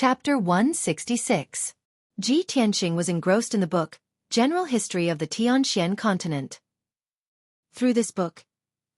Chapter 166. Ji Tianqing was engrossed in the book, General History of the Tianxian Continent. Through this book,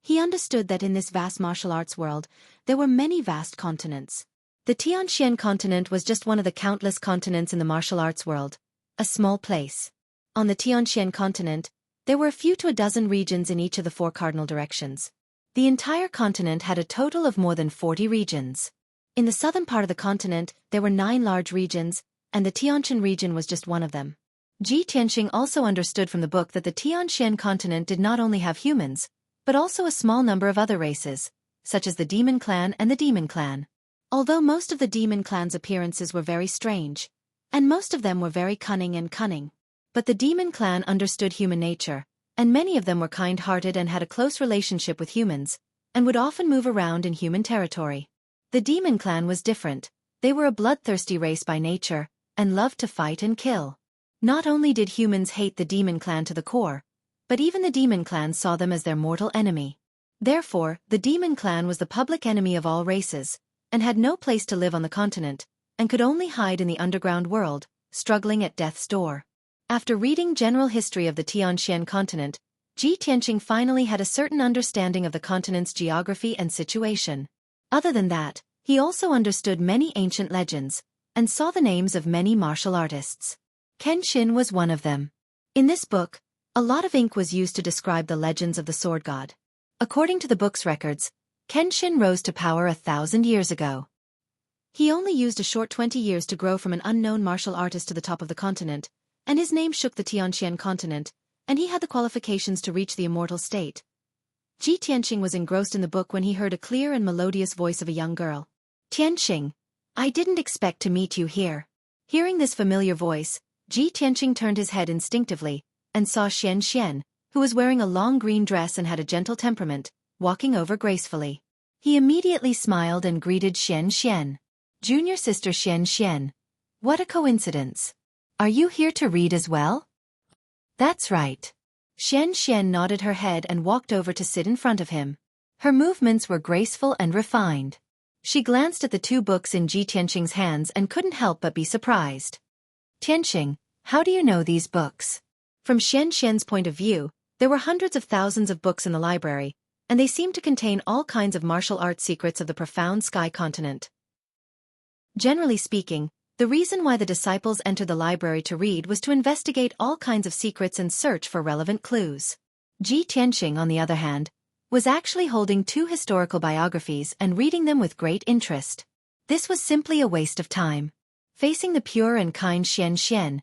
he understood that in this vast martial arts world, there were many vast continents. The Tianxian continent was just one of the countless continents in the martial arts world, a small place. On the Tianxian continent, there were a few to a dozen regions in each of the four cardinal directions. The entire continent had a total of more than 40 regions. In the southern part of the continent, there were 9 large regions, and the Tianxian region was just one of them. Ji Tianqing also understood from the book that the Tianxian continent did not only have humans, but also a small number of other races, such as the Demon Clan and the Demon Clan. Although most of the Demon Clan's appearances were very strange, and most of them were very cunning, but the Demon Clan understood human nature, and many of them were kind-hearted and had a close relationship with humans, and would often move around in human territory. The Demon Clan was different. They were a bloodthirsty race by nature, and loved to fight and kill. Not only did humans hate the Demon Clan to the core, but even the Demon Clan saw them as their mortal enemy. Therefore, the Demon Clan was the public enemy of all races, and had no place to live on the continent, and could only hide in the underground world, struggling at death's door. After reading General History of the Tianxian Continent, Ji Tianqing finally had a certain understanding of the continent's geography and situation. Other than that, he also understood many ancient legends, and saw the names of many martial artists. Kenshin was one of them. In this book, a lot of ink was used to describe the legends of the sword god. According to the book's records, Kenshin rose to power 1,000 years ago. He only used a short 20 years to grow from an unknown martial artist to the top of the continent, and his name shook the Tianxian continent, and he had the qualifications to reach the immortal state. Ji Tianqing was engrossed in the book when he heard a clear and melodious voice of a young girl. "Tianqing, I didn't expect to meet you here." Hearing this familiar voice, Ji Tianqing turned his head instinctively, and saw Xian, who was wearing a long green dress and had a gentle temperament, walking over gracefully. He immediately smiled and greeted Xian. "Junior sister Xian, what a coincidence. Are you here to read as well?" "That's right." Xian nodded her head and walked over to sit in front of him. Her movements were graceful and refined. She glanced at the 2 books in Ji Tianqing's hands and couldn't help but be surprised. "Tianqing, how do you know these books?" From Xian's point of view, there were hundreds of thousands of books in the library, and they seemed to contain all kinds of martial arts secrets of the profound sky continent. Generally speaking, the reason why the disciples entered the library to read was to investigate all kinds of secrets and search for relevant clues. Ji Tianqing, on the other hand, was actually holding 2 historical biographies and reading them with great interest. This was simply a waste of time. Facing the pure and kind Xian,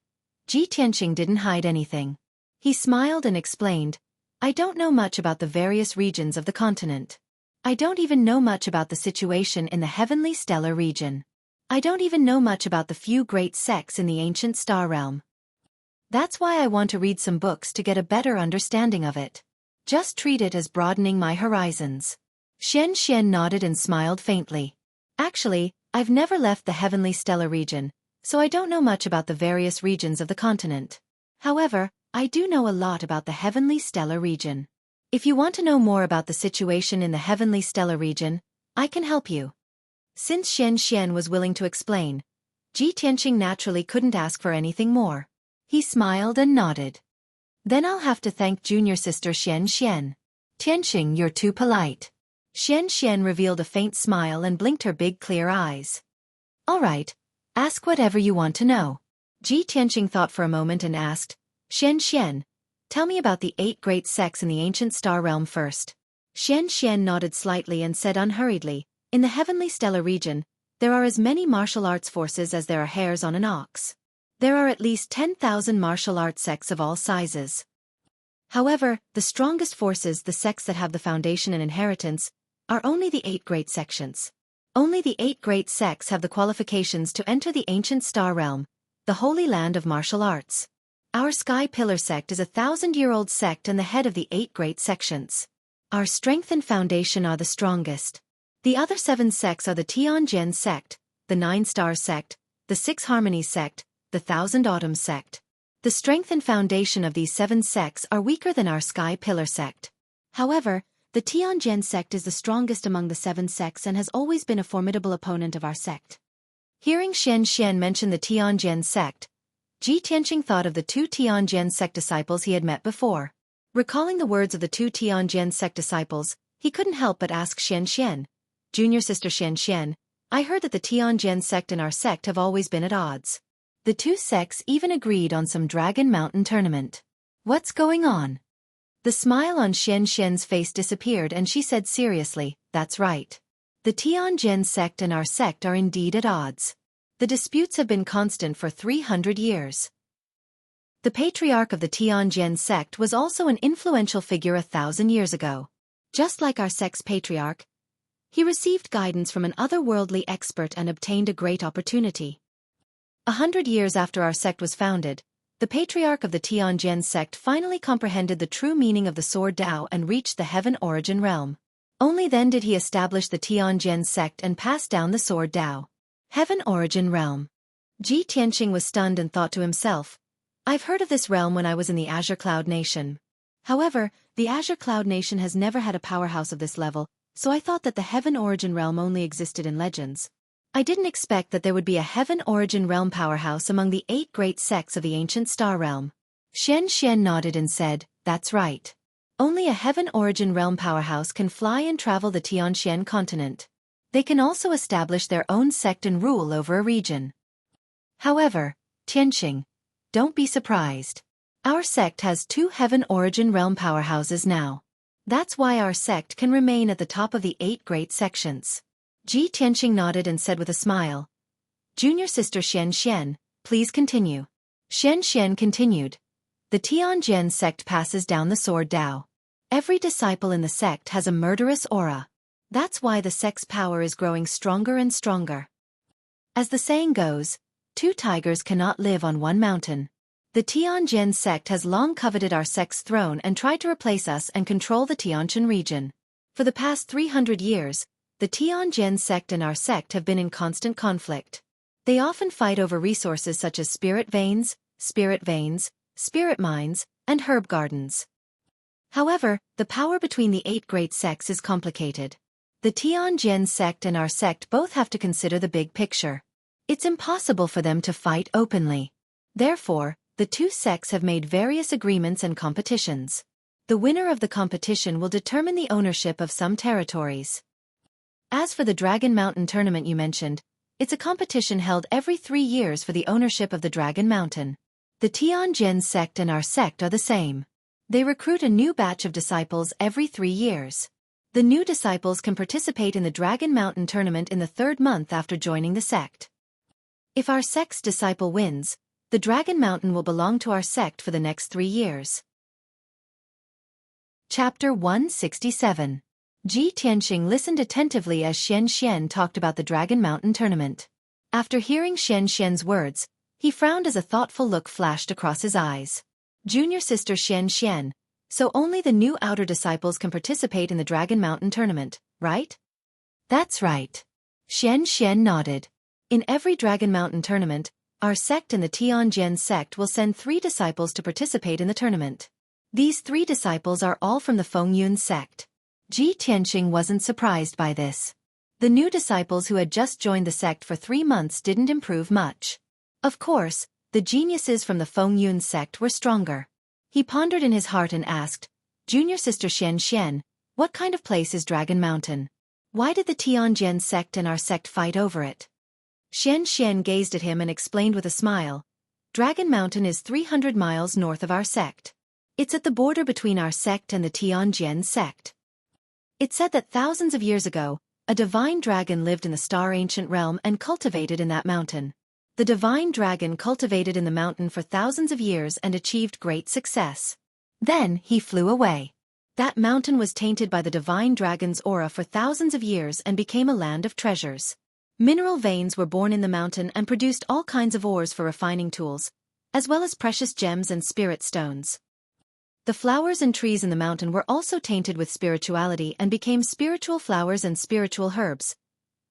Ji Tianqing didn't hide anything. He smiled and explained, "I don't know much about the various regions of the continent. I don't even know much about the situation in the heavenly stellar region. I don't even know much about the few great sects in the ancient star realm. That's why I want to read some books to get a better understanding of it. Just treat it as broadening my horizons." Xian nodded and smiled faintly. "Actually, I've never left the heavenly stellar region, so I don't know much about the various regions of the continent. However, I do know a lot about the heavenly stellar region. If you want to know more about the situation in the heavenly stellar region, I can help you." Since Xian was willing to explain, Ji Tianqing naturally couldn't ask for anything more. He smiled and nodded. "Then I'll have to thank junior sister Xian. Tianqing, you're too polite." Xian revealed a faint smile and blinked her big clear eyes. "All right, ask whatever you want to know." Ji Tianqing thought for a moment and asked, "Xian, tell me about the 8 great sects in the ancient star realm first." Xian nodded slightly and said unhurriedly, "In the heavenly stellar region, there are as many martial arts forces as there are hairs on an ox. There are at least 10,000 martial arts sects of all sizes. However, the strongest forces, the sects that have the foundation and inheritance, are only the 8 great sections. Only the 8 great sects have the qualifications to enter the ancient star realm, the holy land of martial arts. Our Sky Pillar sect is a 1,000-year-old sect and the head of the 8 great sections. Our strength and foundation are the strongest. The other 7 sects are the Tianjian sect, the 9 Stars sect, the 6 Harmonies sect, the 1,000 Autumns sect. The strength and foundation of these 7 sects are weaker than our Sky Pillar sect. However, the Tianjian sect is the strongest among the 7 sects and has always been a formidable opponent of our sect. Hearing Xueqi mention the Tianjin sect, Ji Tianqing thought of the two Tianjin sect disciples he had met before. Recalling the words of the two Tianjin sect disciples, he couldn't help but ask Xueqi, "Junior sister Xueqi, I heard that the Tianjin sect and our sect have always been at odds. The two sects even agreed on some Dragon Mountain tournament. What's going on?" The smile on Xueqi's face disappeared and she said seriously, "That's right. The Tianjin sect and our sect are indeed at odds. The disputes have been constant for 300 years. The patriarch of the Tianjin sect was also an influential figure 1,000 years ago. Just like our sect's patriarch, he received guidance from an otherworldly expert and obtained a great opportunity. 100 years after our sect was founded, the patriarch of the Tianjin sect finally comprehended the true meaning of the Sword Tao and reached the Heaven Origin realm. Only then did he establish the Tianjin sect and pass down the Sword Tao. Heaven Origin realm. Ji Tianqing was stunned and thought to himself, "I've heard of this realm when I was in the Azure Cloud Nation. However, the Azure Cloud Nation has never had a powerhouse of this level, so I thought that the Heaven Origin realm only existed in legends. I didn't expect that there would be a Heaven Origin realm powerhouse among the 8 great sects of the ancient star realm." Xueqi nodded and said, "That's right. Only a Heaven Origin realm powerhouse can fly and travel the Tianxian continent. They can also establish their own sect and rule over a region. However, Tianqing, don't be surprised. Our sect has 2 Heaven Origin realm powerhouses now. That's why our sect can remain at the top of the 8 great sections." Ji Tianqing nodded and said with a smile, "Junior sister Xueqi, please continue." Xueqi continued, "The Tianjin sect passes down the Sword Tao. Every disciple in the sect has a murderous aura. That's why the sect's power is growing stronger and stronger. As the saying goes, 2 tigers cannot live on one mountain. The Tianjin sect has long coveted our sect's throne and tried to replace us and control the Tianjin region. For the past 300 years, the Tianjin sect and our sect have been in constant conflict. They often fight over resources such as spirit veins, spirit mines, and herb gardens. However, the power between the 8 great sects is complicated. The Tianjin sect and our sect both have to consider the big picture. It's impossible for them to fight openly. Therefore, the 2 sects have made various agreements and competitions. The winner of the competition will determine the ownership of some territories. As for the Dragon Mountain tournament you mentioned, it's a competition held every 3 years for the ownership of the Dragon Mountain. The Tianjin sect and our sect are the same. They recruit a new batch of disciples every 3 years. The new disciples can participate in the Dragon Mountain tournament in the 3rd month after joining the sect. If our sect's disciple wins, the Dragon Mountain will belong to our sect for the next 3 years. Chapter 167. Ji Tianqing listened attentively as Xueqi talked about the Dragon Mountain tournament. After hearing Xueqi's words, he frowned as a thoughtful look flashed across his eyes. "Junior sister Xueqi, so only the new outer disciples can participate in the Dragon Mountain tournament, right?" "That's right." Xueqi nodded. "In every Dragon Mountain tournament, our sect and the Tianjin sect will send 3 disciples to participate in the tournament. These 3 disciples are all from the Fengyun sect." Ji Tianqing wasn't surprised by this. The new disciples who had just joined the sect for 3 months didn't improve much. Of course, the geniuses from the Fengyun sect were stronger. He pondered in his heart and asked, "Junior sister Xueqi, what kind of place is Dragon Mountain? Why did the Tianjin sect and our sect fight over it?" Xueqi gazed at him and explained with a smile, "Dragon Mountain is 300 miles north of our sect. It's at the border between our sect and the Tianjin sect. It's said that thousands of years ago, a divine dragon lived in the star ancient realm and cultivated in that mountain. The divine dragon cultivated in the mountain for thousands of years and achieved great success. Then he flew away. That mountain was tainted by the divine dragon's aura for thousands of years and became a land of treasures. Mineral veins were born in the mountain and produced all kinds of ores for refining tools, as well as precious gems and spirit stones. The flowers and trees in the mountain were also tainted with spirituality and became spiritual flowers and spiritual herbs,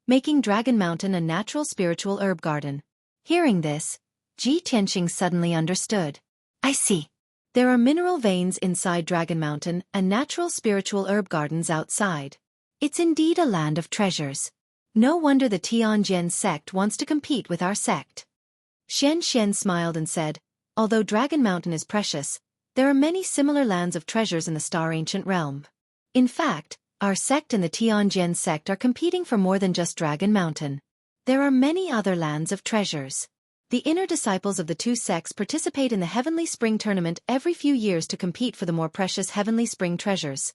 making Dragon Mountain a natural spiritual herb garden." Hearing this, Ji Tianqing suddenly understood. "I see. There are mineral veins inside Dragon Mountain and natural spiritual herb gardens outside. It's indeed a land of treasures. No wonder the Tianjin sect wants to compete with our sect. Xian smiled and said, although Dragon Mountain is precious, there are many similar lands of treasures in the Star Ancient Realm. In fact, our sect and the Tianjin sect are competing for more than just Dragon Mountain. There are many other lands of treasures. The inner disciples of the two sects participate in the Heavenly Spring Tournament every few years to compete for the more precious Heavenly Spring treasures.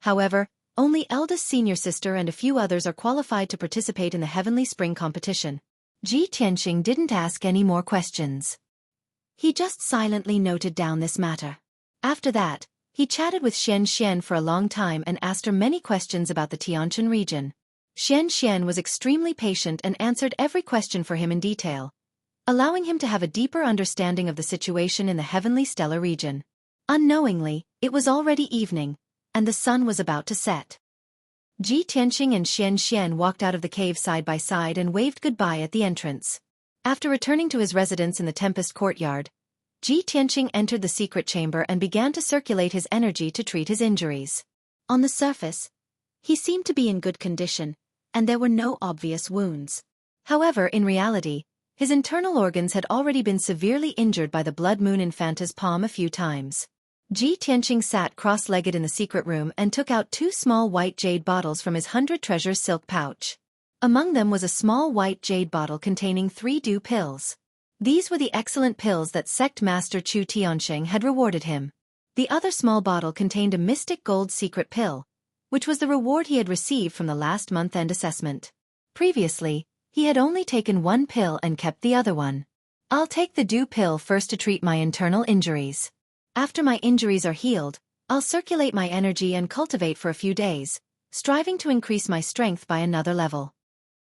However, only eldest senior sister and a few others are qualified to participate in the Heavenly Spring competition. Ji Tianxing didn't ask any more questions. He just silently noted down this matter. After that, he chatted with Xian for a long time and asked her many questions about the Tianjin region. Xian was extremely patient and answered every question for him in detail, allowing him to have a deeper understanding of the situation in the Heavenly Stellar region. Unknowingly, it was already evening, and the sun was about to set. Ji Tianxing and Xian walked out of the cave side by side and waved goodbye at the entrance. After returning to his residence in the Tempest Courtyard, Ji Tianxing entered the secret chamber and began to circulate his energy to treat his injuries. On the surface, he seemed to be in good condition, and there were no obvious wounds. However, in reality, his internal organs had already been severely injured by the Blood Moon Infanta's palm a few times. Ji Tianxing sat cross-legged in the secret room and took out 2 small white jade bottles from his 100 treasures silk pouch. Among them was a small white jade bottle containing 3 dew pills. These were the excellent pills that Sect Master Chu Tianxing had rewarded him. The other small bottle contained a mystic gold secret pill, which was the reward he had received from the last month-end assessment. Previously, he had only taken 1 pill and kept the other one. I'll take the dew pill first to treat my internal injuries. After my injuries are healed, I'll circulate my energy and cultivate for a few days, striving to increase my strength by another level.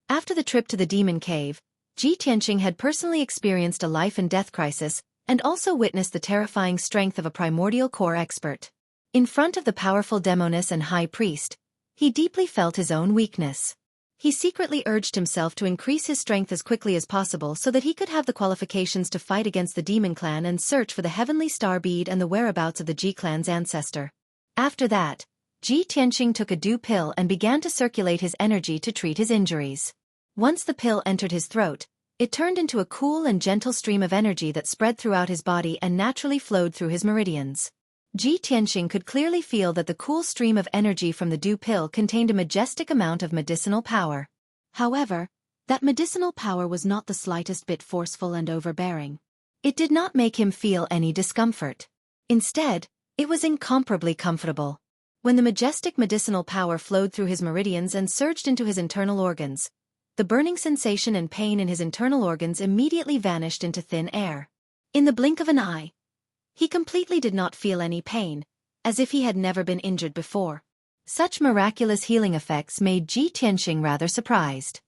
After the trip to the Demon Cave, Ji Tianxing had personally experienced a life-and-death crisis and also witnessed the terrifying strength of a primordial core expert. In front of the powerful Demoness and High Priest, he deeply felt his own weakness. He secretly urged himself to increase his strength as quickly as possible so that he could have the qualifications to fight against the Demon Clan and search for the Heavenly Star Bead and the whereabouts of the Ji Clan's ancestor. After that, Ji Tianxing took a dew pill and began to circulate his energy to treat his injuries. Once the pill entered his throat, it turned into a cool and gentle stream of energy that spread throughout his body and naturally flowed through his meridians. Ji Tianxing could clearly feel that the cool stream of energy from the dew pill contained a majestic amount of medicinal power. However, that medicinal power was not the slightest bit forceful and overbearing. It did not make him feel any discomfort. Instead, it was incomparably comfortable. When the majestic medicinal power flowed through his meridians and surged into his internal organs, the burning sensation and pain in his internal organs immediately vanished into thin air. In the blink of an eye, he completely did not feel any pain, as if he had never been injured before. Such miraculous healing effects made Ji Tianxing rather surprised.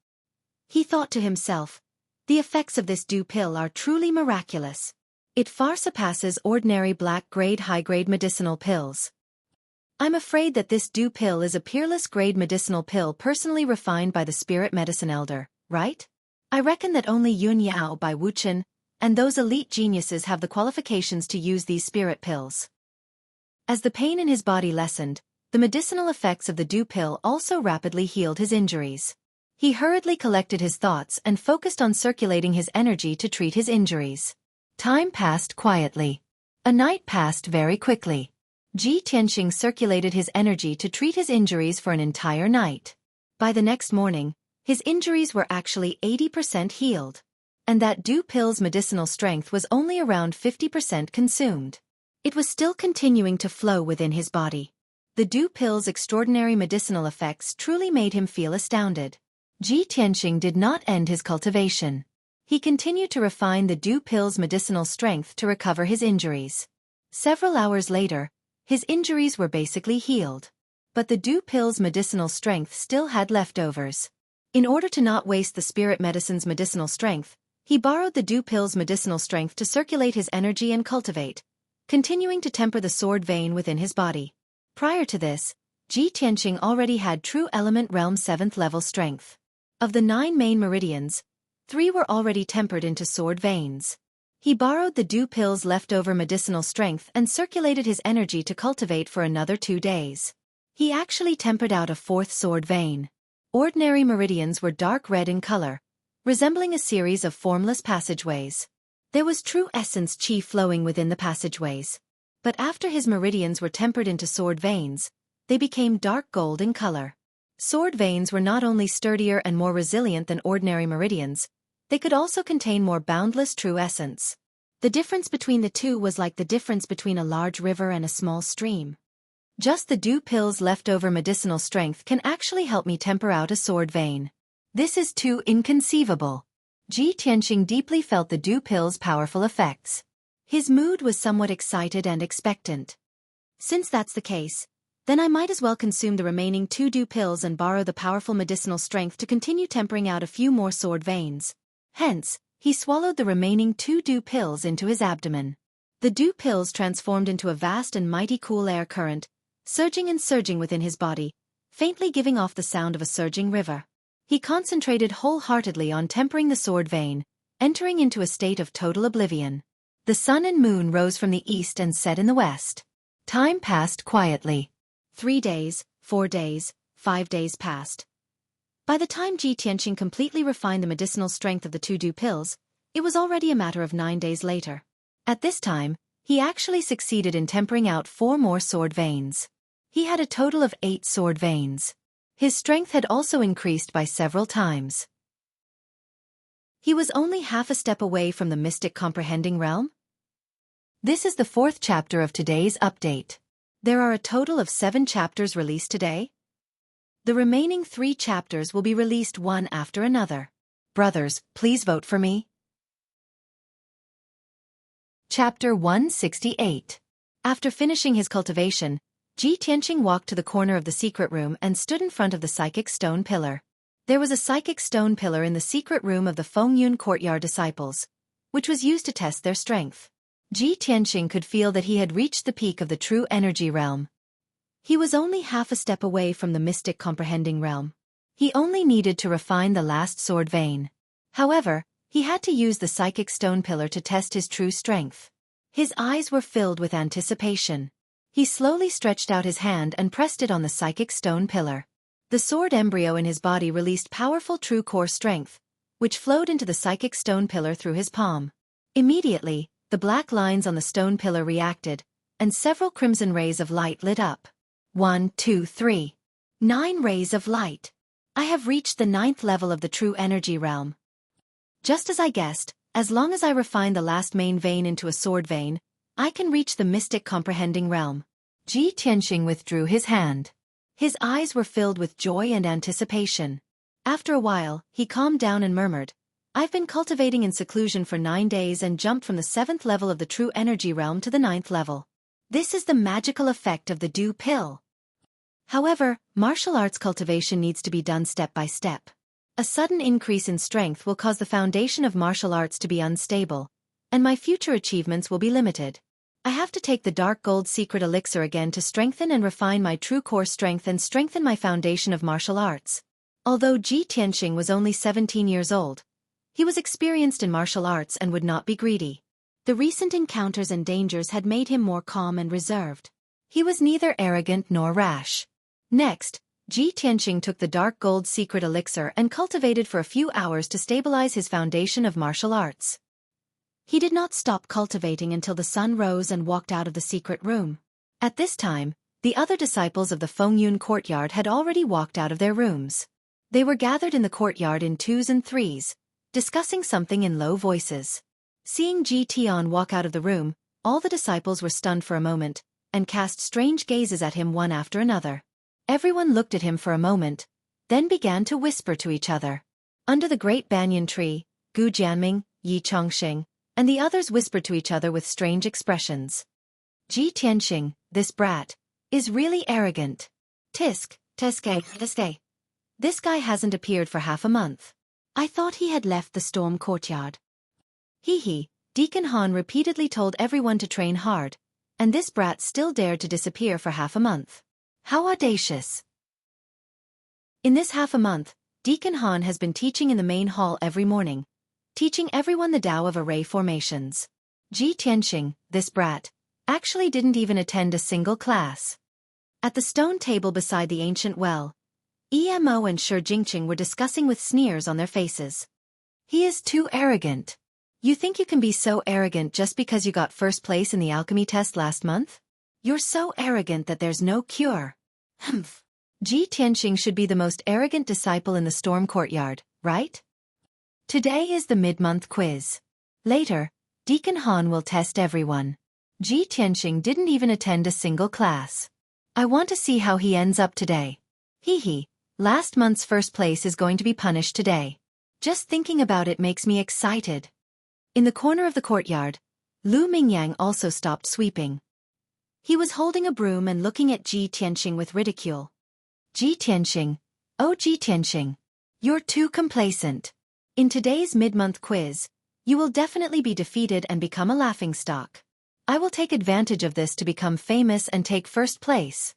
He thought to himself, the effects of this dew pill are truly miraculous. It far surpasses ordinary black-grade high-grade medicinal pills. I'm afraid that this dew pill is a peerless grade medicinal pill personally refined by the spirit medicine elder, right? I reckon that only Yun Yao by Wuchen and those elite geniuses have the qualifications to use these spirit pills. As the pain in his body lessened, the medicinal effects of the dew pill also rapidly healed his injuries. He hurriedly collected his thoughts and focused on circulating his energy to treat his injuries. Time passed quietly. A night passed very quickly. Ji Tianxing circulated his energy to treat his injuries for an entire night. By the next morning, his injuries were actually 80% healed. And that dew pill's medicinal strength was only around 50% consumed. It was still continuing to flow within his body. The dew pill's extraordinary medicinal effects truly made him feel astounded. Ji Tianxing did not end his cultivation. He continued to refine the dew pill's medicinal strength to recover his injuries. Several hours later, his injuries were basically healed. But the dew pill's medicinal strength still had leftovers. In order to not waste the spirit medicine's medicinal strength, he borrowed the dew pill's medicinal strength to circulate his energy and cultivate, continuing to temper the sword vein within his body. Prior to this, Ji Tianxing already had true element realm 7th level strength. Of the 9 main meridians, 3 were already tempered into sword veins. He borrowed the dew pill's leftover medicinal strength and circulated his energy to cultivate for another 2 days. He actually tempered out a 4th sword vein. Ordinary meridians were dark red in color, resembling a series of formless passageways. There was true essence qi flowing within the passageways. But after his meridians were tempered into sword veins, they became dark gold in color. Sword veins were not only sturdier and more resilient than ordinary meridians, they could also contain more boundless true essence. The difference between the two was like the difference between a large river and a small stream. Just the dew pill's leftover medicinal strength can actually help me temper out a sword vein. This is too inconceivable. Ji Tianqing deeply felt the dew pill's powerful effects. His mood was somewhat excited and expectant. Since that's the case, then I might as well consume the remaining 2 dew pills and borrow the powerful medicinal strength to continue tempering out a few more sword veins. Hence, he swallowed the remaining 2 dew pills into his abdomen. The dew pills transformed into a vast and mighty cool air current, surging and surging within his body, faintly giving off the sound of a surging river. He concentrated wholeheartedly on tempering the sword vein, entering into a state of total oblivion. The sun and moon rose from the east and set in the west. Time passed quietly. 3 days, 4 days, 5 days passed. By the time Ji Tianqing completely refined the medicinal strength of the 2 dew pills, it was already a matter of 9 days later. At this time, he actually succeeded in tempering out 4 more sword veins. He had a total of 8 sword veins. His strength had also increased by several times. He was only half a step away from the mystic comprehending realm. This is the 4th chapter of today's update. There are a total of 7 chapters released today. The remaining 3 chapters will be released one after another. Brothers, please vote for me. Chapter 168. After finishing his cultivation, Ji Tianqing walked to the corner of the secret room and stood in front of the psychic stone pillar. There was a psychic stone pillar in the secret room of the Fengyun courtyard disciples, which was used to test their strength. Ji Tianqing could feel that he had reached the peak of the true energy realm. He was only half a step away from the mystic comprehending realm. He only needed to refine the last sword vein. However, he had to use the psychic stone pillar to test his true strength. His eyes were filled with anticipation. He slowly stretched out his hand and pressed it on the psychic stone pillar. The sword embryo in his body released powerful true core strength, which flowed into the psychic stone pillar through his palm. Immediately, the black lines on the stone pillar reacted, and several crimson rays of light lit up. 1, 2, 3. 9 rays of light. I have reached the 9th level of the true energy realm. Just as I guessed, as long as I refine the last main vein into a sword vein, I can reach the mystic comprehending realm. Ji Tianqing withdrew his hand. His eyes were filled with joy and anticipation. After a while, he calmed down and murmured, I've been cultivating in seclusion for 9 days and jumped from the 7th level of the true energy realm to the 9th level. This is the magical effect of the dew pill. However, martial arts cultivation needs to be done step by step. A sudden increase in strength will cause the foundation of martial arts to be unstable, and my future achievements will be limited. I have to take the dark gold secret elixir again to strengthen and refine my true core strength and strengthen my foundation of martial arts. Although Ji Tianqing was only 17 years old, he was experienced in martial arts and would not be greedy. The recent encounters and dangers had made him more calm and reserved. He was neither arrogant nor rash. Next, Ji Tianqing took the dark gold secret elixir and cultivated for a few hours to stabilize his foundation of martial arts. He did not stop cultivating until the sun rose and walked out of the secret room. At this time, the other disciples of the Fengyun courtyard had already walked out of their rooms. They were gathered in the courtyard in 2s and 3s, discussing something in low voices. Seeing Ji Tian walk out of the room, all the disciples were stunned for a moment, and cast strange gazes at him one after another. Everyone looked at him for a moment, then began to whisper to each other. Under the great banyan tree, Gu Jianming, Yi Chongxing, and the others whispered to each other with strange expressions. Ji Tianqing, this brat, is really arrogant. Tisk, Teske. This guy hasn't appeared for half a month. I thought he had left the storm courtyard. He, Deacon Han repeatedly told everyone to train hard, and this brat still dared to disappear for half a month. How audacious. In this half a month, Deacon Han has been teaching in the main hall every morning, teaching everyone the Tao of array formations. Ji Tianqing, this brat, actually didn't even attend a single class. At the stone table beside the ancient well, Emo and Shi were discussing with sneers on their faces. He is too arrogant. You think you can be so arrogant just because you got first place in the alchemy test last month? You're so arrogant that there's no cure. Humph. Ji Tianqing should be the most arrogant disciple in the storm courtyard, right? Today is the mid-month quiz. Later, Deacon Han will test everyone. Ji Tianqing didn't even attend a single class. I want to see how he ends up today. Hee. Last month's first place is going to be punished today. Just thinking about it makes me excited. In the corner of the courtyard, Lu Mingyang also stopped sweeping. He was holding a broom and looking at Ji Tianqing with ridicule. Ji Tianqing. Oh Ji Tianqing. You're too complacent. In today's mid-month quiz, you will definitely be defeated and become a laughingstock. I will take advantage of this to become famous and take first place.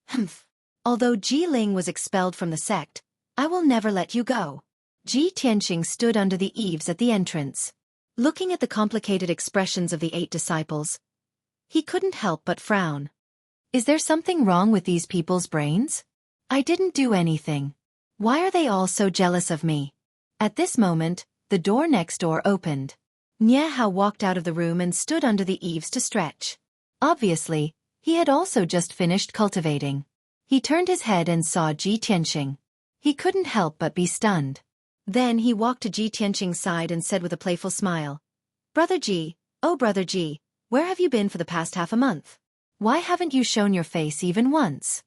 Humph. Although Ji Ling was expelled from the sect, I will never let you go. Ji Tianqing stood under the eaves at the entrance. Looking at the complicated expressions of the 8 disciples, he couldn't help but frown. Is there something wrong with these people's brains? I didn't do anything. Why are they all so jealous of me? At this moment, the door next door opened. Nie Hao walked out of the room and stood under the eaves to stretch. Obviously, he had also just finished cultivating. He turned his head and saw Ji Tianqing. He couldn't help but be stunned. Then he walked to Ji Tianqing's side and said with a playful smile, Brother Ji, oh Brother Ji, where have you been for the past half a month? Why haven't you shown your face even once?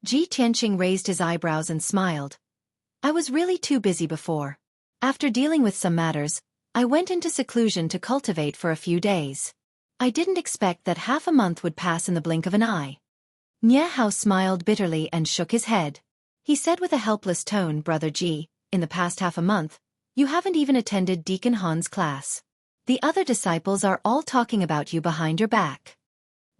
Ji Tianqing raised his eyebrows and smiled. I was really too busy before. After dealing with some matters, I went into seclusion to cultivate for a few days. I didn't expect that half a month would pass in the blink of an eye. Nie Hao smiled bitterly and shook his head. He said with a helpless tone, Brother Ji, in the past half a month, you haven't even attended Deacon Han's class. The other disciples are all talking about you behind your back.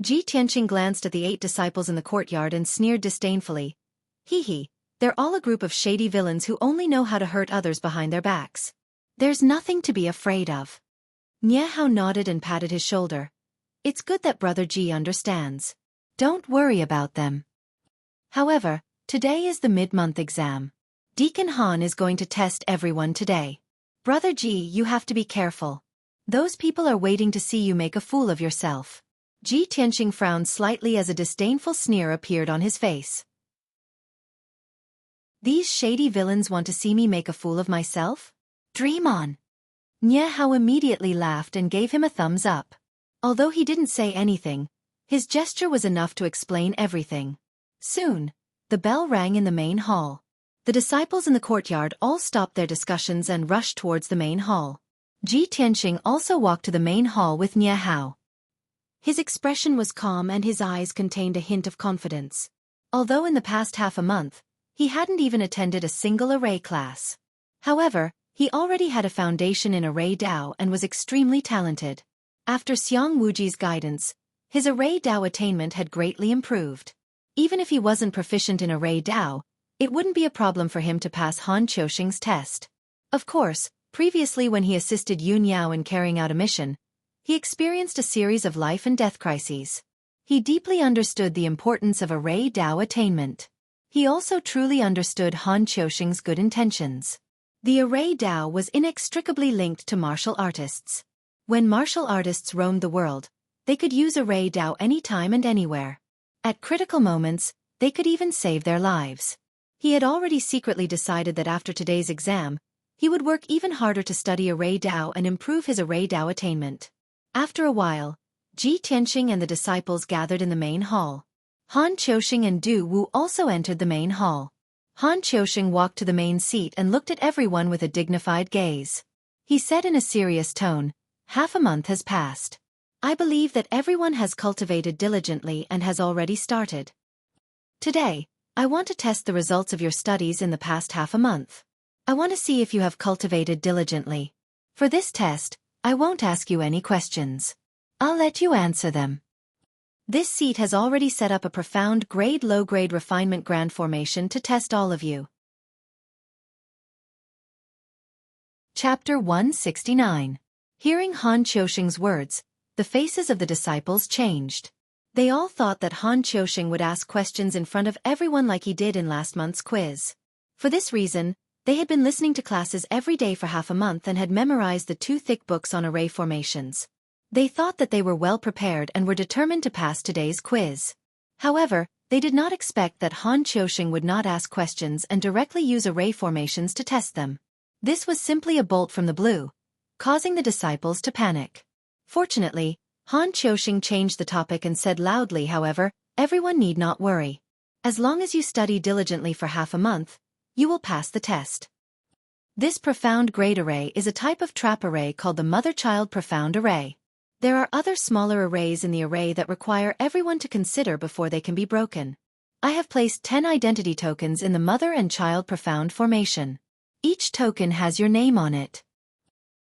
Ji Tianqing glanced at the 8 disciples in the courtyard and sneered disdainfully. Hee, they're all a group of shady villains who only know how to hurt others behind their backs. There's nothing to be afraid of. Nie Hao nodded and patted his shoulder. It's good that Brother Ji understands. Don't worry about them. However, today is the mid-month exam. Deacon Han is going to test everyone today. Brother Ji, you have to be careful. Those people are waiting to see you make a fool of yourself. Ji Tianqing frowned slightly as a disdainful sneer appeared on his face. These shady villains want to see me make a fool of myself? Dream on. Nie Hao immediately laughed and gave him a thumbs up. Although he didn't say anything, his gesture was enough to explain everything. Soon, the bell rang in the main hall. The disciples in the courtyard all stopped their discussions and rushed towards the main hall. Ji Tianqing also walked to the main hall with Nie Hao. His expression was calm and his eyes contained a hint of confidence. Although in the past half a month, he hadn't even attended a single array class. However, he already had a foundation in array Dao and was extremely talented. After Xiang Wuji's guidance, his array Dao attainment had greatly improved. Even if he wasn't proficient in array Dao, it wouldn't be a problem for him to pass Han Qiuxing's test. Of course, previously when he assisted Yun Yao in carrying out a mission, he experienced a series of life and death crises. He deeply understood the importance of array Dao attainment. He also truly understood Han Qiuxing's good intentions. The array Dao was inextricably linked to martial artists. When martial artists roamed the world, they could use array Dao anytime and anywhere. At critical moments, they could even save their lives. He had already secretly decided that after today's exam, he would work even harder to study array Dao and improve his array Dao attainment. After a while, Ji Tianqing and the disciples gathered in the main hall. Han Qiuxing and Du Wu also entered the main hall. Han Qiuxing walked to the main seat and looked at everyone with a dignified gaze. He said in a serious tone, half a month has passed. I believe that everyone has cultivated diligently and has already started. Today, I want to test the results of your studies in the past half a month. I want to see if you have cultivated diligently. For this test, I won't ask you any questions. I'll let you answer them. This seat has already set up a profound grade-low-grade refinement grand formation to test all of you. Chapter 169. Hearing Han Qiuxing's words, the faces of the disciples changed. They all thought that Han Qiusheng would ask questions in front of everyone like he did in last month's quiz. For this reason, they had been listening to classes every day for half a month and had memorized the 2 thick books on array formations. They thought that they were well prepared and were determined to pass today's quiz. However, they did not expect that Han Qiusheng would not ask questions and directly use array formations to test them. This was simply a bolt from the blue, causing the disciples to panic. Fortunately, Han Qiusheng changed the topic and said loudly, however, everyone need not worry. As long as you study diligently for half a month, you will pass the test. This profound grade array is a type of trap array called the mother-child profound array. There are other smaller arrays in the array that require everyone to consider before they can be broken. I have placed 10 identity tokens in the mother and child profound formation. Each token has your name on it.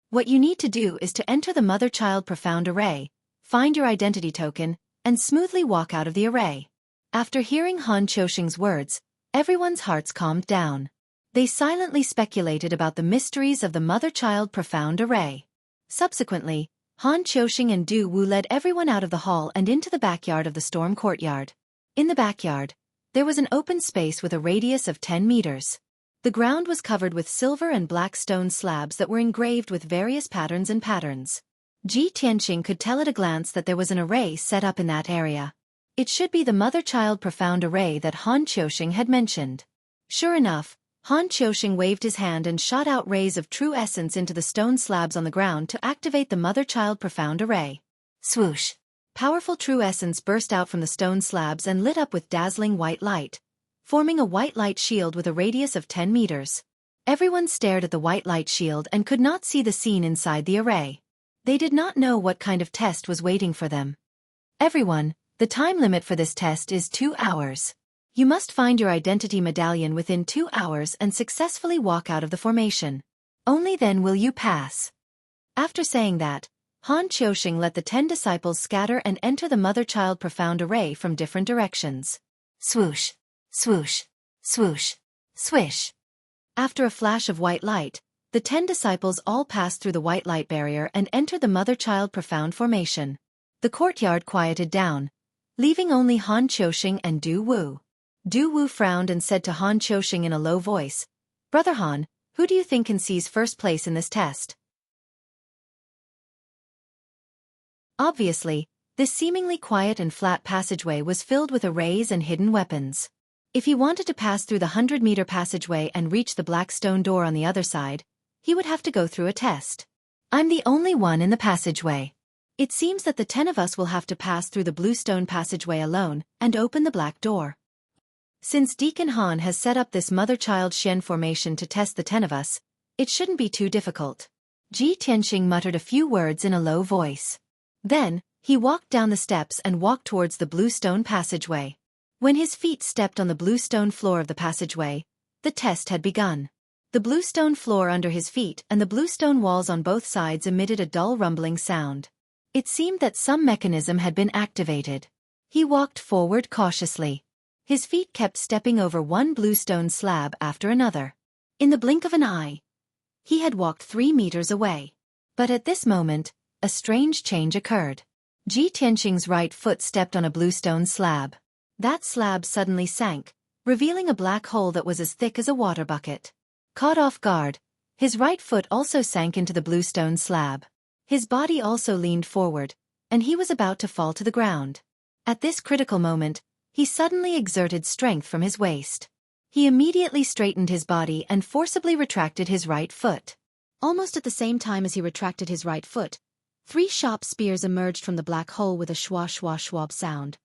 What you need to do is to enter the mother-child profound array, find your identity token, and smoothly walk out of the array. After hearing Han Qiusheng's words, everyone's hearts calmed down. They silently speculated about the mysteries of the mother-child profound array. Subsequently, Han Qiusheng and Du Wu led everyone out of the hall and into the backyard of the storm courtyard. In the backyard, there was an open space with a radius of 10 meters. The ground was covered with silver and black stone slabs that were engraved with various patterns and patterns. Ji Tianqing could tell at a glance that there was an array set up in that area. It should be the mother-child profound array that Han Qiusheng had mentioned. Sure enough, Han Qiusheng waved his hand and shot out rays of true essence into the stone slabs on the ground to activate the mother-child profound array. Swoosh! Powerful true essence burst out from the stone slabs and lit up with dazzling white light, forming a white light shield with a radius of 10 meters. Everyone stared at the white light shield and could not see the scene inside the array. They did not know what kind of test was waiting for them. Everyone, the time limit for this test is 2 hours. You must find your identity medallion within 2 hours and successfully walk out of the formation. Only then will you pass. After saying that, Han Qiusheng let the 10 disciples scatter and enter the mother-child profound array from different directions. Swoosh! Swoosh! Swoosh! Swish! After a flash of white light, the 10 disciples all passed through the white light barrier and entered the mother-child profound formation. The courtyard quieted down, leaving only Han Qiusheng and Du Wu. Du Wu frowned and said to Han Qiusheng in a low voice, "Brother Han, who do you think can seize first place in this test?" Obviously, this seemingly quiet and flat passageway was filled with arrays and hidden weapons. If he wanted to pass through the 100-meter passageway and reach the black stone door on the other side, he would have to go through a test. I'm the only one in the passageway. It seems that the 10 of us will have to pass through the blue stone passageway alone and open the black door. Since Deacon Han has set up this mother-child Xian formation to test the 10 of us, it shouldn't be too difficult. Ji Tianqing muttered a few words in a low voice. Then, he walked down the steps and walked towards the blue stone passageway. When his feet stepped on the blue stone floor of the passageway, the test had begun. The blue stone floor under his feet and the blue stone walls on both sides emitted a dull rumbling sound. It seemed that some mechanism had been activated. He walked forward cautiously. His feet kept stepping over one blue stone slab after another. In the blink of an eye, he had walked 3 meters away. But at this moment, a strange change occurred. Ji Tianqing's right foot stepped on a blue stone slab. That slab suddenly sank, revealing a black hole that was as thick as a water bucket. Caught off guard, his right foot also sank into the blue stone slab. His body also leaned forward, and he was about to fall to the ground. At this critical moment, he suddenly exerted strength from his waist. He immediately straightened his body and forcibly retracted his right foot. Almost at the same time as he retracted his right foot, 3 sharp spears emerged from the black hole with a schwa-schwa-schwab sound.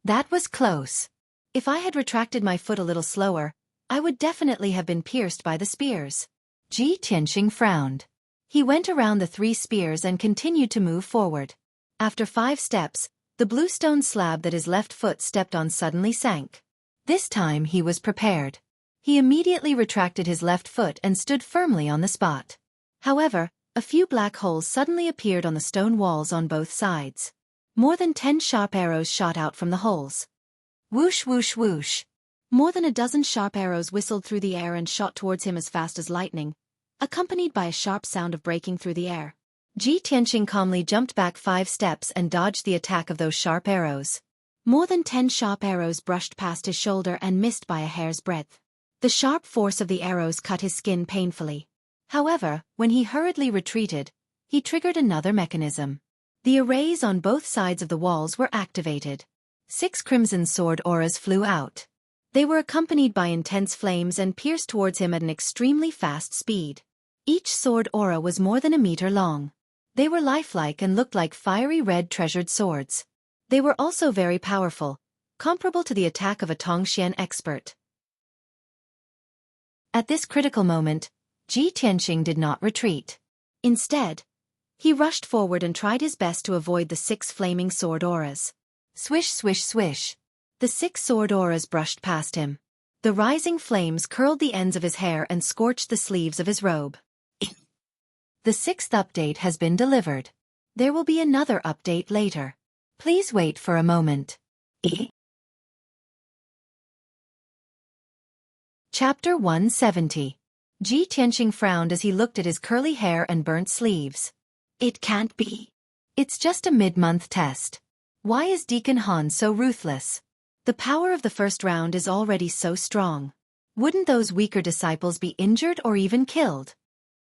That was close. If I had retracted my foot a little slower, I would definitely have been pierced by the spears. Ji Tianqing frowned. He went around the 3 spears and continued to move forward. After 5 steps, the blue stone slab that his left foot stepped on suddenly sank. This time he was prepared. He immediately retracted his left foot and stood firmly on the spot. However, a few black holes suddenly appeared on the stone walls on both sides. More than 10 sharp arrows shot out from the holes. Whoosh whoosh whoosh. More than a dozen sharp arrows whistled through the air and shot towards him as fast as lightning, accompanied by a sharp sound of breaking through the air. Ji Tianqing calmly jumped back 5 steps and dodged the attack of those sharp arrows. More than 10 sharp arrows brushed past his shoulder and missed by a hair's breadth. The sharp force of the arrows cut his skin painfully. However, when he hurriedly retreated, he triggered another mechanism. The arrays on both sides of the walls were activated. 6 crimson sword auras flew out. They were accompanied by intense flames and pierced towards him at an extremely fast speed. Each sword aura was more than a meter long. They were lifelike and looked like fiery red treasured swords. They were also very powerful, comparable to the attack of a Tongxian expert. At this critical moment, Ji Tianxing did not retreat. Instead, he rushed forward and tried his best to avoid the 6 flaming sword auras. Swish, swish, swish. The 6 sword auras brushed past him. The rising flames curled the ends of his hair and scorched the sleeves of his robe. The 6th update has been delivered. There will be another update later. Please wait for a moment. Chapter 170. Ji Tianxing frowned as he looked at his curly hair and burnt sleeves. It can't be. It's just a mid-month test. Why is Deacon Han so ruthless? The power of the first round is already so strong. Wouldn't those weaker disciples be injured or even killed?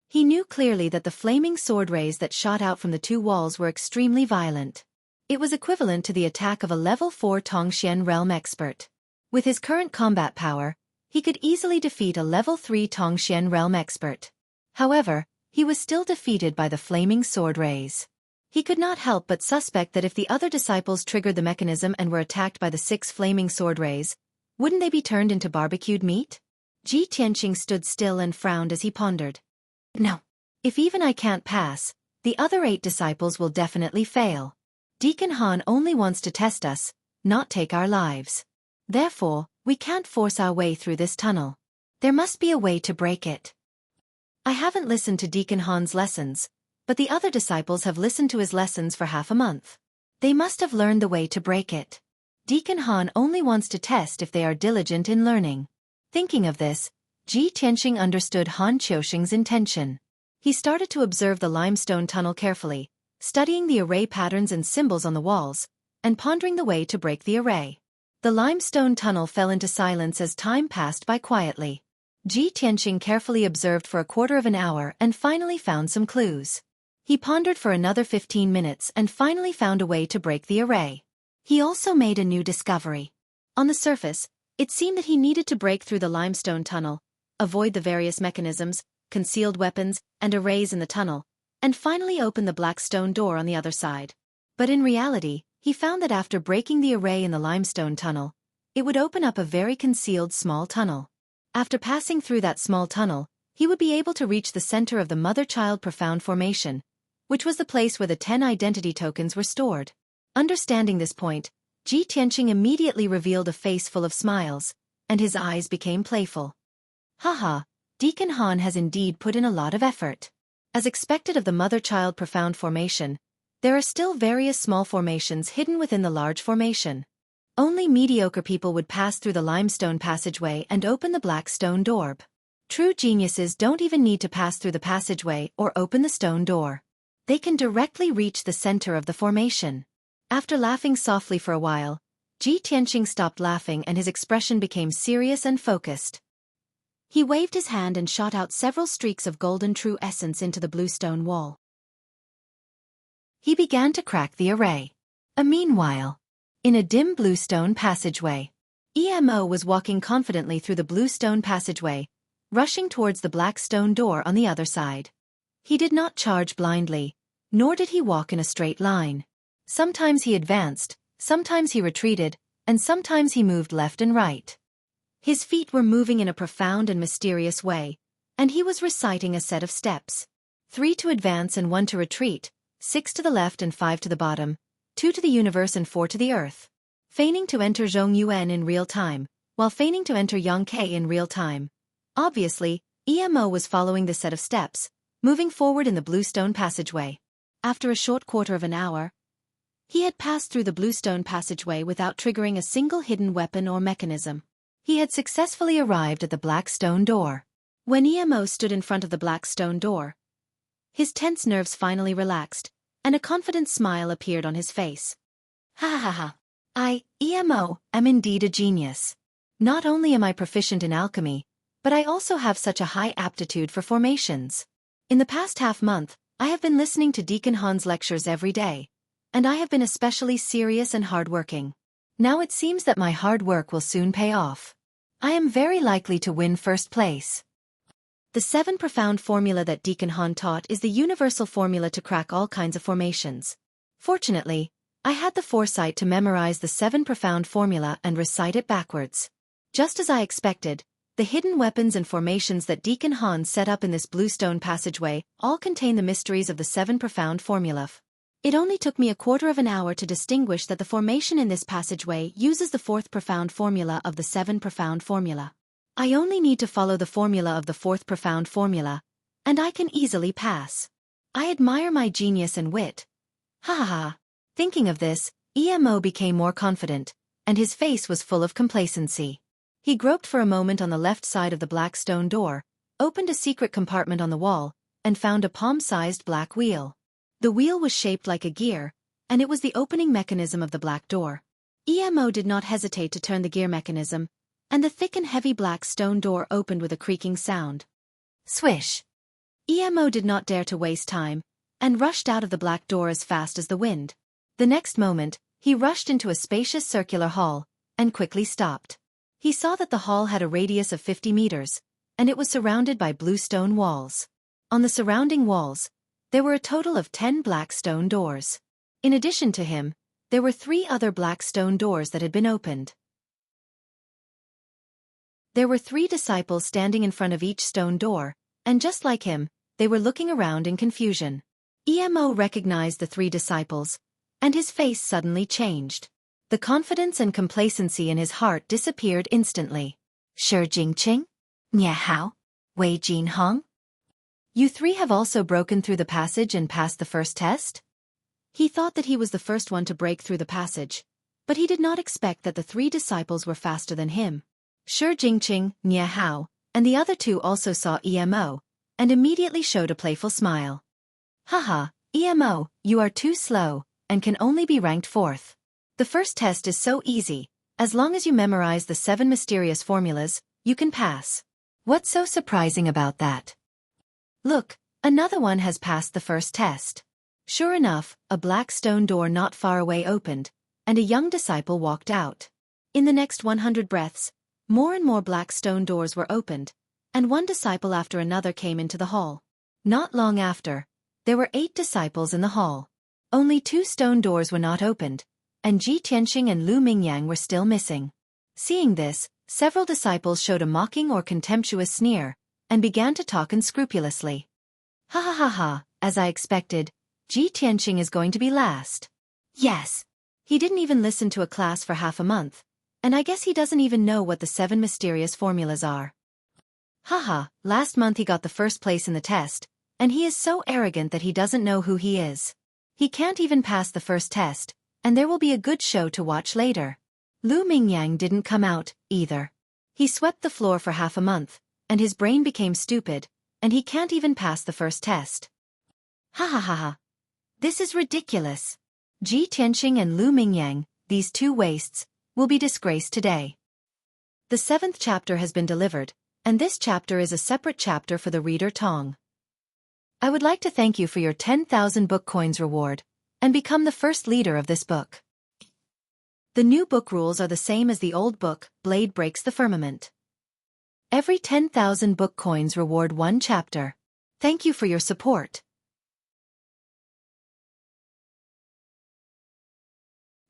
He knew clearly that the flaming sword rays that shot out from the 2 walls were extremely violent. It was equivalent to the attack of a level 4 Tongxian realm expert. With his current combat power, he could easily defeat a level 3 Tongxian realm expert. However, he was still defeated by the flaming sword rays. He could not help but suspect that if the other disciples triggered the mechanism and were attacked by the 6 flaming sword rays, wouldn't they be turned into barbecued meat? Ji Tianxing stood still and frowned as he pondered. No. If even I can't pass, the other 8 disciples will definitely fail. Deacon Han only wants to test us, not take our lives. Therefore, we can't force our way through this tunnel. There must be a way to break it. I haven't listened to Deacon Han's lessons, but the other disciples have listened to his lessons for half a month. They must have learned the way to break it. Deacon Han only wants to test if they are diligent in learning. Thinking of this, Ji Tianxing understood Han Qiuxing's intention. He started to observe the limestone tunnel carefully, studying the array patterns and symbols on the walls, and pondering the way to break the array. The limestone tunnel fell into silence as time passed by quietly. Ji Tianxing carefully observed for a quarter of an hour and finally found some clues. He pondered for another 15 minutes and finally found a way to break the array. He also made a new discovery. On the surface, it seemed that he needed to break through the limestone tunnel, avoid the various mechanisms, concealed weapons, and arrays in the tunnel, and finally open the black stone door on the other side. But in reality, he found that after breaking the array in the limestone tunnel, it would open up a very concealed small tunnel. After passing through that small tunnel, he would be able to reach the center of the Mother-Child Profound Formation, which was the place where the 10 identity tokens were stored. Understanding this point, Ji Tianxing immediately revealed a face full of smiles, and his eyes became playful. Haha, Deacon Han has indeed put in a lot of effort. As expected of the Mother-Child Profound Formation, there are still various small formations hidden within the large formation. Only mediocre people would pass through the limestone passageway and open the black stone door. True geniuses don't even need to pass through the passageway or open the stone door. They can directly reach the center of the formation. After laughing softly for a while, Ji Tianxing stopped laughing and his expression became serious and focused. He waved his hand and shot out several streaks of golden true essence into the blue stone wall. He began to crack the array. Meanwhile, in a dim blue stone passageway, EMO was walking confidently through the blue stone passageway, rushing towards the black stone door on the other side. He did not charge blindly, nor did he walk in a straight line. Sometimes he advanced, sometimes he retreated, and sometimes he moved left and right. His feet were moving in a profound and mysterious way, and he was reciting a set of steps. 3 to advance and 1 to retreat, 6 to the left and 5 to the bottom, 2 to the universe and 4 to the earth. Feigning to enter Zhong Yuan in real time, while feigning to enter Yang Ke in real time. Obviously, EMO was following the set of steps, moving forward in the blue stone passageway. After a short quarter of an hour, he had passed through the blue stone passageway without triggering a single hidden weapon or mechanism. He had successfully arrived at the black stone door. When EMO stood in front of the black stone door, his tense nerves finally relaxed, and a confident smile appeared on his face. Ha ha ha. am indeed a genius. Not only am I proficient in alchemy, but I also have such a high aptitude for formations. In the past half-month, I have been listening to Deacon Han's lectures every day, and I have been especially serious and hard-working. Now it seems that my hard work will soon pay off. I am very likely to win first place. The 7 profound formula that Deacon Han taught is the universal formula to crack all kinds of formations. Fortunately, I had the foresight to memorize the 7 profound formula and recite it backwards. Just as I expected, the hidden weapons and formations that Deacon Han set up in this bluestone passageway all contain the mysteries of the 7 profound formula. It only took me a quarter of an hour to distinguish that the formation in this passageway uses the 4th profound formula of the 7 profound formula. I only need to follow the formula of the 4th profound formula, and I can easily pass. I admire my genius and wit. Ha ha ha. Thinking of this, Emo became more confident, and his face was full of complacency. He groped for a moment on the left side of the black stone door, opened a secret compartment on the wall, and found a palm-sized black wheel. The wheel was shaped like a gear, and it was the opening mechanism of the black door. Emo did not hesitate to turn the gear mechanism, and the thick and heavy black stone door opened with a creaking sound. Swish! Emo did not dare to waste time, and rushed out of the black door as fast as the wind. The next moment, he rushed into a spacious circular hall, and quickly stopped. He saw that the hall had a radius of 50 meters, and it was surrounded by blue stone walls. On the surrounding walls, there were a total of 10 black stone doors. In addition to him, there were 3 other black stone doors that had been opened. There were 3 disciples standing in front of each stone door, and just like him, they were looking around in confusion. Emo recognized the 3 disciples, and his face suddenly changed. The confidence and complacency in his heart disappeared instantly. Shi Jingqing? Nia Hao? Wei Jin Hong? You 3 have also broken through the passage and passed the first test? He thought that he was the first one to break through the passage, but he did not expect that the 3 disciples were faster than him. Shi Jingqing, Nia Hao, and the other 2 also saw Emo, and immediately showed a playful smile. Haha, Emo, you are too slow, and can only be ranked 4th. The first test is so easy, as long as you memorize the 7 mysterious formulas, you can pass. What's so surprising about that? Look, another one has passed the first test. Sure enough, a black stone door not far away opened, and a young disciple walked out. In the next 100 breaths, more and more black stone doors were opened, and one disciple after another came into the hall. Not long after, there were 8 disciples in the hall. Only 2 stone doors were not opened, and Ji Tianxing and Lu Mingyang were still missing. Seeing this, several disciples showed a mocking or contemptuous sneer, and began to talk unscrupulously. Ha ha ha ha, as I expected, Ji Tianxing is going to be last. Yes. He didn't even listen to a class for half a month, and I guess he doesn't even know what the 7 mysterious formulas are. Haha, last month he got the first place in the test, and he is so arrogant that he doesn't know who he is. He can't even pass the first test, and there will be a good show to watch later. Lu Mingyang didn't come out, either. He swept the floor for half a month, and his brain became stupid, and he can't even pass the first test. Ha ha ha ha. This is ridiculous. Ji Tianxing and Lu Mingyang, these 2 wastes, will be disgraced today. The 7th chapter has been delivered, and this chapter is a separate chapter for the reader Tong. I would like to thank you for your 10,000 book coins reward, and become the first leader of this book. The new book rules are the same as the old book, Blade Breaks the Firmament. Every 10,000 book coins reward 1 chapter. Thank you for your support.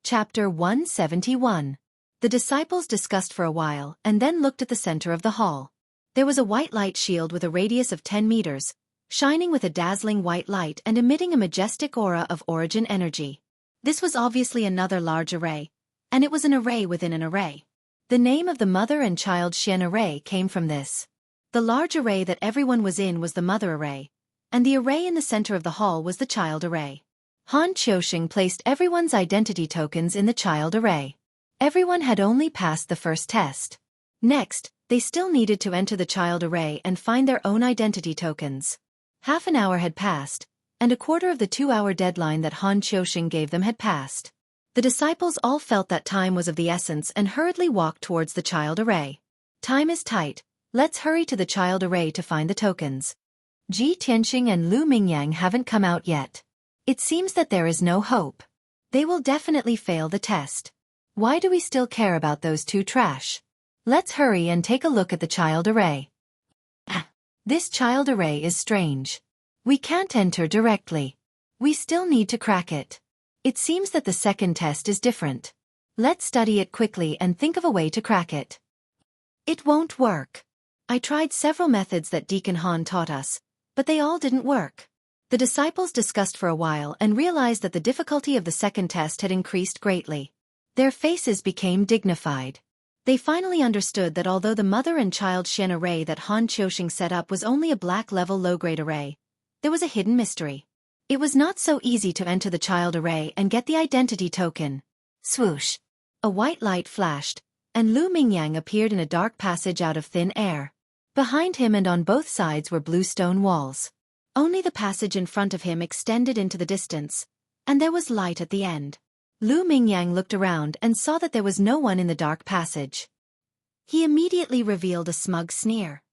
Chapter 171. The disciples discussed for a while and then looked at the center of the hall. There was a white light shield with a radius of 10 meters, shining with a dazzling white light and emitting a majestic aura of origin energy. This was obviously another large array, and it was an array within an array. The name of the mother and child Xian array came from this. The large array that everyone was in was the mother array, and the array in the center of the hall was the child array. Han Qiusheng placed everyone's identity tokens in the child array. Everyone had only passed the first test. Next, they still needed to enter the child array and find their own identity tokens. Half an hour had passed, and a quarter of the 2-hour deadline that Han Qiusheng gave them had passed. The disciples all felt that time was of the essence and hurriedly walked towards the child array. Time is tight, let's hurry to the child array to find the tokens. Ji Tianxing and Lu Mingyang haven't come out yet. It seems that there is no hope. They will definitely fail the test. Why do we still care about those two trash? Let's hurry and take a look at the child array. This child array is strange. We can't enter directly. We still need to crack it. It seems that the second test is different. Let's study it quickly and think of a way to crack it. It won't work. I tried several methods that Deacon Han taught us, but they all didn't work. The disciples discussed for a while and realized that the difficulty of the second test had increased greatly. Their faces became dignified. They finally understood that although the mother and child Xian array that Han Qiuxing set up was only a black-level low-grade array, there was a hidden mystery. It was not so easy to enter the child array and get the identity token. Swoosh! A white light flashed, and Lu Mingyang appeared in a dark passage out of thin air. Behind him and on both sides were blue stone walls. Only the passage in front of him extended into the distance, and there was light at the end. Lu Mingyang looked around and saw that there was no one in the dark passage. He immediately revealed a smug sneer.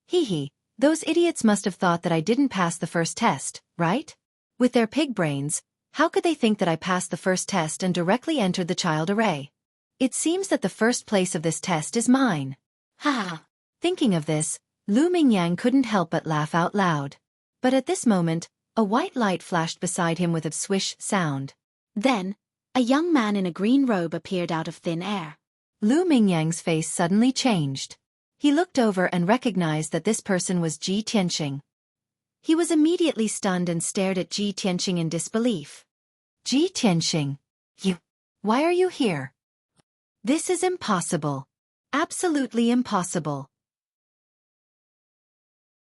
Hee, those idiots must have thought that I didn't pass the first test, right? With their pig brains, how could they think that I passed the first test and directly entered the child array? It seems that the first place of this test is mine. Ha! Thinking of this, Lu Mingyang couldn't help but laugh out loud. But at this moment, a white light flashed beside him with a swish sound. Then, a young man in a green robe appeared out of thin air. Lu Mingyang's face suddenly changed. He looked over and recognized that this person was Ji Tianxing. He was immediately stunned and stared at Ji Tianxing in disbelief. Ji Tianxing, why are you here? This is impossible. Absolutely impossible.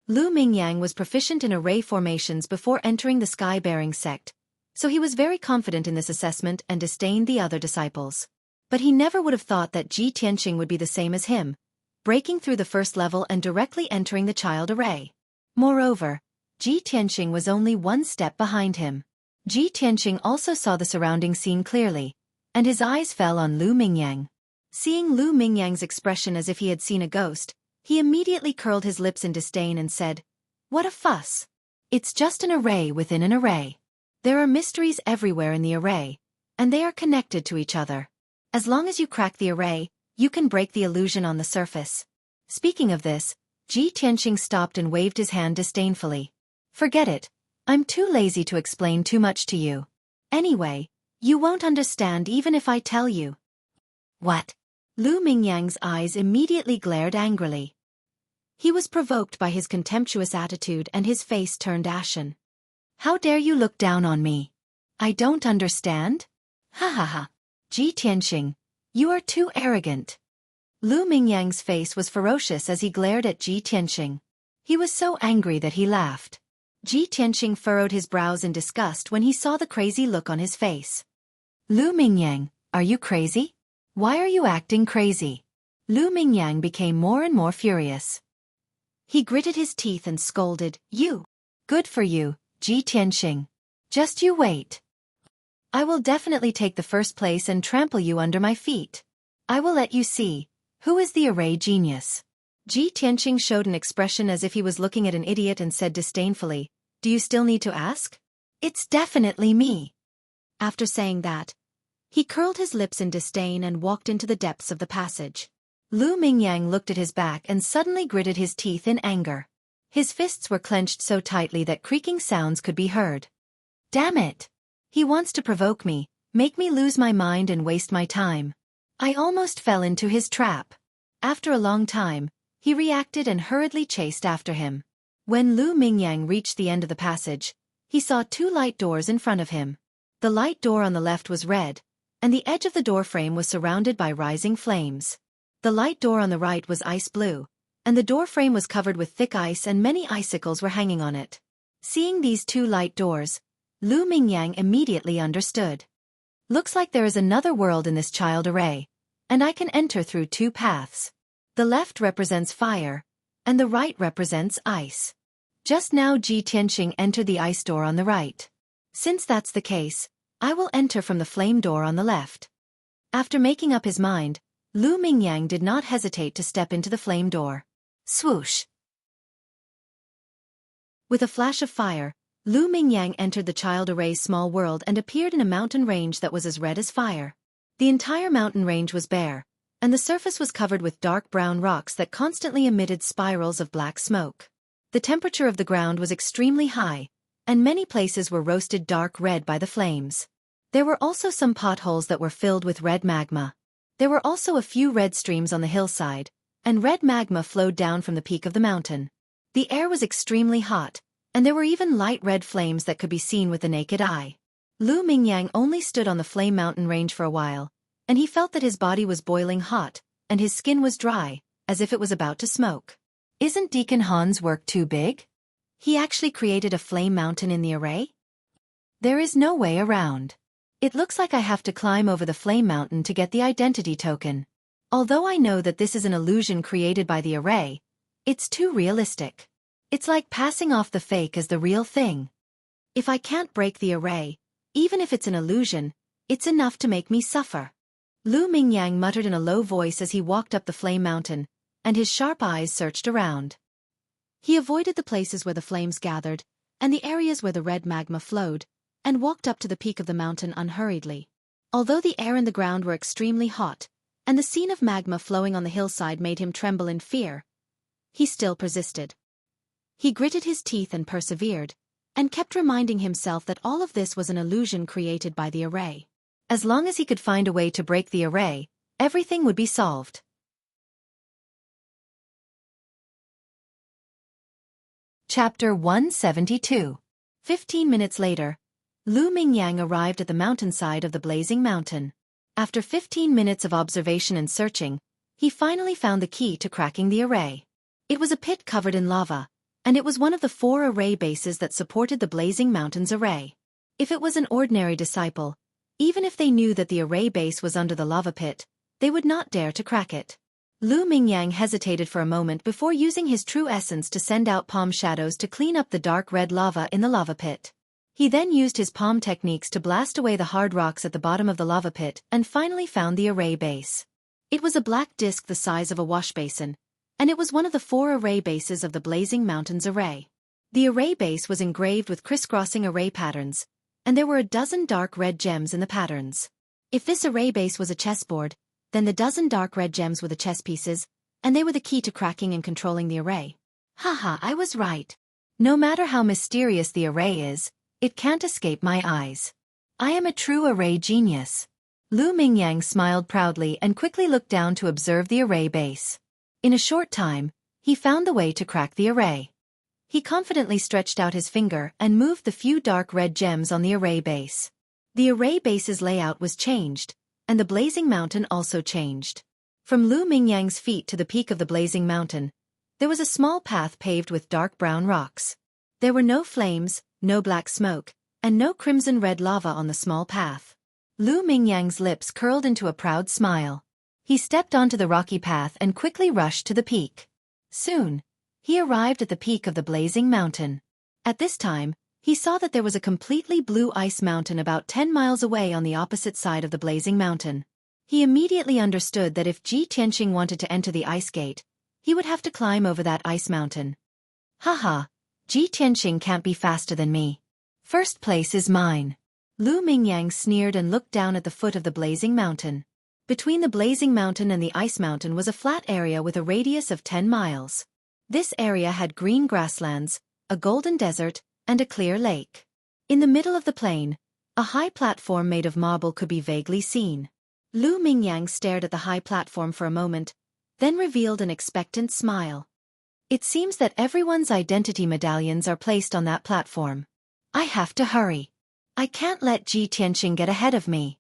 Lu Mingyang was proficient in array formations before entering the sky-bearing sect, so he was very confident in this assessment and disdained the other disciples. But he never would have thought that Ji Tianxing would be the same as him, breaking through the first level and directly entering the child array. Moreover, Ji Tianxing was only one step behind him. Ji Tianxing also saw the surrounding scene clearly, and his eyes fell on Lu Mingyang. Seeing Lu Mingyang's expression as if he had seen a ghost, he immediately curled his lips in disdain and said, "What a fuss! It's just an array within an array. There are mysteries everywhere in the array, and they are connected to each other. As long as you crack the array, you can break the illusion on the surface." Speaking of this, Ji Tianxing stopped and waved his hand disdainfully. "Forget it. I'm too lazy to explain too much to you. Anyway, you won't understand even if I tell you." What? Lu Mingyang's eyes immediately glared angrily. He was provoked by his contemptuous attitude and his face turned ashen. "How dare you look down on me? I don't understand? Ha ha ha. Ji Tianxing, you are too arrogant." Lu Mingyang's face was ferocious as he glared at Ji Tianxing. He was so angry that he laughed. Ji Tianxing furrowed his brows in disgust when he saw the crazy look on his face. "Lu Mingyang, are you crazy? Why are you acting crazy?" Lu Mingyang became more and more furious. He gritted his teeth and scolded, "You! Good for you, Ji Tianxing. Just you wait. I will definitely take the first place and trample you under my feet. I will let you see, who is the array genius." Ji Tianxing showed an expression as if he was looking at an idiot and said disdainfully, "Do you still need to ask? It's definitely me." After saying that, he curled his lips in disdain and walked into the depths of the passage. Lu Mingyang looked at his back and suddenly gritted his teeth in anger. His fists were clenched so tightly that creaking sounds could be heard. Damn it! He wants to provoke me, make me lose my mind and waste my time. I almost fell into his trap. After a long time, he reacted and hurriedly chased after him. When Lu Mingyang reached the end of the passage, he saw two light doors in front of him. The light door on the left was red, and the edge of the door frame was surrounded by rising flames. The light door on the right was ice blue, and the door frame was covered with thick ice and many icicles were hanging on it. Seeing these two light doors, Lu Mingyang immediately understood. Looks like there is another world in this child array, and I can enter through two paths. The left represents fire, and the right represents ice. Just now Ji Tianxing entered the ice door on the right. Since that's the case, I will enter from the flame door on the left. After making up his mind, Lu Mingyang did not hesitate to step into the flame door. Swoosh! With a flash of fire, Lu Mingyang entered the child array's small world and appeared in a mountain range that was as red as fire. The entire mountain range was bare, and the surface was covered with dark brown rocks that constantly emitted spirals of black smoke. The temperature of the ground was extremely high, and many places were roasted dark red by the flames. There were also some potholes that were filled with red magma. There were also a few red streams on the hillside, and red magma flowed down from the peak of the mountain. The air was extremely hot, and there were even light red flames that could be seen with the naked eye. Lu Mingyang only stood on the flame mountain range for a while, and he felt that his body was boiling hot, and his skin was dry, as if it was about to smoke. Isn't Deacon Han's work too big? He actually created a flame mountain in the array? There is no way around. It looks like I have to climb over the flame mountain to get the identity token. Although I know that this is an illusion created by the array, it's too realistic. It's like passing off the fake as the real thing. If I can't break the array, even if it's an illusion, it's enough to make me suffer. Lu Mingyang muttered in a low voice as he walked up the flame mountain, and his sharp eyes searched around. He avoided the places where the flames gathered, and the areas where the red magma flowed, and walked up to the peak of the mountain unhurriedly. Although the air and the ground were extremely hot, and the scene of magma flowing on the hillside made him tremble in fear, he still persisted. He gritted his teeth and persevered, and kept reminding himself that all of this was an illusion created by the array. As long as he could find a way to break the array, everything would be solved. Chapter 172. 15 minutes later, Lu Mingyang arrived at the mountainside of the blazing mountain. After 15 minutes of observation and searching, he finally found the key to cracking the array. It was a pit covered in lava, and it was one of the 4 array bases that supported the blazing mountain's array. If it was an ordinary disciple, even if they knew that the array base was under the lava pit, they would not dare to crack it. Lu Mingyang hesitated for a moment before using his true essence to send out palm shadows to clean up the dark red lava in the lava pit. He then used his palm techniques to blast away the hard rocks at the bottom of the lava pit and finally found the array base. It was a black disc the size of a wash basin, and it was one of the 4 array bases of the blazing mountain's array. The array base was engraved with crisscrossing array patterns, and there were a dozen dark red gems in the patterns. If this array base was a chessboard, then the dozen dark red gems were the chess pieces, and they were the key to cracking and controlling the array. Haha, I was right. No matter how mysterious the array is, it can't escape my eyes. I am a true array genius. Lu Mingyang smiled proudly and quickly looked down to observe the array base. In a short time, he found the way to crack the array. He confidently stretched out his finger and moved the few dark red gems on the array base. The array base's layout was changed, and the blazing mountain also changed. From Lu Mingyang's feet to the peak of the blazing mountain, there was a small path paved with dark brown rocks. There were no flames, no black smoke, and no crimson-red lava on the small path. Lu Mingyang's lips curled into a proud smile. He stepped onto the rocky path and quickly rushed to the peak. Soon, he arrived at the peak of the blazing mountain. At this time, he saw that there was a completely blue ice mountain about 10 miles away on the opposite side of the blazing mountain. He immediately understood that if Ji Tianqing wanted to enter the ice gate, he would have to climb over that ice mountain. Haha, Ji Tianqing can't be faster than me. First place is mine. Lu Mingyang sneered and looked down at the foot of the blazing mountain. Between the blazing mountain and the ice mountain was a flat area with a radius of 10 miles. This area had green grasslands, a golden desert, and a clear lake. In the middle of the plain, a high platform made of marble could be vaguely seen. Lu Mingyang stared at the high platform for a moment, then revealed an expectant smile. It seems that everyone's identity medallions are placed on that platform. I have to hurry. I can't let Ji Tianqing get ahead of me.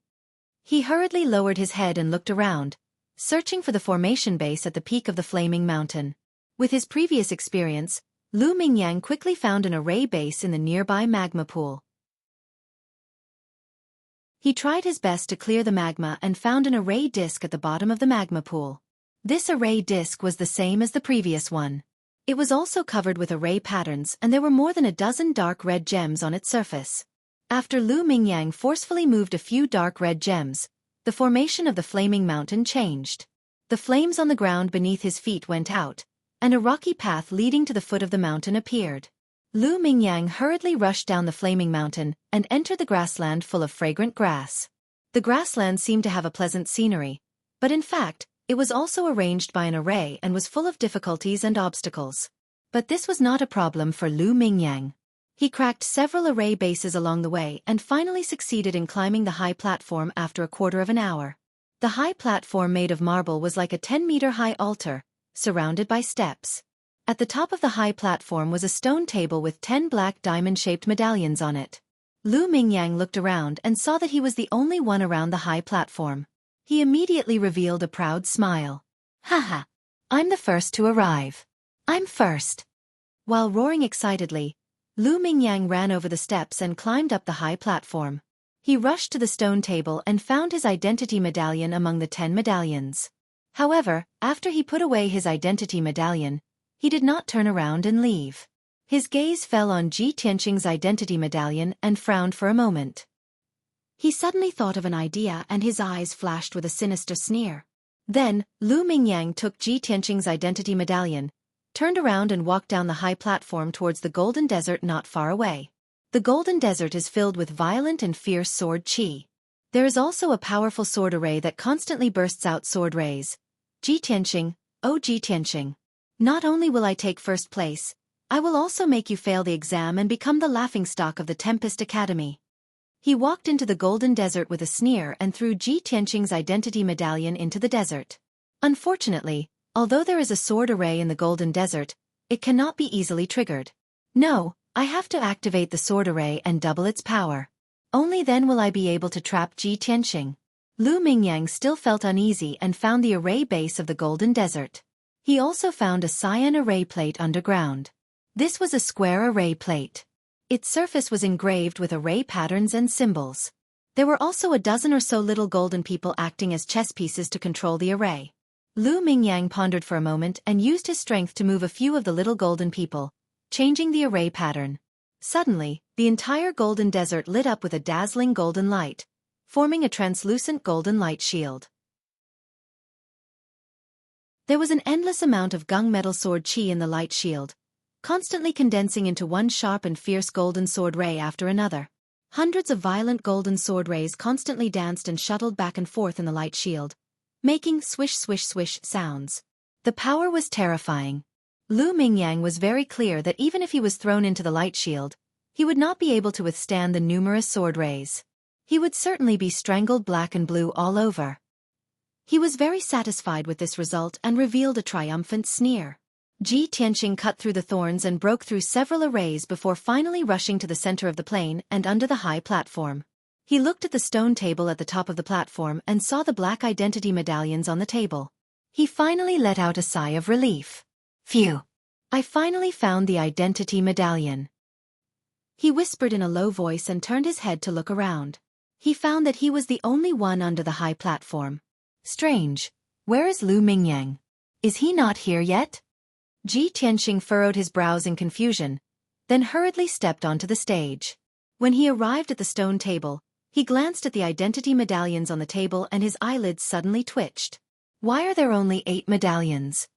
He hurriedly lowered his head and looked around, searching for the formation base at the peak of the flaming mountain. With his previous experience, Lu Mingyang quickly found an array base in the nearby magma pool. He tried his best to clear the magma and found an array disk at the bottom of the magma pool. This array disk was the same as the previous one. It was also covered with array patterns and there were more than a dozen dark red gems on its surface. After Lu Mingyang forcefully moved a few dark red gems, the formation of the flaming mountain changed. The flames on the ground beneath his feet went out, and a rocky path leading to the foot of the mountain appeared. Lu Mingyang hurriedly rushed down the flaming mountain and entered the grassland full of fragrant grass. The grassland seemed to have a pleasant scenery, but in fact, it was also arranged by an array and was full of difficulties and obstacles. But this was not a problem for Lu Mingyang. He cracked several array bases along the way and finally succeeded in climbing the high platform after a quarter of an hour. The high platform made of marble was like a 10-meter-high altar, surrounded by steps. At the top of the high platform was a stone table with 10 black diamond-shaped medallions on it. Lu Mingyang looked around and saw that he was the only one around the high platform. He immediately revealed a proud smile. Haha! I'm the first to arrive. I'm first! While roaring excitedly, Lu Mingyang ran over the steps and climbed up the high platform. He rushed to the stone table and found his identity medallion among the 10 medallions. However, after he put away his identity medallion, he did not turn around and leave. His gaze fell on Ji Tianqing's identity medallion and frowned for a moment. He suddenly thought of an idea and his eyes flashed with a sinister sneer. Then, Lu Mingyang took Ji Tianqing's identity medallion, turned around and walked down the high platform towards the golden desert not far away. The golden desert is filled with violent and fierce sword qi. There is also a powerful sword array that constantly bursts out sword rays. Ji Tianqing, oh Ji Tianqing. Not only will I take first place, I will also make you fail the exam and become the laughingstock of the Tempest Academy. He walked into the golden desert with a sneer and threw Ji Tianqing's identity medallion into the desert. Unfortunately, although there is a sword array in the golden desert, it cannot be easily triggered. No, I have to activate the sword array and double its power. Only then will I be able to trap Ji Tianqing. Lu Mingyang still felt uneasy and found the array base of the golden desert. He also found a cyan array plate underground. This was a square array plate. Its surface was engraved with array patterns and symbols. There were also a dozen or so little golden people acting as chess pieces to control the array. Lu Mingyang pondered for a moment and used his strength to move a few of the little golden people, changing the array pattern. Suddenly, the entire golden desert lit up with a dazzling golden light, forming a translucent golden light shield. There was an endless amount of gunmetal sword qi in the light shield, constantly condensing into one sharp and fierce golden sword ray after another. Hundreds of violent golden sword rays constantly danced and shuttled back and forth in the light shield, making swish swish swish sounds. The power was terrifying. Lu Mingyang was very clear that even if he was thrown into the light shield, he would not be able to withstand the numerous sword rays. He would certainly be strangled black and blue all over. He was very satisfied with this result and revealed a triumphant sneer. Ji Tianqing cut through the thorns and broke through several arrays before finally rushing to the center of the plain and under the high platform. He looked at the stone table at the top of the platform and saw the black identity medallions on the table. He finally let out a sigh of relief. Phew! I finally found the identity medallion. He whispered in a low voice and turned his head to look around. He found that he was the only one under the high platform. Strange. Where is Lu Mingyang? Is he not here yet? Ji Tianqing furrowed his brows in confusion, then hurriedly stepped onto the stage. When he arrived at the stone table, he glanced at the identity medallions on the table and his eyelids suddenly twitched. Why are there only 8 medallions?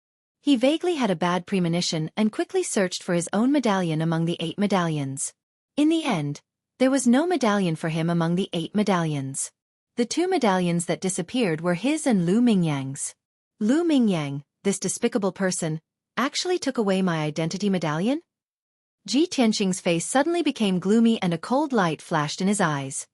He vaguely had a bad premonition and quickly searched for his own medallion among the 8 medallions. In the end, there was no medallion for him among the 8 medallions. The 2 medallions that disappeared were his and Lu Mingyang's. Lu Mingyang, this despicable person, actually took away my identity medallion? Ji Tianqing's face suddenly became gloomy and a cold light flashed in his eyes.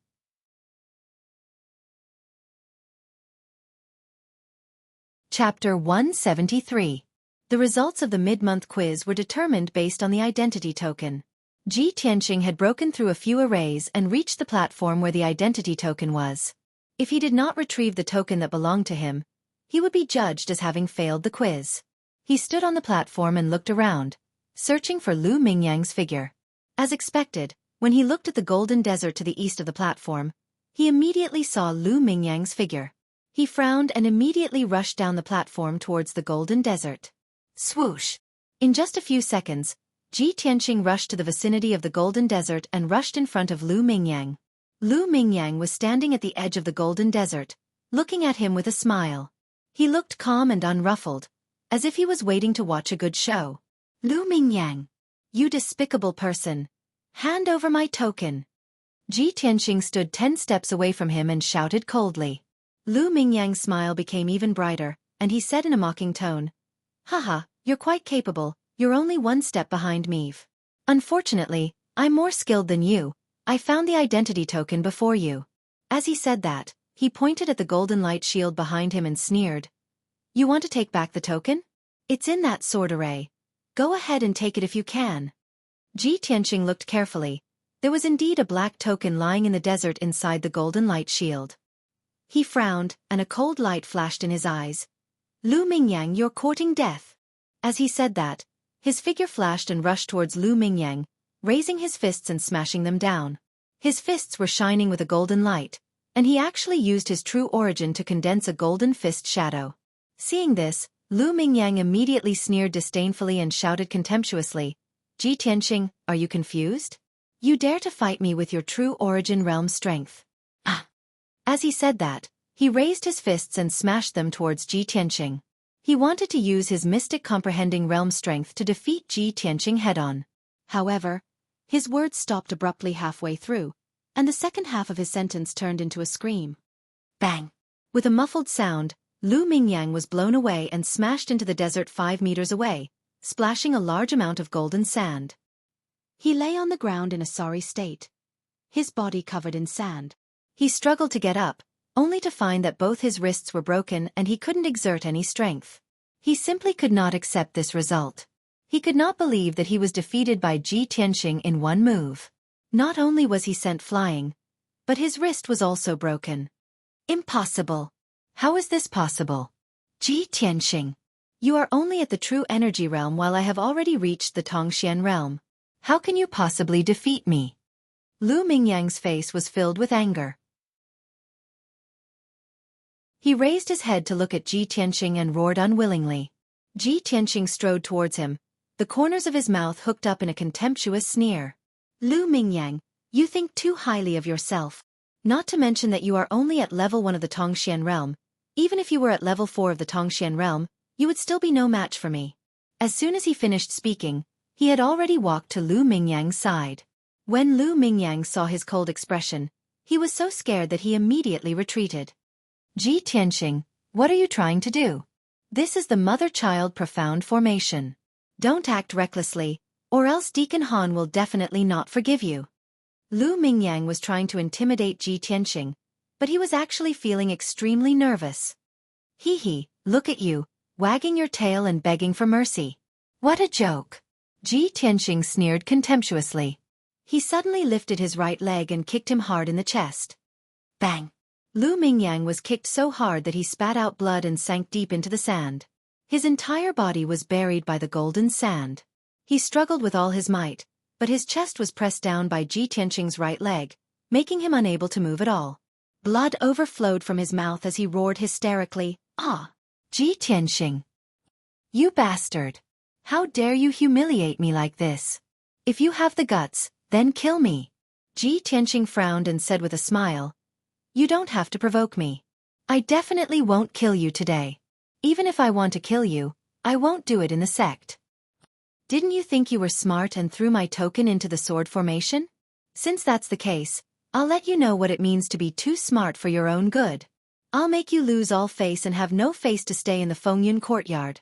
Chapter 173. The results of the mid-month quiz were determined based on the identity token. Ji Tianqing had broken through a few arrays and reached the platform where the identity token was. If he did not retrieve the token that belonged to him, he would be judged as having failed the quiz. He stood on the platform and looked around, searching for Lu Mingyang's figure. As expected, when he looked at the golden desert to the east of the platform, he immediately saw Lu Mingyang's figure. He frowned and immediately rushed down the platform towards the golden desert. Swoosh! In just a few seconds, Ji Tianqing rushed to the vicinity of the Golden Desert and rushed in front of Lu Mingyang. Lu Mingyang was standing at the edge of the Golden Desert, looking at him with a smile. He looked calm and unruffled, as if he was waiting to watch a good show. Lu Mingyang, you despicable person. Hand over my token. Ji Tianqing stood 10 steps away from him and shouted coldly. Lu Mingyang's smile became even brighter, and he said in a mocking tone, "Haha, you're quite capable, you're only 1 step behind me. Unfortunately, I'm more skilled than you, I found the identity token before you." As he said that, he pointed at the golden light shield behind him and sneered. "You want to take back the token? It's in that sword array. Go ahead and take it if you can." Ji Tianqing looked carefully. There was indeed a black token lying in the desert inside the golden light shield. He frowned, and a cold light flashed in his eyes. "Lu Mingyang, you're courting death." As he said that, his figure flashed and rushed towards Lu Mingyang, raising his fists and smashing them down. His fists were shining with a golden light, and he actually used his true origin to condense a golden fist shadow. Seeing this, Lu Mingyang immediately sneered disdainfully and shouted contemptuously, "Ji Tianqing, are you confused? You dare to fight me with your true origin realm strength?" Ah! As he said that, he raised his fists and smashed them towards Ji Tianqing. He wanted to use his mystic comprehending realm strength to defeat Ji Tianqing head-on. However, his words stopped abruptly halfway through, and the second half of his sentence turned into a scream. Bang! With a muffled sound, Lu Mingyang was blown away and smashed into the desert 5 meters away, splashing a large amount of golden sand. He lay on the ground in a sorry state, his body covered in sand. He struggled to get up, only to find that both his wrists were broken and he couldn't exert any strength. He simply could not accept this result. He could not believe that he was defeated by Ji Tianqing in 1 move. Not only was he sent flying, but his wrist was also broken. Impossible. How is this possible? Ji Tianqing, you are only at the true energy realm while I have already reached the Tongxian realm. How can you possibly defeat me? Lu Mingyang's face was filled with anger. He raised his head to look at Ji Tianqing and roared unwillingly. Ji Tianqing strode towards him, the corners of his mouth hooked up in a contemptuous sneer. "Lu Mingyang, you think too highly of yourself. Not to mention that you are only at level 1 of the Tongxian realm. Even if you were at level 4 of the Tongxian realm, you would still be no match for me." As soon as he finished speaking, he had already walked to Lu Mingyang's side. When Lu Mingyang saw his cold expression, he was so scared that he immediately retreated. "Ji Tianqing, what are you trying to do? This is the mother-child profound formation. Don't act recklessly, or else Deacon Han will definitely not forgive you." Lu Mingyang was trying to intimidate Ji Tianqing, but he was actually feeling extremely nervous. "Hee, look at you, wagging your tail and begging for mercy. What a joke." Ji Tianqing sneered contemptuously. He suddenly lifted his right leg and kicked him hard in the chest. Bang! Lu Mingyang was kicked so hard that he spat out blood and sank deep into the sand. His entire body was buried by the golden sand. He struggled with all his might, but his chest was pressed down by Ji Tianqing's right leg, making him unable to move at all. Blood overflowed from his mouth as he roared hysterically, "Ah! Ji Tianqing! You bastard! How dare you humiliate me like this? If you have the guts, then kill me." Ji Tianqing frowned and said with a smile, "You don't have to provoke me. I definitely won't kill you today. Even if I want to kill you, I won't do it in the sect. Didn't you think you were smart and threw my token into the sword formation? Since that's the case, I'll let you know what it means to be too smart for your own good. I'll make you lose all face and have no face to stay in the Fengyun courtyard."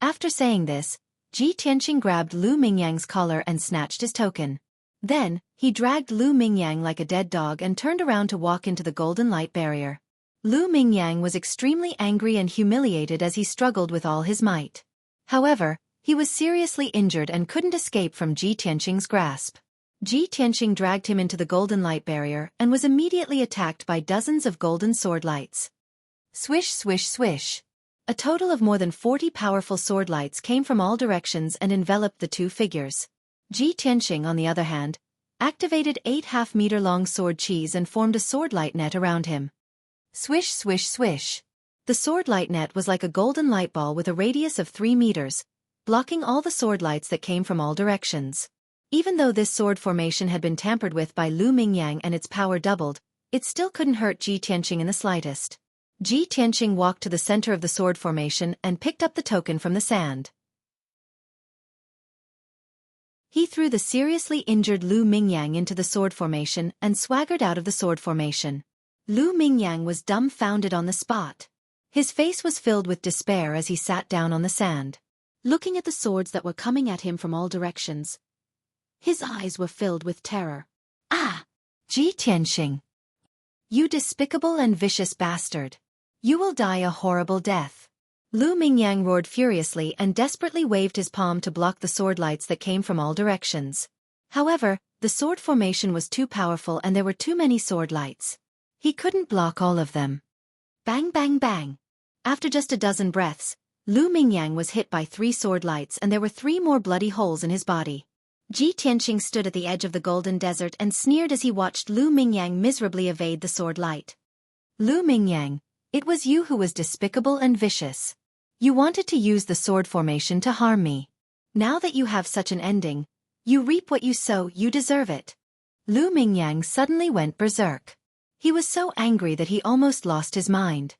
After saying this, Ji Tianqing grabbed Lu Mingyang's collar and snatched his token. Then, he dragged Lu Mingyang like a dead dog and turned around to walk into the golden light barrier. Lu Mingyang was extremely angry and humiliated as he struggled with all his might. However, he was seriously injured and couldn't escape from Ji Tianqing's grasp. Ji Tianqing dragged him into the golden light barrier and was immediately attacked by dozens of golden sword lights. Swish, swish, swish. A total of more than 40 powerful sword lights came from all directions and enveloped the two figures. Ji Tianqing, on the other hand, activated 8 half-meter-long sword cheese and formed a sword light net around him. Swish, swish, swish. The sword light net was like a golden light ball with a radius of 3 meters, blocking all the sword lights that came from all directions. Even though this sword formation had been tampered with by Lu Mingyang and its power doubled, it still couldn't hurt Ji Tianqing in the slightest. Ji Tianqing walked to the center of the sword formation and picked up the token from the sand. He threw the seriously injured Lu Mingyang into the sword formation and swaggered out of the sword formation. Lu Mingyang was dumbfounded on the spot. His face was filled with despair as he sat down on the sand. Looking at the swords that were coming at him from all directions, his eyes were filled with terror. Ah! Ji Tianqing! You despicable and vicious bastard! You will die a horrible death! Lu Mingyang roared furiously and desperately waved his palm to block the sword lights that came from all directions. However, the sword formation was too powerful and there were too many sword lights. He couldn't block all of them. Bang bang bang! After just a dozen breaths, Lu Mingyang was hit by 3 sword lights and there were 3 more bloody holes in his body. Ji Tianqing stood at the edge of the golden desert and sneered as he watched Lu Mingyang miserably evade the sword light. Lu Mingyang, it was you who was despicable and vicious. You wanted to use the sword formation to harm me. Now that you have such an ending, you reap what you sow, you deserve it. Lu Mingyang suddenly went berserk. He was so angry that he almost lost his mind.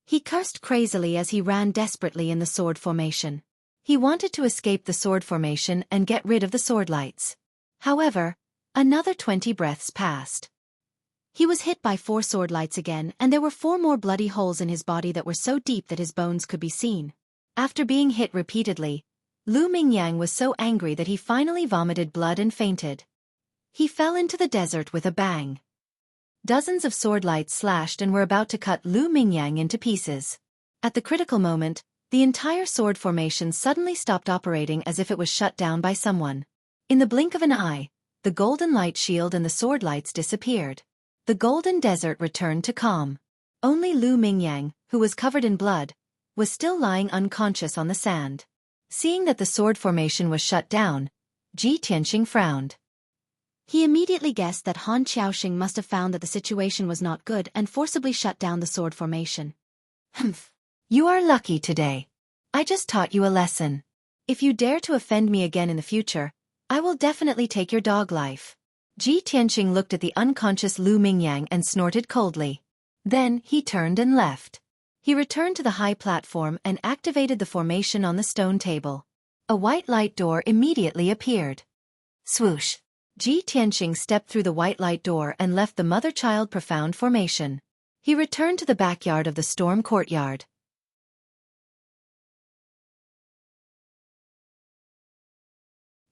He cursed crazily as he ran desperately in the sword formation. He wanted to escape the sword formation and get rid of the sword lights. However, another 20 breaths passed. He was hit by 4 sword lights again and there were 4 more bloody holes in his body that were so deep that his bones could be seen. After being hit repeatedly, Lu Mingyang was so angry that he finally vomited blood and fainted. He fell into the desert with a bang. Dozens of sword lights slashed and were about to cut Lu Mingyang into pieces. At the critical moment, the entire sword formation suddenly stopped operating as if it was shut down by someone. In the blink of an eye, the golden light shield and the sword lights disappeared. The golden desert returned to calm. Only Lu Mingyang, who was covered in blood, was still lying unconscious on the sand. Seeing that the sword formation was shut down, Ji Tianqing frowned. He immediately guessed that Han Qiaoxing must have found that the situation was not good and forcibly shut down the sword formation. Humph! You are lucky today. I just taught you a lesson. If you dare to offend me again in the future, I will definitely take your dog life. Ji Tianqing looked at the unconscious Lu Mingyang and snorted coldly. Then he turned and left. He returned to the high platform and activated the formation on the stone table. A white light door immediately appeared. Swoosh! Ji Tianqing stepped through the white light door and left the mother-child profound formation. He returned to the backyard of the storm courtyard.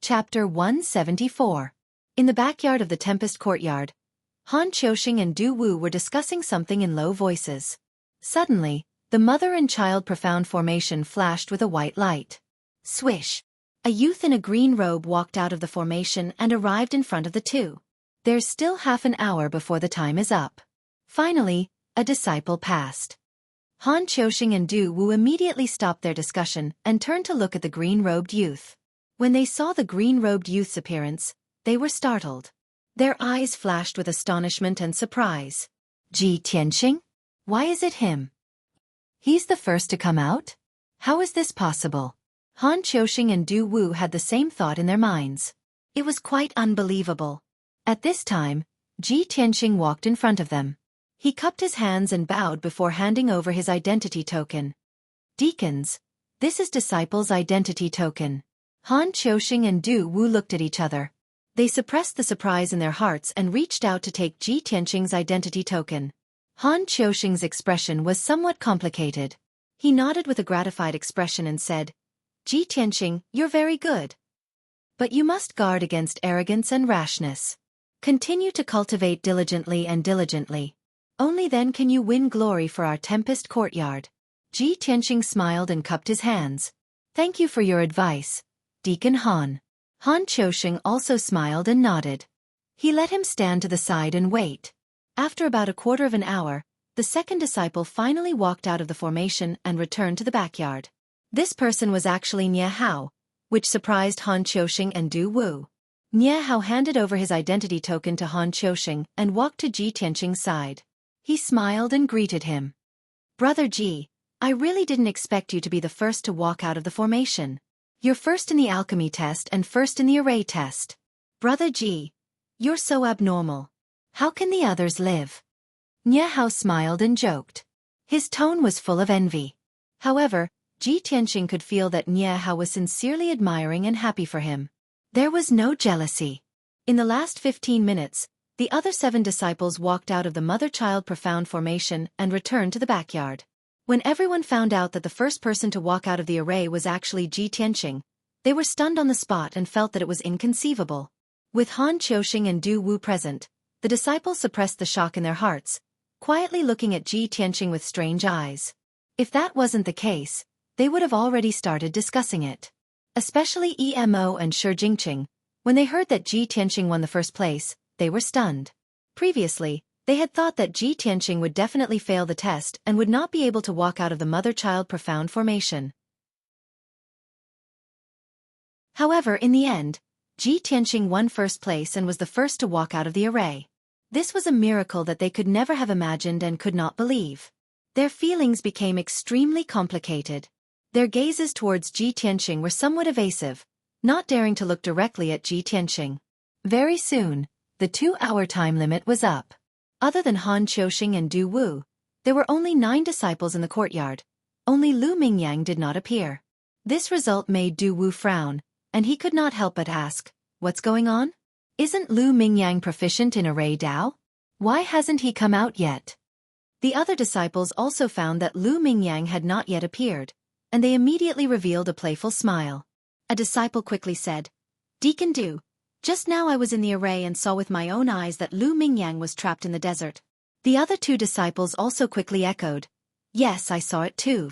Chapter 174. In the backyard of the Tempest Courtyard, Han Qiaoxing and Du Wu were discussing something in low voices. Suddenly, the mother and child profound formation flashed with a white light. Swish! A youth in a green robe walked out of the formation and arrived in front of the two. There's still half an hour before the time is up. Finally, a disciple passed. Han Qiaoxing and Du Wu immediately stopped their discussion and turned to look at the green-robed youth. When they saw the green-robed youth's appearance, they were startled. Their eyes flashed with astonishment and surprise. Ji Tianqing? Why is it him? He's the first to come out? How is this possible? Han Qiaoxing and Du Wu had the same thought in their minds. It was quite unbelievable. At this time, Ji Tianqing walked in front of them. He cupped his hands and bowed before handing over his identity token. Deacons, this is disciples' identity token. Han Qiaoxing and Du Wu looked at each other. They suppressed the surprise in their hearts and reached out to take Ji Tianqing's identity token. Han Qiaoxing's expression was somewhat complicated. He nodded with a gratified expression and said, Ji Tianqing, you're very good. But you must guard against arrogance and rashness. Continue to cultivate diligently and diligently. Only then can you win glory for our Tempest Courtyard. Ji Tianqing smiled and cupped his hands. Thank you for your advice, Deacon Han. Han Qiaoxing also smiled and nodded. He let him stand to the side and wait. After about a quarter of an hour, the second disciple finally walked out of the formation and returned to the backyard. This person was actually Nie Hao, which surprised Han Qiaoxing and Du Wu. Nie Hao handed over his identity token to Han Qiaoxing and walked to Ji Tianqing's side. He smiled and greeted him. Brother Ji, I really didn't expect you to be the first to walk out of the formation. You're first in the alchemy test and first in the array test. Brother Ji, you're so abnormal. How can the others live? Nye Hao smiled and joked. His tone was full of envy. However, Ji Tianqing could feel that Nye Hao was sincerely admiring and happy for him. There was no jealousy. In the last 15 minutes, the other 7 disciples walked out of the mother-child profound formation and returned to the backyard. When everyone found out that the first person to walk out of the array was actually Ji Tianqing, they were stunned on the spot and felt that it was inconceivable. With Han Qiuxing and Du Wu present, the disciples suppressed the shock in their hearts, quietly looking at Ji Tianqing with strange eyes. If that wasn't the case, they would have already started discussing it. Especially Emo and Shi Jingqing, when they heard that Ji Tianqing won the first place, they were stunned. Previously, they had thought that Ji Tianqing would definitely fail the test and would not be able to walk out of the mother-child profound formation. However, in the end, Ji Tianqing won first place and was the first to walk out of the array. This was a miracle that they could never have imagined and could not believe. Their feelings became extremely complicated. Their gazes towards Ji Tianqing were somewhat evasive, not daring to look directly at Ji Tianqing. Very soon, the 2-hour time limit was up. Other than Han Qiuxing and Du Wu, there were only 9 disciples in the courtyard. Only Lu Mingyang did not appear. This result made Du Wu frown, and he could not help but ask, "What's going on? Isn't Lu Mingyang proficient in array Dao? Why hasn't he come out yet?" The other disciples also found that Lu Mingyang had not yet appeared, and they immediately revealed a playful smile. A disciple quickly said, "Deacon Du, just now I was in the array and saw with my own eyes that Lu Mingyang was trapped in the desert." The other 2 disciples also quickly echoed, "Yes, I saw it too.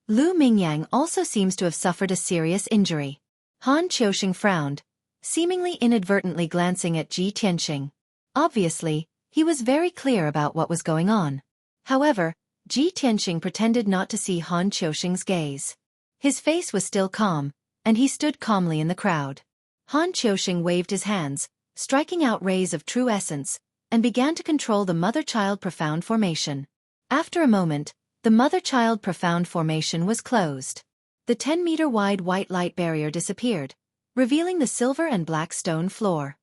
Lu Mingyang also seems to have suffered a serious injury." Han Qiuxing frowned, seemingly inadvertently glancing at Ji Tianqing. Obviously, he was very clear about what was going on. However, Ji Tianqing pretended not to see Han Qiuxing's gaze. His face was still calm, and he stood calmly in the crowd. Han Qiuxing waved his hands, striking out rays of true essence, and began to control the mother-child profound formation. After a moment, the mother-child profound formation was closed. The 10-meter-wide white light barrier disappeared, revealing the silver and black stone floor.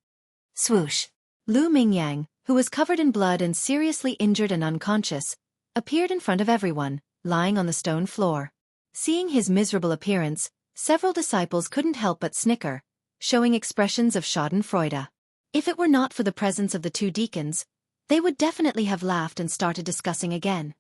Swoosh! Lu Mingyang, who was covered in blood and seriously injured and unconscious, appeared in front of everyone, lying on the stone floor. Seeing his miserable appearance, several disciples couldn't help but snicker, showing expressions of schadenfreude. If it were not for the presence of the 2 deacons, they would definitely have laughed and started discussing again.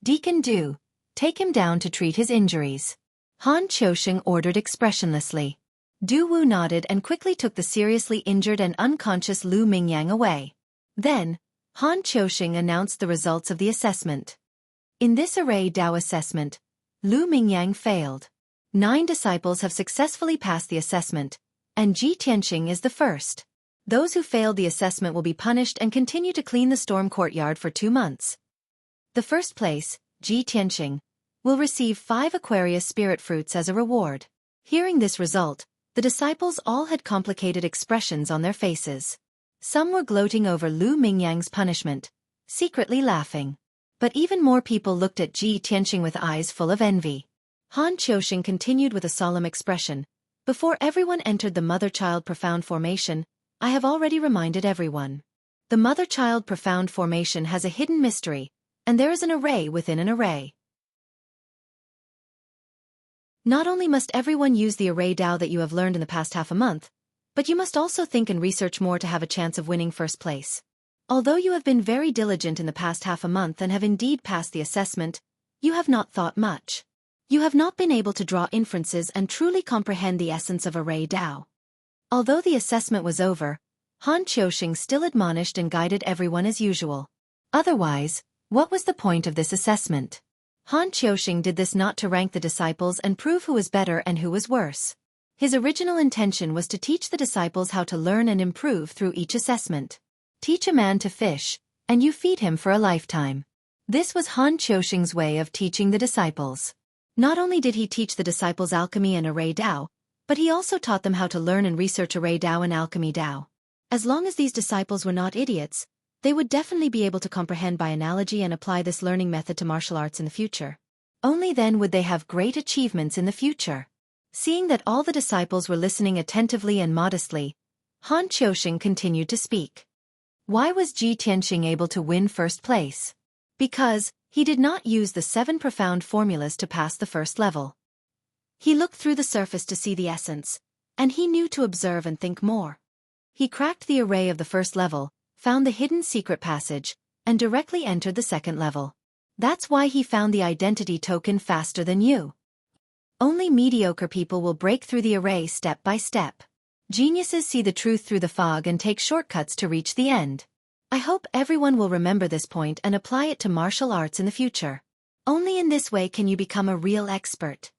"Deacon Du, take him down to treat his injuries," Han Qiuxing ordered expressionlessly. Du Wu nodded and quickly took the seriously injured and unconscious Lu Mingyang away. Then, Han Qiuxing announced the results of the assessment. In this array Dao assessment, Lu Mingyang failed. 9 disciples have successfully passed the assessment, and Ji Tianqing is the first. Those who failed the assessment will be punished and continue to clean the storm courtyard for 2 months. The first place, Ji Tianqing, will receive 5 Aquarius spirit fruits as a reward. Hearing this result, the disciples all had complicated expressions on their faces. Some were gloating over Lu Mingyang's punishment, secretly laughing. But even more people looked at Ji Tianqing with eyes full of envy. Han Qiuxing continued with a solemn expression, "Before everyone entered the mother-child profound formation, I have already reminded everyone. The mother-child profound formation has a hidden mystery, and there is an array within an array. Not only must everyone use the array Dao that you have learned in the past half a month, but you must also think and research more to have a chance of winning first place. Although you have been very diligent in the past half a month and have indeed passed the assessment, you have not thought much. You have not been able to draw inferences and truly comprehend the essence of array Dao." Although the assessment was over, Han Qiuxing still admonished and guided everyone as usual. Otherwise, what was the point of this assessment? Han Qiuxing did this not to rank the disciples and prove who was better and who was worse. His original intention was to teach the disciples how to learn and improve through each assessment. Teach a man to fish, and you feed him for a lifetime. This was Han Qiuxing's way of teaching the disciples. Not only did he teach the disciples alchemy and array Dao, but he also taught them how to learn and research array Dao and alchemy Dao. As long as these disciples were not idiots, they would definitely be able to comprehend by analogy and apply this learning method to martial arts in the future. Only then would they have great achievements in the future. Seeing that all the disciples were listening attentively and modestly, Han Qiusheng continued to speak. Why was Ji Tianqing able to win first place? Because he did not use the 7 profound formulas to pass the first level. He looked through the surface to see the essence, and he knew to observe and think more. He cracked the array of the first level, found the hidden secret passage, and directly entered the second level. That's why he found the identity token faster than you. Only mediocre people will break through the array step by step. Geniuses see the truth through the fog and take shortcuts to reach the end. I hope everyone will remember this point and apply it to martial arts in the future. Only in this way can you become a real expert.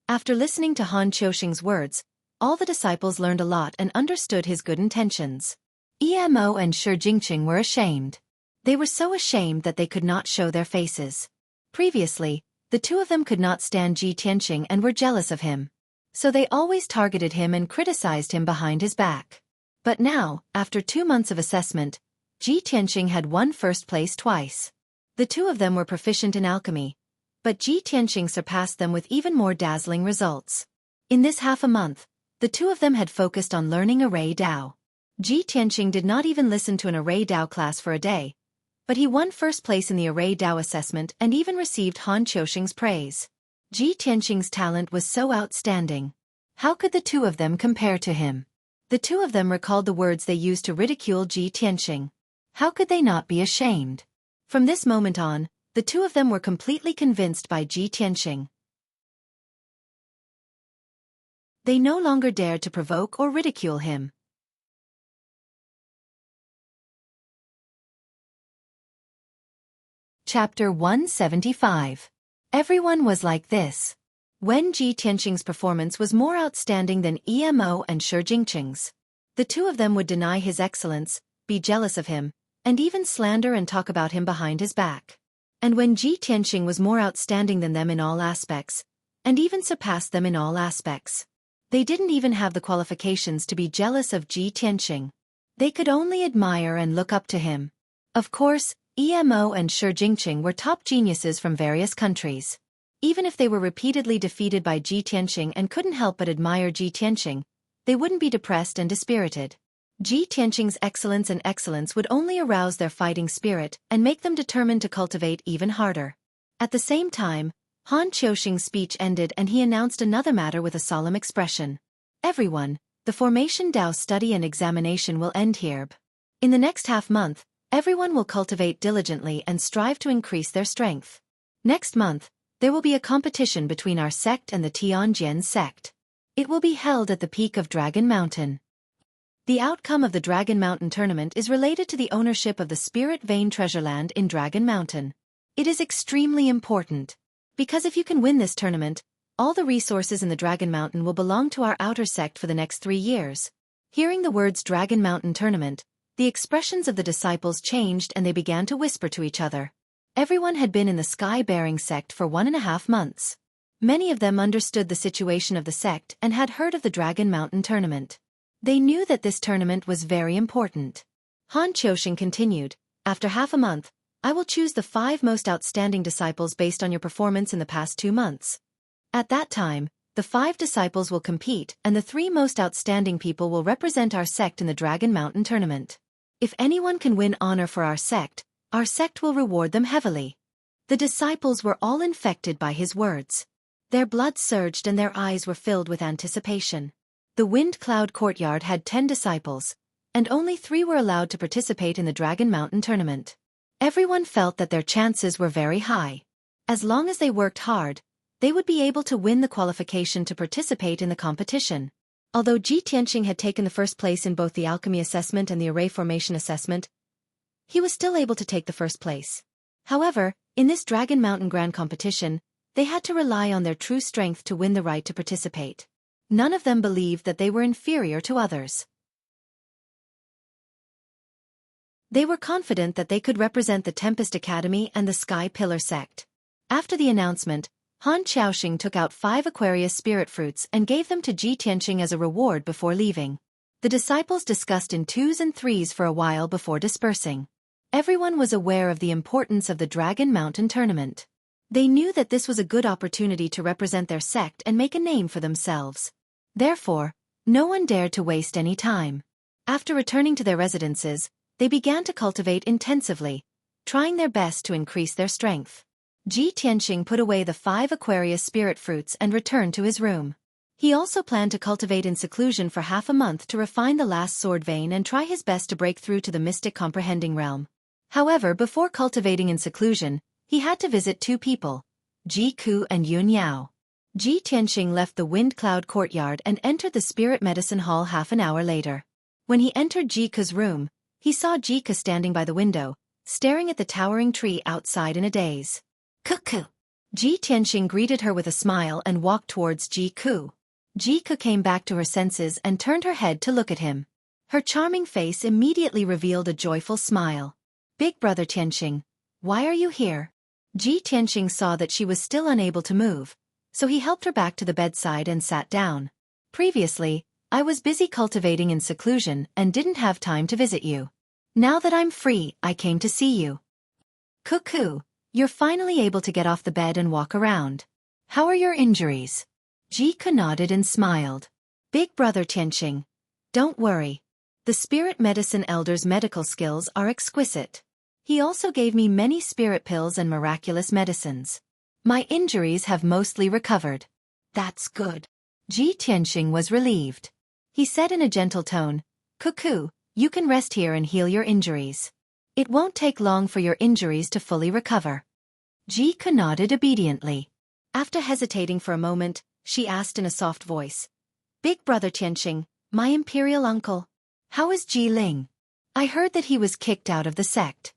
After listening to Han Qiusheng's words, all the disciples learned a lot and understood his good intentions. Emo and Shi Jingqing were ashamed. They were so ashamed that they could not show their faces. Previously, the two of them could not stand Ji Tianqing and were jealous of him. So they always targeted him and criticized him behind his back. But now, after 2 months of assessment, Ji Tianqing had won first place twice. The two of them were proficient in alchemy, but Ji Tianqing surpassed them with even more dazzling results. In this half a month, the two of them had focused on learning Array Dao. Ji Tianqing did not even listen to an Array Dao class for a day, but he won first place in the Array Dao assessment and even received Han Qiusheng's praise. Ji Tianqing's talent was so outstanding. How could the two of them compare to him? The two of them recalled the words they used to ridicule Ji Tianqing. How could they not be ashamed? From this moment on, the two of them were completely convinced by Ji Tianqing. They no longer dared to provoke or ridicule him. Chapter 175. Everyone was like this. When Ji Tianqing's performance was more outstanding than Emo and Shi Jingqing's, the two of them would deny his excellence, be jealous of him, and even slander and talk about him behind his back. And when Ji Tianqing was more outstanding than them in all aspects, and even surpassed them in all aspects, they didn't even have the qualifications to be jealous of Ji Tianqing. They could only admire and look up to him. Of course, Emo and Shi Jingqing were top geniuses from various countries. Even if they were repeatedly defeated by Ji Tianqing and couldn't help but admire Ji Tianqing, they wouldn't be depressed and dispirited. Ji Tianqing's excellence would only arouse their fighting spirit and make them determined to cultivate even harder. At the same time, Han Qiusheng's speech ended and he announced another matter with a solemn expression. Everyone, the formation Dao study and examination will end here. In the next half-month, everyone will cultivate diligently and strive to increase their strength. Next month, there will be a competition between our sect and the Tianjian sect. It will be held at the peak of Dragon Mountain. The outcome of the Dragon Mountain tournament is related to the ownership of the Spirit Vein Treasureland in Dragon Mountain. It is extremely important, because if you can win this tournament, all the resources in the Dragon Mountain will belong to our outer sect for the next 3 years. Hearing the words Dragon Mountain tournament, the expressions of the disciples changed and they began to whisper to each other. Everyone had been in the Sky-Bearing sect for 1.5 months. Many of them understood the situation of the sect and had heard of the Dragon Mountain tournament. They knew that this tournament was very important. Han Qiusheng continued, after half a month, I will choose the 5 most outstanding disciples based on your performance in the past 2 months. At that time, the 5 disciples will compete and the 3 most outstanding people will represent our sect in the Dragon Mountain tournament. If anyone can win honor for our sect will reward them heavily. The disciples were all infected by his words. Their blood surged and their eyes were filled with anticipation. The Wind Cloud Courtyard had 10 disciples, and only 3 were allowed to participate in the Dragon Mountain tournament. Everyone felt that their chances were very high. As long as they worked hard, they would be able to win the qualification to participate in the competition. Although Ji Tianqing had taken the first place in both the alchemy assessment and the array formation assessment, he was still able to take the first place. However, in this Dragon Mountain Grand Competition, they had to rely on their true strength to win the right to participate. None of them believed that they were inferior to others. They were confident that they could represent the Tempest Academy and the Sky Pillar sect. After the announcement, Han Qiusheng took out 5 Aquarius spirit fruits and gave them to Ji Tianqing as a reward before leaving. The disciples discussed in 2s and 3s for a while before dispersing. Everyone was aware of the importance of the Dragon Mountain tournament. They knew that this was a good opportunity to represent their sect and make a name for themselves. Therefore, no one dared to waste any time. After returning to their residences, they began to cultivate intensively, trying their best to increase their strength. Ji Tianxing put away the 5 Aquarius spirit fruits and returned to his room. He also planned to cultivate in seclusion for half a month to refine the last sword vein and try his best to break through to the mystic comprehending realm. However, before cultivating in seclusion, he had to visit 2 people, Ji Ku and Yun Yao. Ji Tianxing left the wind cloud courtyard and entered the spirit medicine hall half an hour later. When he entered Ji Ku's room, he saw Ji Ku standing by the window, staring at the towering tree outside in a daze. Cuckoo! Ji Tianxing greeted her with a smile and walked towards Ji Ku. Ji Ku came back to her senses and turned her head to look at him. Her charming face immediately revealed a joyful smile. Big brother Tianxing, why are you here? Ji Tianxing saw that she was still unable to move, so he helped her back to the bedside and sat down. Previously, I was busy cultivating in seclusion and didn't have time to visit you. Now that I'm free, I came to see you. Cuckoo, you're finally able to get off the bed and walk around. How are your injuries? Ji Ku nodded and smiled. Big brother Tianxing, don't worry. The spirit medicine elder's medical skills are exquisite. He also gave me many spirit pills and miraculous medicines. My injuries have mostly recovered. That's good. Ji Tianxing was relieved. He said in a gentle tone, Cuckoo, you can rest here and heal your injuries. It won't take long for your injuries to fully recover. Ji Ku nodded obediently. After hesitating for a moment, she asked in a soft voice. Big brother Tianxing, my imperial uncle. How is Ji Ling? I heard that he was kicked out of the sect.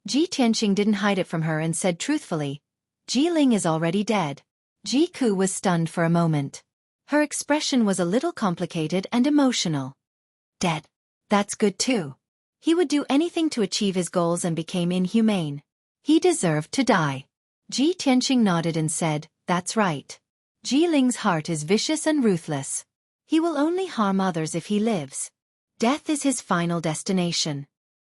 Ji Tianxing didn't hide it from her and said truthfully, Ji Ling is already dead. Ji Ku was stunned for a moment. Her expression was a little complicated and emotional. Dead. That's good too. He would do anything to achieve his goals and became inhumane. He deserved to die. Ji Tianxing nodded and said, that's right. Ji Ling's heart is vicious and ruthless. He will only harm others if he lives. Death is his final destination.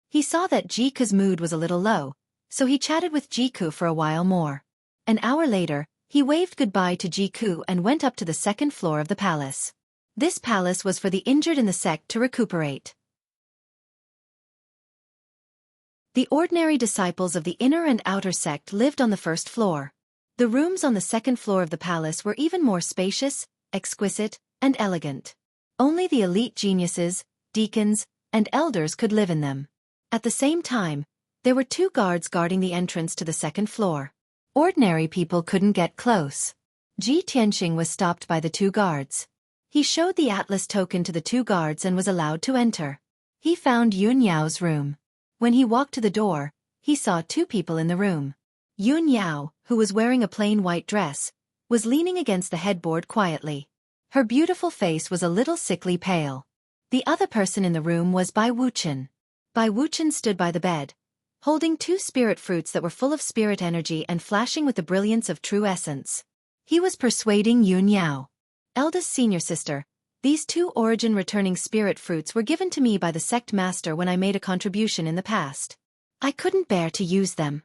He saw that Ji Ku's mood was a little low, so he chatted with Ji Ku for a while more. An hour later, he waved goodbye to Ji Ku and went up to the 2nd floor of the palace. This palace was for the injured in the sect to recuperate. The ordinary disciples of the inner and outer sect lived on the 1st floor. The rooms on the 2nd floor of the palace were even more spacious, exquisite, and elegant. Only the elite geniuses, deacons, and elders could live in them. At the same time, there were 2 guards guarding the entrance to the 2nd floor. Ordinary people couldn't get close. Ji Tianxing was stopped by the 2 guards. He showed the atlas token to the 2 guards and was allowed to enter. He found Yun Yao's room. When he walked to the door, he saw 2 people in the room. Yun Yao, who was wearing a plain white dress, was leaning against the headboard quietly. Her beautiful face was a little sickly pale. The other person in the room was Bai Wuchen. Bai Wuchen stood by the bed, holding 2 spirit fruits that were full of spirit energy and flashing with the brilliance of true essence. He was persuading Yun Yao. Eldest senior sister, these 2 origin-returning spirit fruits were given to me by the sect master when I made a contribution in the past. I couldn't bear to use them.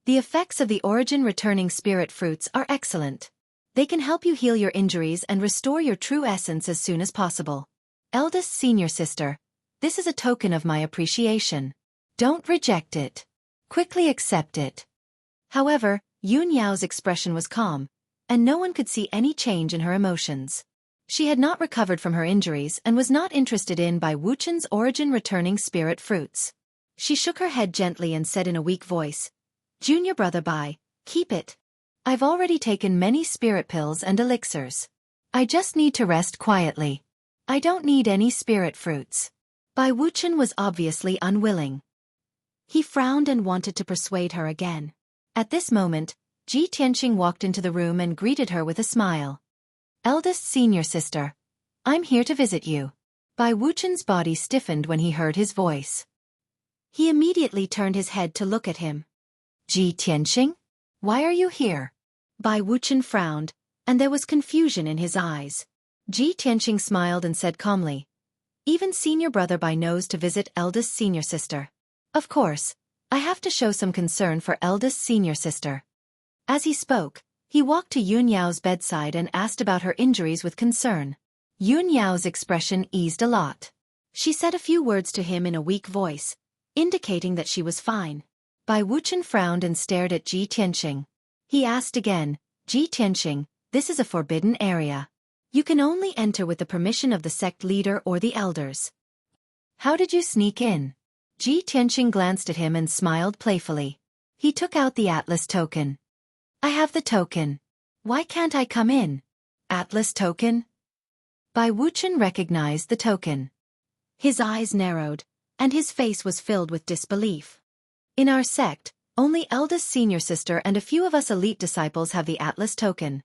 The effects of the origin-returning spirit fruits are excellent. They can help you heal your injuries and restore your true essence as soon as possible. Eldest senior sister, this is a token of my appreciation. Don't reject it. Quickly accept it. However, Yun Yao's expression was calm, and no one could see any change in her emotions. She had not recovered from her injuries and was not interested in Bai Wuchen's origin-returning spirit fruits. She shook her head gently and said in a weak voice, Junior brother Bai, keep it. I've already taken many spirit pills and elixirs. I just need to rest quietly. I don't need any spirit fruits. Bai Wuchen was obviously unwilling. He frowned and wanted to persuade her again. At this moment, Ji Tianxing walked into the room and greeted her with a smile. Eldest senior sister, I'm here to visit you. Bai Wuchen's body stiffened when he heard his voice. He immediately turned his head to look at him. Ji Tianxing? Why are you here? Bai Wuchen frowned, and there was confusion in his eyes. Ji Tianxing smiled and said calmly, Even senior brother Bai knows to visit eldest senior sister. Of course, I have to show some concern for eldest senior sister. As he spoke, he walked to Yun Yao's bedside and asked about her injuries with concern. Yun Yao's expression eased a lot. She said a few words to him in a weak voice, indicating that she was fine. Bai Wuchen frowned and stared at Ji Tianqing. He asked again, Ji Tianqing, this is a forbidden area. You can only enter with the permission of the sect leader or the elders. How did you sneak in? Ji Tianqing glanced at him and smiled playfully. He took out the Atlas token. I have the token. Why can't I come in? Atlas token? Bai Wuchen recognized the token. His eyes narrowed, and his face was filled with disbelief. In our sect, only eldest senior sister and a few of us elite disciples have the Atlas token.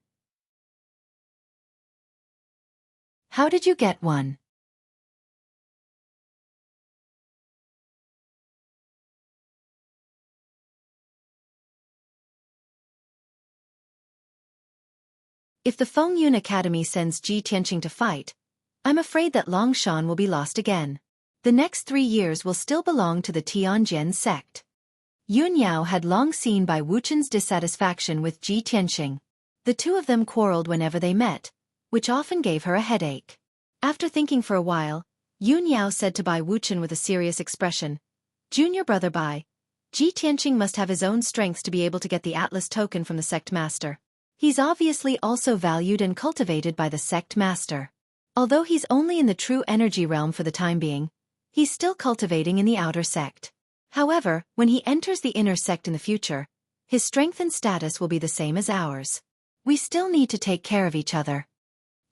How did you get one? If the Fengyun Academy sends Ji Tianqing to fight, I'm afraid that Longshan will be lost again. The next 3 years will still belong to the Tianjian sect. Yun Yao had long seen Bai Wuchen's dissatisfaction with Ji Tianqing. The two of them quarreled whenever they met, which often gave her a headache. After thinking for a while, Yun Yao said to Bai Wuchen with a serious expression, Junior brother Bai, Ji Tianqing must have his own strengths to be able to get the Atlas token from the sect master. He's obviously also valued and cultivated by the sect master. Although he's only in the true energy realm for the time being, he's still cultivating in the outer sect. However, when he enters the inner sect in the future, his strength and status will be the same as ours. We still need to take care of each other.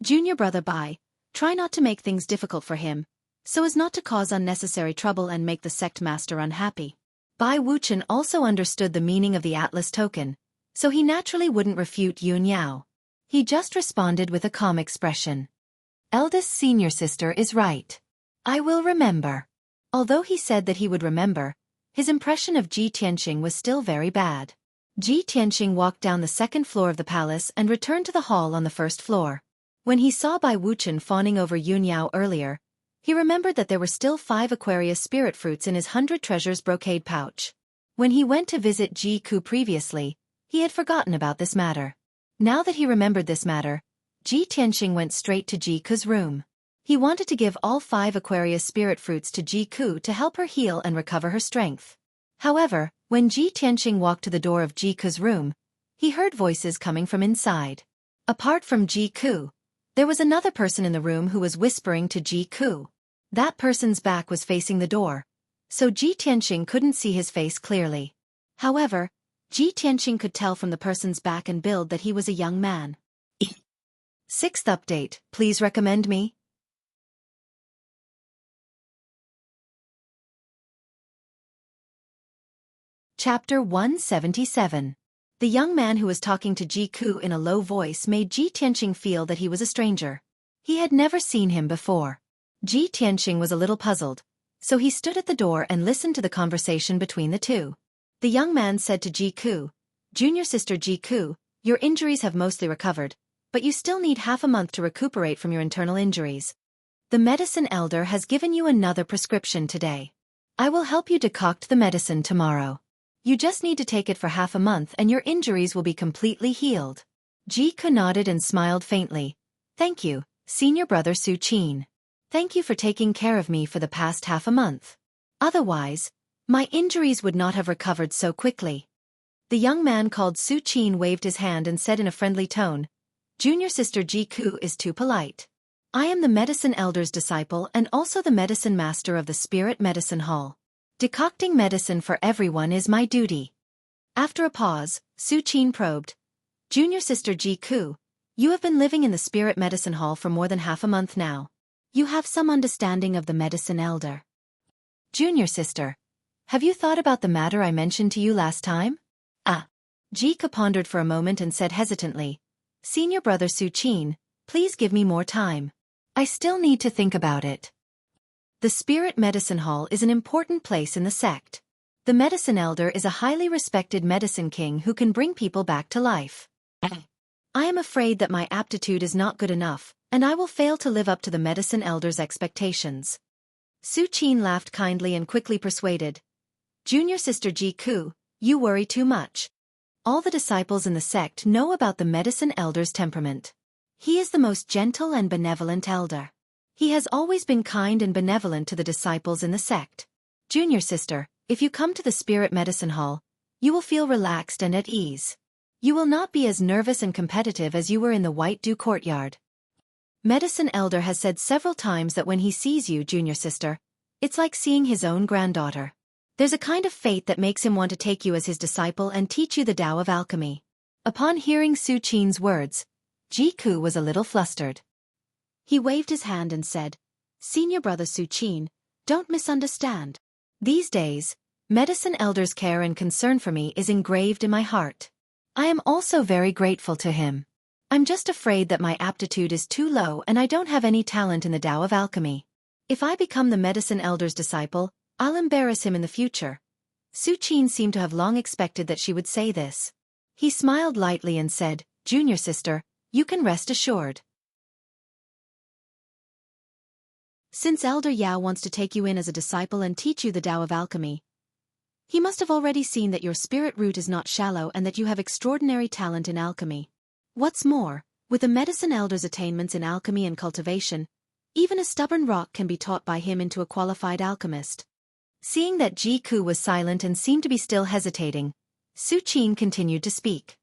Junior brother Bai, try not to make things difficult for him, so as not to cause unnecessary trouble and make the sect master unhappy. Bai Wuchen also understood the meaning of the Atlas token, so he naturally wouldn't refute Yun Yao. He just responded with a calm expression. Eldest senior sister is right. I will remember. Although he said that he would remember, his impression of Ji Tianqing was still very bad. Ji Tianqing walked down the second floor of the palace and returned to the hall on the first floor. When he saw Bai Wuchen fawning over Yun Yao earlier, he remembered that there were still 5 Aquarius spirit fruits in his 100 treasures brocade pouch. When he went to visit Ji Ku previously, he had forgotten about this matter. Now that he remembered this matter, Ji Tianqing went straight to Ji Ku's room. He wanted to give all 5 Aquarius spirit fruits to Ji Ku to help her heal and recover her strength. However, when Ji Tianqing walked to the door of Ji Ku's room, he heard voices coming from inside. Apart from Ji Ku, there was another person in the room who was whispering to Ji Ku. That person's back was facing the door, so Ji Tianqing couldn't see his face clearly. However, Ji Tianqing could tell from the person's back and build that he was a young man. 6th update, please recommend me. Chapter 177. The young man who was talking to Ji Ku in a low voice made Ji Tianqing feel that he was a stranger. He had never seen him before. Ji Tianqing was a little puzzled, so he stood at the door and listened to the conversation between the two. The young man said to Ji Ku, Junior sister Ji Ku, your injuries have mostly recovered, but you still need half a month to recuperate from your internal injuries. The medicine elder has given you another prescription today. I will help you decoct the medicine tomorrow. You just need to take it for half a month and your injuries will be completely healed. Ji Ku nodded and smiled faintly. Thank you, senior brother Xueqi. Thank you for taking care of me for the past half a month. Otherwise, my injuries would not have recovered so quickly. The young man called Xueqi waved his hand and said in a friendly tone, Junior sister Ji Ku is too polite. I am the medicine elder's disciple and also the medicine master of the Spirit Medicine Hall. Decocting medicine for everyone is my duty. After a pause, Xueqi probed, Junior sister Ji Ku, you have been living in the Spirit Medicine Hall for more than half a month now. You have some understanding of the medicine elder. Junior sister, have you thought about the matter I mentioned to you last time? Ji Ku pondered for a moment and said hesitantly, Senior brother Xueqi, please give me more time. I still need to think about it. The Spirit Medicine Hall is an important place in the sect. The medicine elder is a highly respected medicine king who can bring people back to life. I am afraid that my aptitude is not good enough, and I will fail to live up to the medicine elder's expectations. Xueqi laughed kindly and quickly persuaded, Junior sister Ji Ku, you worry too much. all the disciples in the sect know about the medicine elder's temperament. He is the most gentle and benevolent elder. He has always been kind and benevolent to the disciples in the sect. Junior sister, if you come to the spirit medicine hall, you will feel relaxed and at ease. You will not be as nervous and competitive as you were in the White Dew courtyard. Medicine elder has said several times that when he sees you, junior sister, it's like seeing his own granddaughter. There's a kind of fate that makes him want to take you as his disciple and teach you the Tao of alchemy. Upon hearing Xueqi's words, Xueqi was a little flustered. He waved his hand and said, Senior brother Xueqi, don't misunderstand. These days, medicine elder's care and concern for me is engraved in my heart. I am also very grateful to him. I'm just afraid that my aptitude is too low and I don't have any talent in the Tao of alchemy. If I become the medicine elder's disciple, I'll embarrass him in the future. Xueqi seemed to have long expected that she would say this. He smiled lightly and said, Junior sister, you can rest assured. Since Elder Yao wants to take you in as a disciple and teach you the Tao of alchemy, he must have already seen that your spirit root is not shallow and that you have extraordinary talent in alchemy. What's more, with the medicine elder's attainments in alchemy and cultivation, even a stubborn rock can be taught by him into a qualified alchemist. Seeing that Xueqi was silent and seemed to be still hesitating, Xueqi continued to speak.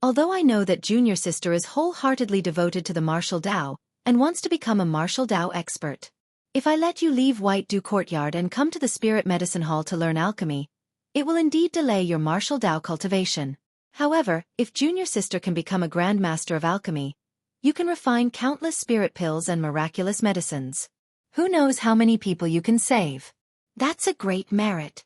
Although I know that junior sister is wholeheartedly devoted to the martial Tao and wants to become a martial Tao expert, if I let you leave White Dew Courtyard and come to the Spirit Medicine Hall to learn alchemy, it will indeed delay your martial Tao cultivation. However, if junior sister can become a Grand Master of alchemy, you can refine countless spirit pills and miraculous medicines. Who knows how many people you can save? That's a great merit.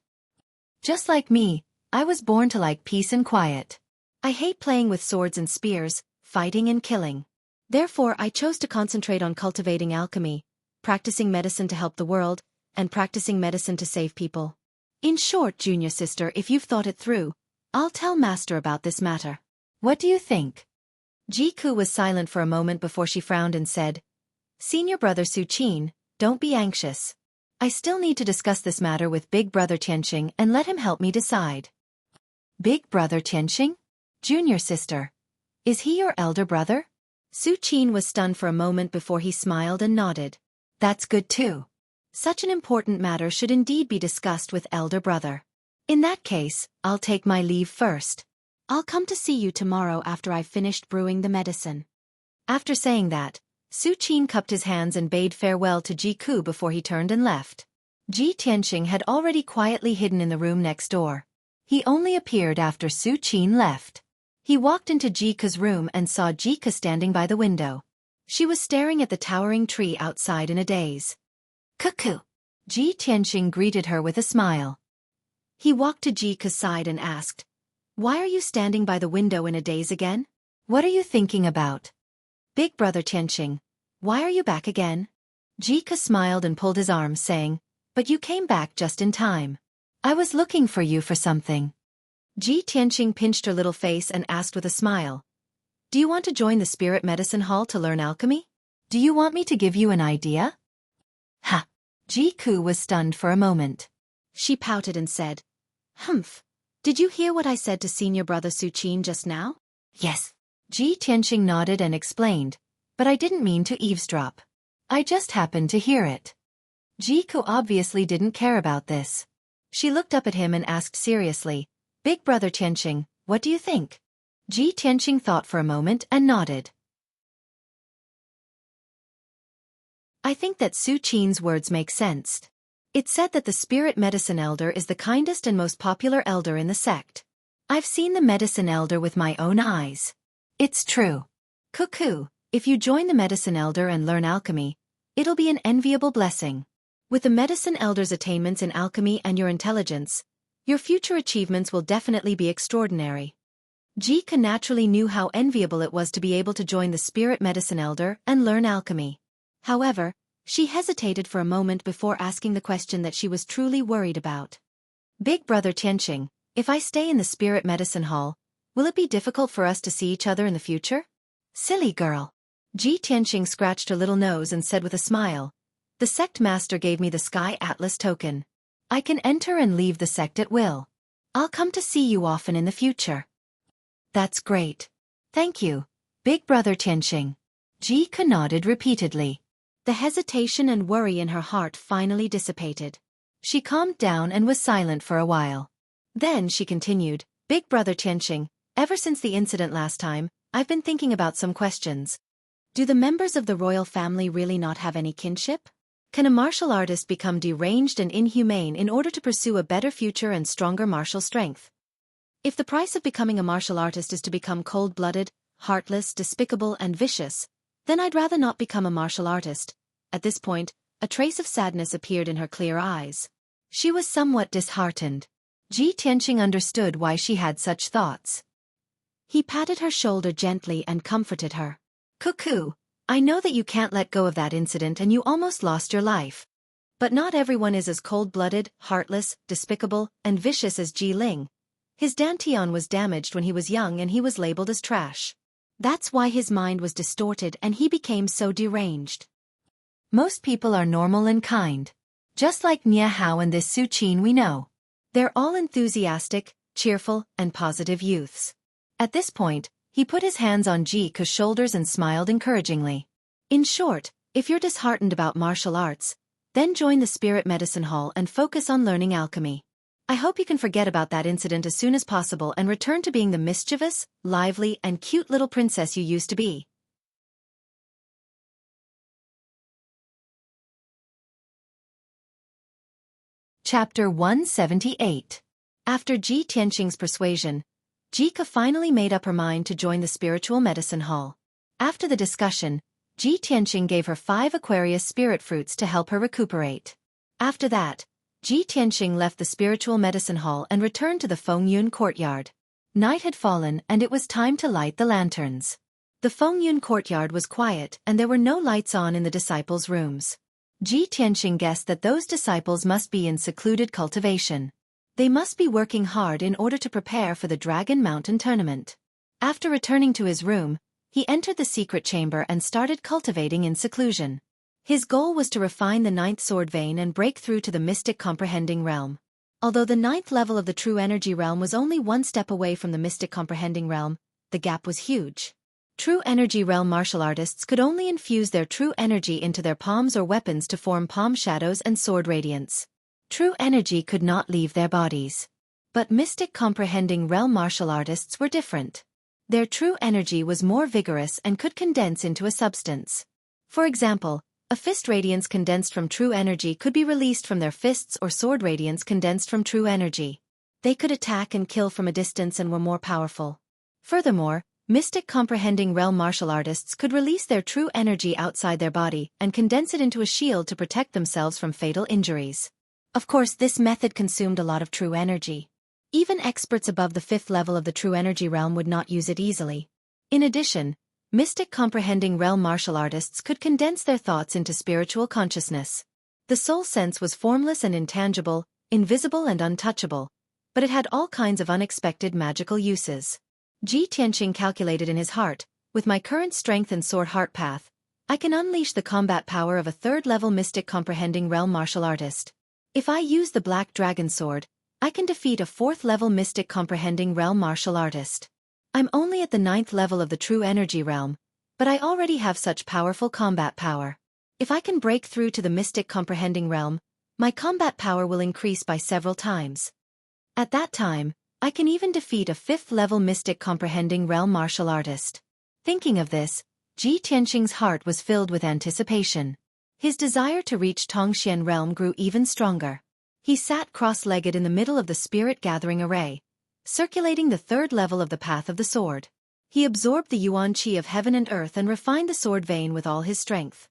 Just like me, I was born to like peace and quiet. I hate playing with swords and spears, fighting and killing. Therefore I chose to concentrate on cultivating alchemy, practicing medicine to help the world, and practicing medicine to save people. In short, junior sister, if you've thought it through, I'll tell Master about this matter. What do you think? Xueqi was silent for a moment before she frowned and said, Senior brother Xueqi, don't be anxious. I still need to discuss this matter with Big Brother Tianqing and let him help me decide. Big Brother Tianqing? Junior sister. Is he your elder brother? Xueqi was stunned for a moment before he smiled and nodded. That's good too. Such an important matter should indeed be discussed with elder brother. In that case, I'll take my leave first. I'll come to see you tomorrow after I've finished brewing the medicine. After saying that, Xueqi cupped his hands and bade farewell to Xueqi before he turned and left. Tianqing had already quietly hidden in the room next door. He only appeared after Xueqi left. He walked into Xueqi's room and saw Xueqi standing by the window. She was staring at the towering tree outside in a daze. Cuckoo! Tianqing greeted her with a smile. He walked to Xueqi's side and asked, Why are you standing by the window in a daze again? What are you thinking about? Big brother Tianqing, why are you back again? Xueqi smiled and pulled his arm, saying, But you came back just in time. I was looking for you for something. Tianqing pinched her little face and asked with a smile, Do you want to join the Spirit Medicine Hall to learn alchemy? Do you want me to give you an idea? Ha! Xueqi was stunned for a moment. She pouted and said, Humph! Did you hear what I said to senior brother Xueqi just now? Yes. Tianqing nodded and explained, But I didn't mean to eavesdrop. I just happened to hear it. Xueqi obviously didn't care about this. She looked up at him and asked seriously, Big brother Tianqing, what do you think? Tianqing thought for a moment and nodded. I think that Xueqi's words make sense. It's said that the spirit medicine elder is the kindest and most popular elder in the sect. I've seen the medicine elder with my own eyes. It's true. Cuckoo, if you join the medicine elder and learn alchemy, it'll be an enviable blessing. With the medicine elder's attainments in alchemy and your intelligence, your future achievements will definitely be extraordinary. Xueqi naturally knew how enviable it was to be able to join the spirit medicine elder and learn alchemy. However, she hesitated for a moment before asking the question that she was truly worried about. Big brother Tianqing, if I stay in the spirit medicine hall, will it be difficult for us to see each other in the future? Silly girl. Tianqing scratched her little nose and said with a smile, The sect master gave me the Sky Atlas token. I can enter and leave the sect at will. I'll come to see you often in the future. That's great. Thank you, Big Brother Tianqing. Xueqi nodded repeatedly. The hesitation and worry in her heart finally dissipated. She calmed down and was silent for a while. Then she continued, Big Brother Tianqing, ever since the incident last time, I've been thinking about some questions. Do the members of the royal family really not have any kinship? Can a martial artist become deranged and inhumane in order to pursue a better future and stronger martial strength? If the price of becoming a martial artist is to become cold-blooded, heartless, despicable, and vicious, then I'd rather not become a martial artist. At this point, a trace of sadness appeared in her clear eyes. She was somewhat disheartened. Ji Tianqing understood why she had such thoughts. He patted her shoulder gently and comforted her. Cuckoo, I know that you can't let go of that incident and you almost lost your life. But not everyone is as cold-blooded, heartless, despicable, and vicious as Ji Ling. His dantian was damaged when he was young and he was labeled as trash. That's why his mind was distorted and he became so deranged. Most people are normal and kind. Just like Nia Hao and this Su Qin we know. They're all enthusiastic, cheerful, and positive youths. At this point, he put his hands on Xueqi's shoulders and smiled encouragingly. In short, if you're disheartened about martial arts, then join the Spirit Medicine Hall and focus on learning alchemy. I hope you can forget about that incident as soon as possible and return to being the mischievous, lively, and cute little princess you used to be. Chapter 178. After Ji Tianqing's persuasion, Xueqi finally made up her mind to join the Spiritual Medicine Hall. After the discussion, Ji Tianqing gave her 5 Aquarius spirit fruits to help her recuperate. After that, Ji Tianqing left the Spiritual Medicine Hall and returned to the Fengyun courtyard. Night had fallen and it was time to light the lanterns. The Fengyun courtyard was quiet and there were no lights on in the disciples' rooms. Ji Tianqing guessed that those disciples must be in secluded cultivation. They must be working hard in order to prepare for the Dragon Mountain tournament. After returning to his room, he entered the secret chamber and started cultivating in seclusion. His goal was to refine the 9th sword vein and break through to the mystic comprehending realm. Although the 9th level of the true energy realm was only one step away from the mystic comprehending realm, the gap was huge. True energy realm martial artists could only infuse their true energy into their palms or weapons to form palm shadows and sword radiance. True energy could not leave their bodies. But mystic comprehending realm martial artists were different. Their true energy was more vigorous and could condense into a substance. For example, a fist radiance condensed from true energy could be released from their fists or sword radiance condensed from true energy. They could attack and kill from a distance and were more powerful. Furthermore, mystic comprehending realm martial artists could release their true energy outside their body and condense it into a shield to protect themselves from fatal injuries. Of course, this method consumed a lot of true energy. Even experts above the 5th level of the true energy realm would not use it easily. In addition, mystic comprehending realm martial artists could condense their thoughts into spiritual consciousness. The soul sense was formless and intangible, invisible and untouchable, but it had all kinds of unexpected magical uses. Ji Tianqing calculated in his heart, with my current strength and sword heart path, I can unleash the combat power of a 3rd level mystic comprehending realm martial artist. If I use the Black Dragon Sword, I can defeat a 4th level mystic comprehending realm martial artist. I'm only at the 9th level of the true energy realm, but I already have such powerful combat power. If I can break through to the mystic comprehending realm, my combat power will increase by several times. At that time, I can even defeat a 5th level mystic comprehending realm martial artist. Thinking of this, Ji Tianqing's heart was filled with anticipation. His desire to reach Tongxian realm grew even stronger. He sat cross-legged in the middle of the spirit gathering array, circulating the 3rd level of the path of the sword. He absorbed the yuan qi of heaven and earth and refined the sword vein with all his strength.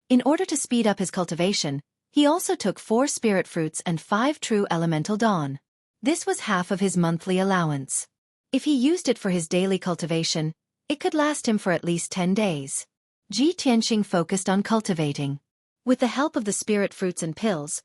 In order to speed up his cultivation, he also took 4 spirit fruits and 5 true elemental dawn. This was half of his monthly allowance. If he used it for his daily cultivation, it could last him for at least 10 days. Ji Tianqing focused on cultivating. With the help of the spirit fruits and pills,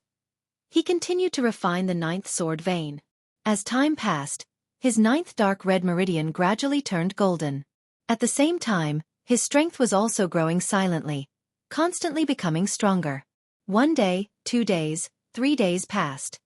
he continued to refine the 9th sword vein. As time passed, his 9th dark red meridian gradually turned golden. At the same time, his strength was also growing silently, constantly becoming stronger. 1 day, 2 days, 3 days passed.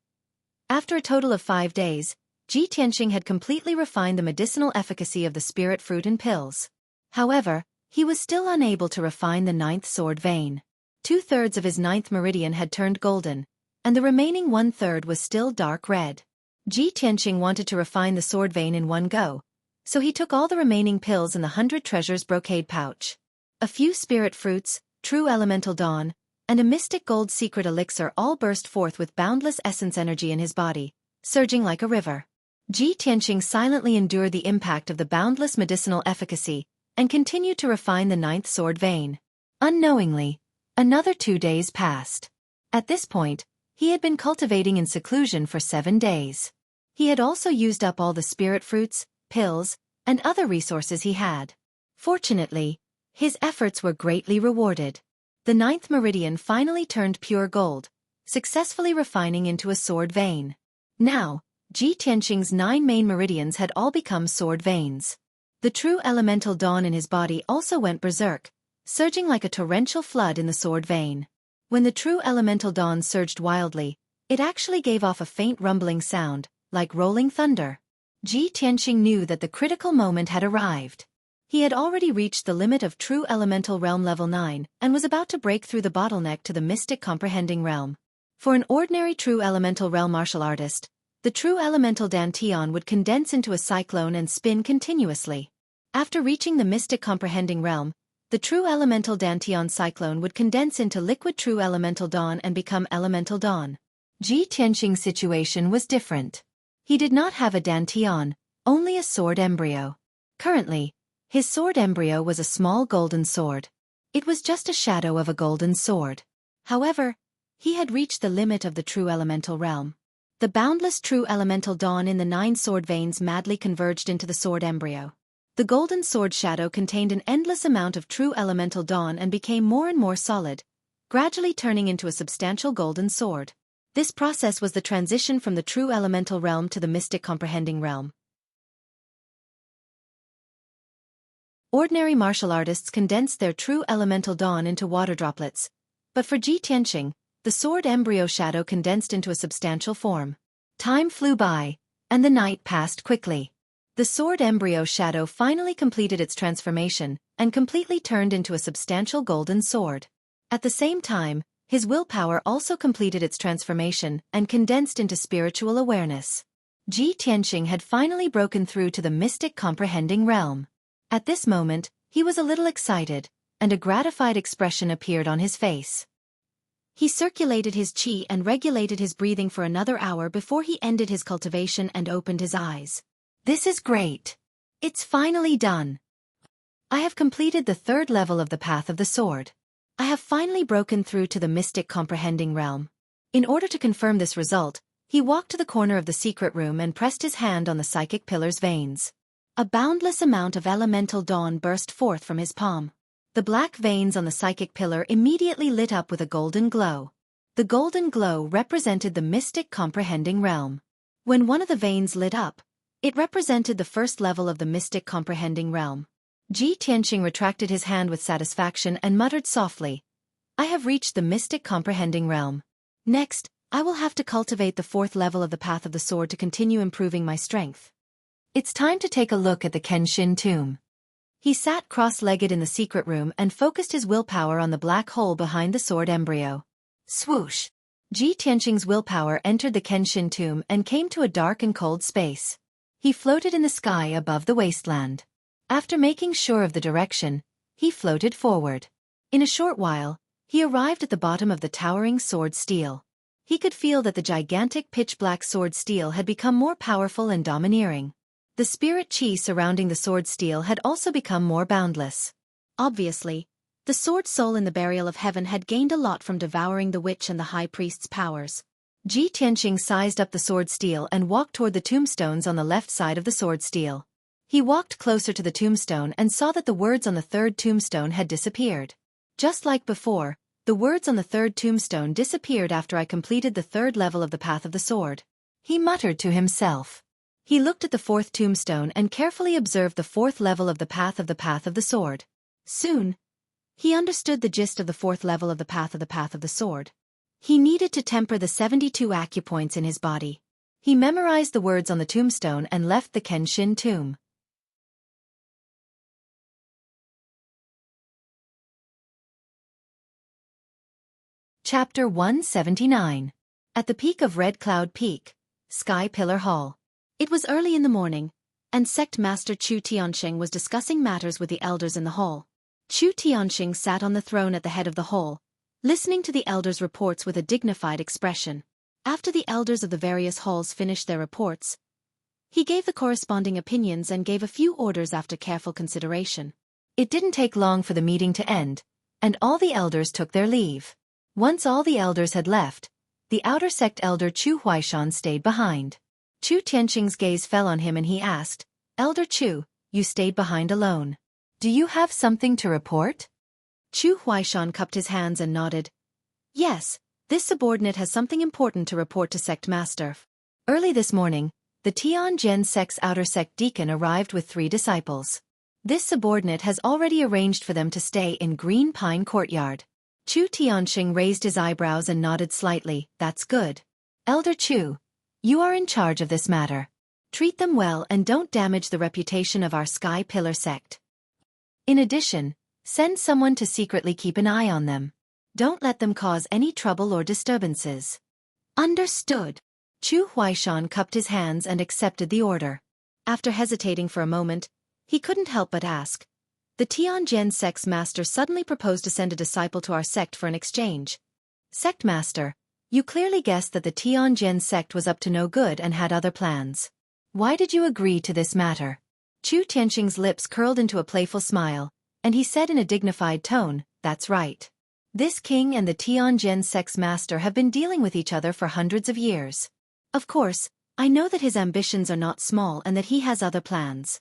After a total of 5 days, Ji Tianqing had completely refined the medicinal efficacy of the spirit fruit and pills. However, he was still unable to refine the ninth sword vein. 2/3 of his ninth meridian had turned golden, and the remaining 1/3 was still dark red. Ji Tianqing wanted to refine the sword vein in one go, so he took all the remaining pills in the 100 treasures brocade pouch. A few spirit fruits, true elemental dawn, and a mystic gold secret elixir all burst forth with boundless essence energy in his body, surging like a river. Ji Tianqing silently endured the impact of the boundless medicinal efficacy, and continued to refine the ninth sword vein. Unknowingly, another 2 days passed. At this point, he had been cultivating in seclusion for 7 days. He had also used up all the spirit fruits, pills, and other resources he had. Fortunately, his efforts were greatly rewarded. The ninth meridian finally turned pure gold, successfully refining into a sword vein. Now, Ji Tianqing's 9 main meridians had all become sword veins. The true elemental dawn in his body also went berserk, surging like a torrential flood in the sword vein. When the true elemental dawn surged wildly, it actually gave off a faint rumbling sound, like rolling thunder. Ji Tianqing knew that the critical moment had arrived. He had already reached the limit of true elemental realm level 9 and was about to break through the bottleneck to the mystic comprehending realm. For an ordinary true elemental realm martial artist, the true elemental dantian would condense into a cyclone and spin continuously. After reaching the mystic comprehending realm, the true elemental dantian cyclone would condense into liquid true elemental dawn and become elemental dawn. Ji Tianqing's situation was different. He did not have a dantian, only a sword embryo. Currently, his sword embryo was a small golden sword. It was just a shadow of a golden sword. However, he had reached the limit of the true elemental realm. The boundless true elemental dawn in the 9 sword veins madly converged into the sword embryo. The golden sword shadow contained an endless amount of true elemental dawn and became more and more solid, gradually turning into a substantial golden sword. This process was the transition from the true elemental realm to the mystic comprehending realm. Ordinary martial artists condensed their true elemental dawn into water droplets, but for Ji Tianqing, the sword embryo shadow condensed into a substantial form. Time flew by, and the night passed quickly. The sword embryo shadow finally completed its transformation and completely turned into a substantial golden sword. At the same time, his willpower also completed its transformation and condensed into spiritual awareness. Ji Tianqing had finally broken through to the mystic comprehending realm. At this moment, he was a little excited, and a gratified expression appeared on his face. He circulated his qi and regulated his breathing for another hour before he ended his cultivation and opened his eyes. This is great. It's finally done. I have completed the 3rd level of the path of the sword. I have finally broken through to the mystic comprehending realm. In order to confirm this result, he walked to the corner of the secret room and pressed his hand on the psychic pillar's veins. A boundless amount of elemental dawn burst forth from his palm. The black veins on the psychic pillar immediately lit up with a golden glow. The golden glow represented the mystic comprehending realm. When one of the veins lit up, it represented the 1st level of the mystic comprehending realm. Ji Tianqing retracted his hand with satisfaction and muttered softly, "I have reached the mystic comprehending realm. Next, I will have to cultivate the 4th level of the path of the sword to continue improving my strength. It's time to take a look at the Kenshin tomb." He sat cross-legged in the secret room and focused his willpower on the black hole behind the sword embryo. Swoosh! Ji Tianqing's willpower entered the Kenshin tomb and came to a dark and cold space. He floated in the sky above the wasteland. After making sure of the direction, he floated forward. In a short while, he arrived at the bottom of the towering sword steel. He could feel that the gigantic pitch-black sword steel had become more powerful and domineering. The spirit chi surrounding the sword steel had also become more boundless. Obviously, the sword soul in the burial of heaven had gained a lot from devouring the witch and the high priest's powers. Ji Tianqing sized up the sword steel and walked toward the tombstones on the left side of the sword steel. He walked closer to the tombstone and saw that the words on the 3rd tombstone had disappeared. Just like before, the words on the 3rd tombstone disappeared after I completed the 3rd level of the path of the sword. He muttered to himself. He looked at the 4th tombstone and carefully observed the 4th level of the path of the sword. Soon, he understood the gist of the 4th level of the path of the sword. He needed to temper the 72 acupoints in his body. He memorized the words on the tombstone and left the Kenshin tomb. Chapter 179. At the peak of Red Cloud Peak, Sky Pillar Hall. It was early in the morning, and Sect Master Chu Tianxing was discussing matters with the elders in the hall. Chu Tianxing sat on the throne at the head of the hall, listening to the elders' reports with a dignified expression. After the elders of the various halls finished their reports, he gave the corresponding opinions and gave a few orders after careful consideration. It didn't take long for the meeting to end, and all the elders took their leave. Once all the elders had left, the outer sect elder Chu Huaishan stayed behind. Chu Tianxing's gaze fell on him and he asked, "Elder Chu, you stayed behind alone. Do you have something to report?" Chu Huaishan cupped his hands and nodded. "Yes, this subordinate has something important to report to Sect Master." Early this morning, the Tianjin sect's outer sect deacon arrived with 3 disciples. This subordinate has already arranged for them to stay in Green Pine Courtyard. Chu Tianxing raised his eyebrows and nodded slightly. "That's good. Elder Chu, you are in charge of this matter. Treat them well and don't damage the reputation of our Sky Pillar sect. In addition, send someone to secretly keep an eye on them. Don't let them cause any trouble or disturbances." "Understood." Chu Huaishan cupped his hands and accepted the order. After hesitating for a moment, he couldn't help but ask, "The Tianjin sect's master suddenly proposed to send a disciple to our sect for an exchange. Sect master, you clearly guessed that the Tianjin sect was up to no good and had other plans. Why did you agree to this matter?" Chu Tianxing's lips curled into a playful smile, and he said in a dignified tone, "That's right. This king and the Tianjin sect's master have been dealing with each other for hundreds of years. Of course, I know that his ambitions are not small and that he has other plans.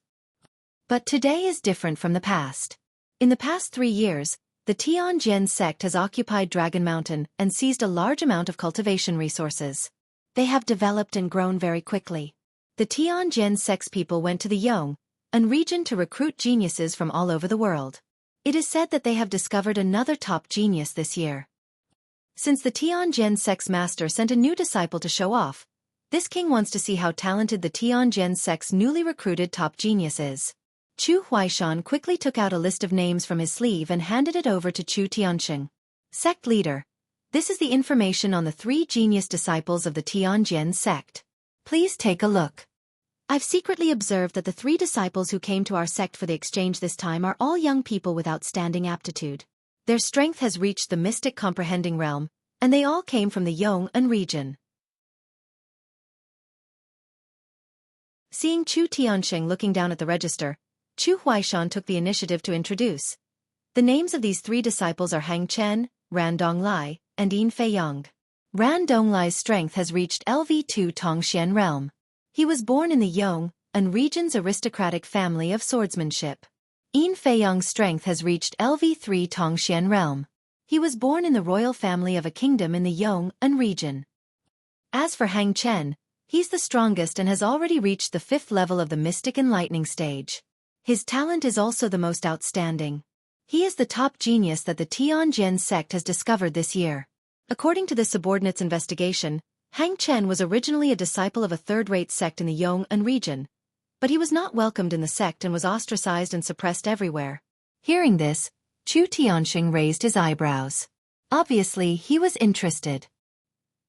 But today is different from the past. In the past 3 years, the Tianjin sect has occupied Dragon Mountain and seized a large amount of cultivation resources. They have developed and grown very quickly. The Tianjin sect's people went to the Yong'an region to recruit geniuses from all over the world. It is said that they have discovered another top genius this year. Since the Tianjin sect's master sent a new disciple to show off, this king wants to see how talented the Tianjin sect's newly recruited top genius is." Chu Huaishan quickly took out a list of names from his sleeve and handed it over to Chu Tianxing. "Sect leader, this is the information on the 3 genius disciples of the Tianjin sect. Please take a look. I've secretly observed that the 3 disciples who came to our sect for the exchange this time are all young people with outstanding aptitude. Their strength has reached the mystic comprehending realm, and they all came from the Yong'an region." Seeing Chu Tianxing looking down at the register, Chu Huaishan took the initiative to introduce. The names of these 3 disciples are Hang Chen, Ran Donglai, and Yin Feiyang. Ran Donglai's strength has reached LV2 Tongxian realm. He was born in the Yong'an region's aristocratic family of swordsmanship. Yin Feiyang's strength has reached LV3 Tongxian realm. He was born in the royal family of a kingdom in the Yong'an region. As for Hang Chen, he's the strongest and has already reached the 5th level of the mystic enlightening stage. His talent is also the most outstanding. He is the top genius that the Tianjin sect has discovered this year. According to the subordinate's investigation, Hang Chen was originally a disciple of a third-rate sect in the Yong'an region, but he was not welcomed in the sect and was ostracized and suppressed everywhere. Hearing this, Chu Tianxing raised his eyebrows. Obviously, he was interested.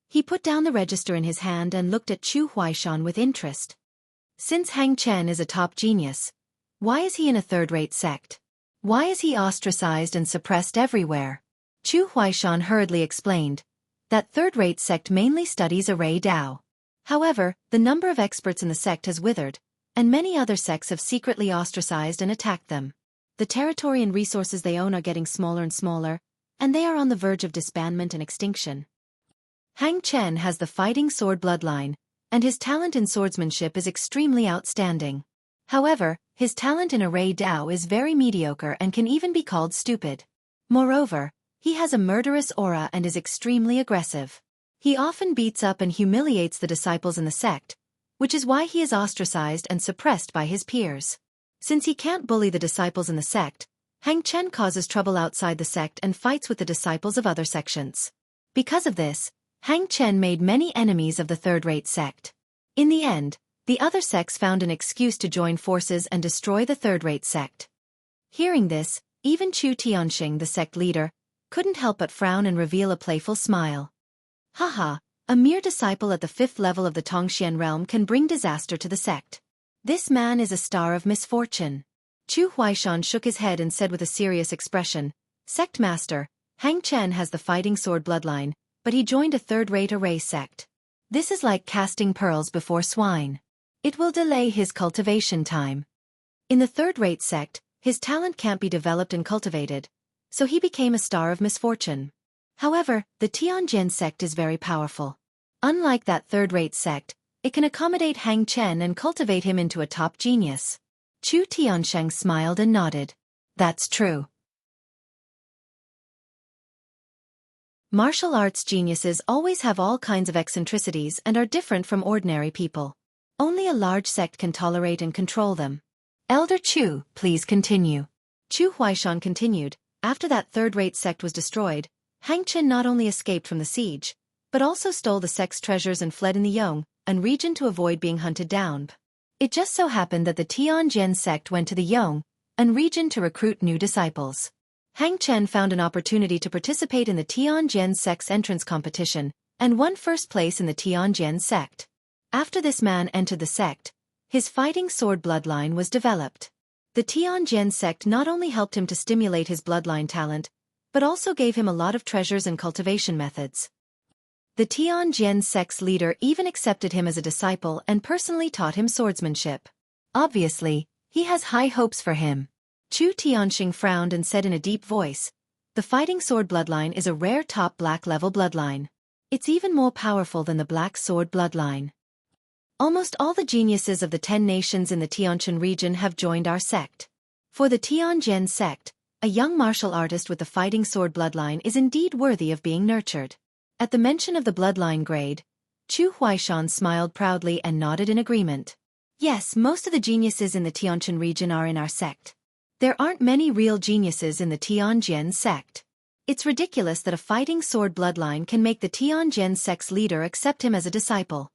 He put down the register in his hand and looked at Chu Huaishan with interest. Since Hang Chen is a top genius, why is he in a third-rate sect? Why is he ostracized and suppressed everywhere? Chu Huaishan hurriedly explained that third-rate sect mainly studies array Dao. However, the number of experts in the sect has withered, and many other sects have secretly ostracized and attacked them. The territory and resources they own are getting smaller and smaller, and they are on the verge of disbandment and extinction. Hang Chen has the fighting sword bloodline, and his talent in swordsmanship is extremely outstanding. However, his talent in array Dao is very mediocre and can even be called stupid. Moreover, he has a murderous aura and is extremely aggressive. He often beats up and humiliates the disciples in the sect, which is why he is ostracized and suppressed by his peers. Since he can't bully the disciples in the sect, Hang Chen causes trouble outside the sect and fights with the disciples of other sections. Because of this, Hang Chen made many enemies of the third-rate sect. In the end, the other sects found an excuse to join forces and destroy the third-rate sect. Hearing this, even Chu Tianxing, the sect leader, couldn't help but frown and reveal a playful smile. Haha, a mere disciple at the 5th level of the Tongxian realm can bring disaster to the sect. This man is a star of misfortune. Chu Huaishan shook his head and said with a serious expression, Sect Master, Hang Chen has the fighting sword bloodline, but he joined a third-rate array sect. This is like casting pearls before swine. It will delay his cultivation time. In the third-rate sect, his talent can't be developed and cultivated, so he became a star of misfortune. However, the Tianjin sect is very powerful. Unlike that third-rate sect, it can accommodate Hang Chen and cultivate him into a top genius. Chu Tiansheng smiled and nodded. That's true. Martial arts geniuses always have all kinds of eccentricities and are different from ordinary people. Only a large sect can tolerate and control them. Elder Chu, please continue. Chu Huaishan continued, after that third-rate sect was destroyed, Hang Chen not only escaped from the siege, but also stole the sect's treasures and fled in the Yong'an region to avoid being hunted down. It just so happened that the Tianjin sect went to the Yong'an region to recruit new disciples. Hang Chen found an opportunity to participate in the Tianjin sect's entrance competition, and won first place in the Tianjin sect. After this man entered the sect, his fighting sword bloodline was developed. The Tianjin sect not only helped him to stimulate his bloodline talent, but also gave him a lot of treasures and cultivation methods. The Tianjin sect's leader even accepted him as a disciple and personally taught him swordsmanship. Obviously, he has high hopes for him. Chu Tianxing frowned and said in a deep voice, the fighting sword bloodline is a rare top black level bloodline. It's even more powerful than the black sword bloodline. Almost all the geniuses of the 10 nations in the Tianjin region have joined our sect. For the Tianjin sect, a young martial artist with the fighting sword bloodline is indeed worthy of being nurtured. At the mention of the bloodline grade, Chu Huaishan smiled proudly and nodded in agreement. Yes, most of the geniuses in the Tianjin region are in our sect. There aren't many real geniuses in the Tianjin sect. It's ridiculous that a fighting sword bloodline can make the Tianjin sect's leader accept him as a disciple.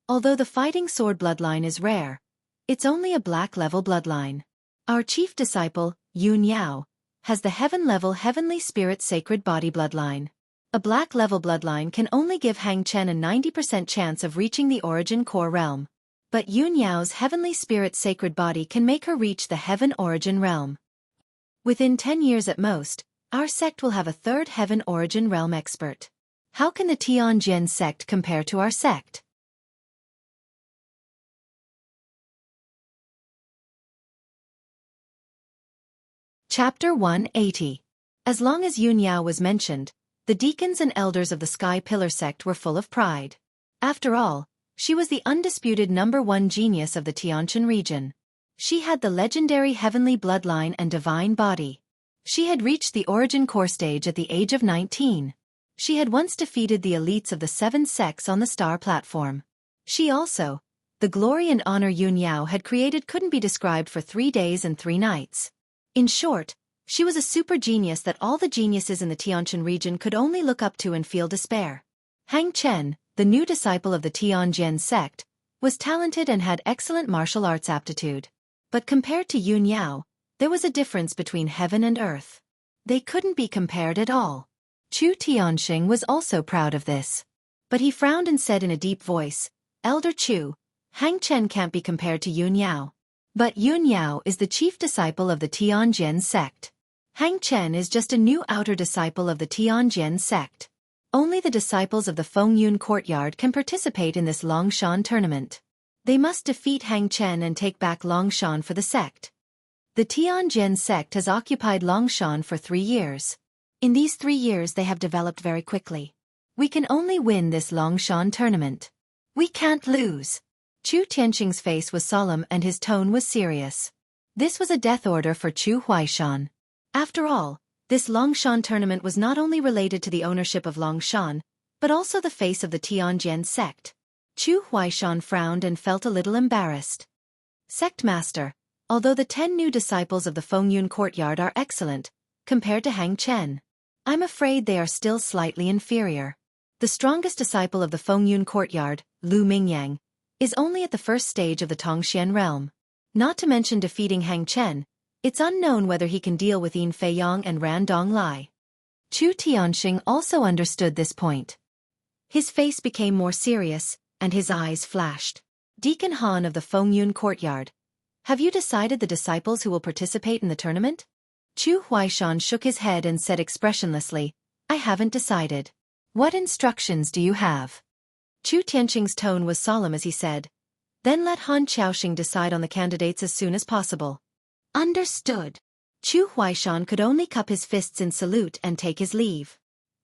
Although the fighting sword bloodline is rare, it's only a black level bloodline. Our chief disciple, Yun Yao, has the heaven-level heavenly spirit sacred body bloodline. A black level bloodline can only give Hang Chen a 90% chance of reaching the origin core realm. But Yun Yao's heavenly spirit sacred body can make her reach the heaven origin realm. Within 10 years at most, our sect will have a third heaven origin realm expert. How can the Tianjin sect compare to our sect? Chapter 180. As long as Yun Yao was mentioned, the deacons and elders of the Sky Pillar sect were full of pride. After all, she was the undisputed #1 genius of the Tianjin region. She had the legendary heavenly bloodline and divine body. She had reached the origin core stage at the age of 19. She had once defeated the elites of the 7 sects on the star platform. She also, the glory and honor Yun Yao had created couldn't be described for 3 days and 3 nights. In short, she was a super genius that all the geniuses in the Tianjin region could only look up to and feel despair. Hang Chen, the new disciple of the Tianjin sect, was talented and had excellent martial arts aptitude. But compared to Yun Yao, there was a difference between heaven and earth. They couldn't be compared at all. Chu Tianxing was also proud of this. But he frowned and said in a deep voice, Elder Chu, Hang Chen can't be compared to Yun Yao. But Yun Yao is the chief disciple of the Tianjin sect. Hang Chen is just a new outer disciple of the Tianjin sect. Only the disciples of the Fengyun courtyard can participate in this Longshan tournament. They must defeat Hang Chen and take back Longshan for the sect. The Tianjin sect has occupied Longshan for 3 years. In these 3 years they have developed very quickly. We can only win this Longshan tournament. We can't lose. Chu Tianxing's face was solemn and his tone was serious. This was a death order for Chu Huaishan. After all, this Longshan tournament was not only related to the ownership of Longshan, but also the face of the Tianjin sect. Chu Huaishan frowned and felt a little embarrassed. Sect Master, although the 10 new disciples of the Fengyun courtyard are excellent, compared to Hang Chen, I'm afraid they are still slightly inferior. The strongest disciple of the Fengyun courtyard, Lu Mingyang, is only at the first stage of the Tongxian realm. Not to mention defeating Hang Chen, it's unknown whether he can deal with Yin Feiyang and Ran Donglai. Chu Tianxing also understood this point. His face became more serious, and his eyes flashed. Deacon Han of the Fengyun courtyard, have you decided the disciples who will participate in the tournament? Chu Huaishan shook his head and said expressionlessly, I haven't decided. What instructions do you have? Chu Tianxing's tone was solemn as he said, then let Han Qiaoxing decide on the candidates as soon as possible. Understood. Chu Huaishan could only cup his fists in salute and take his leave.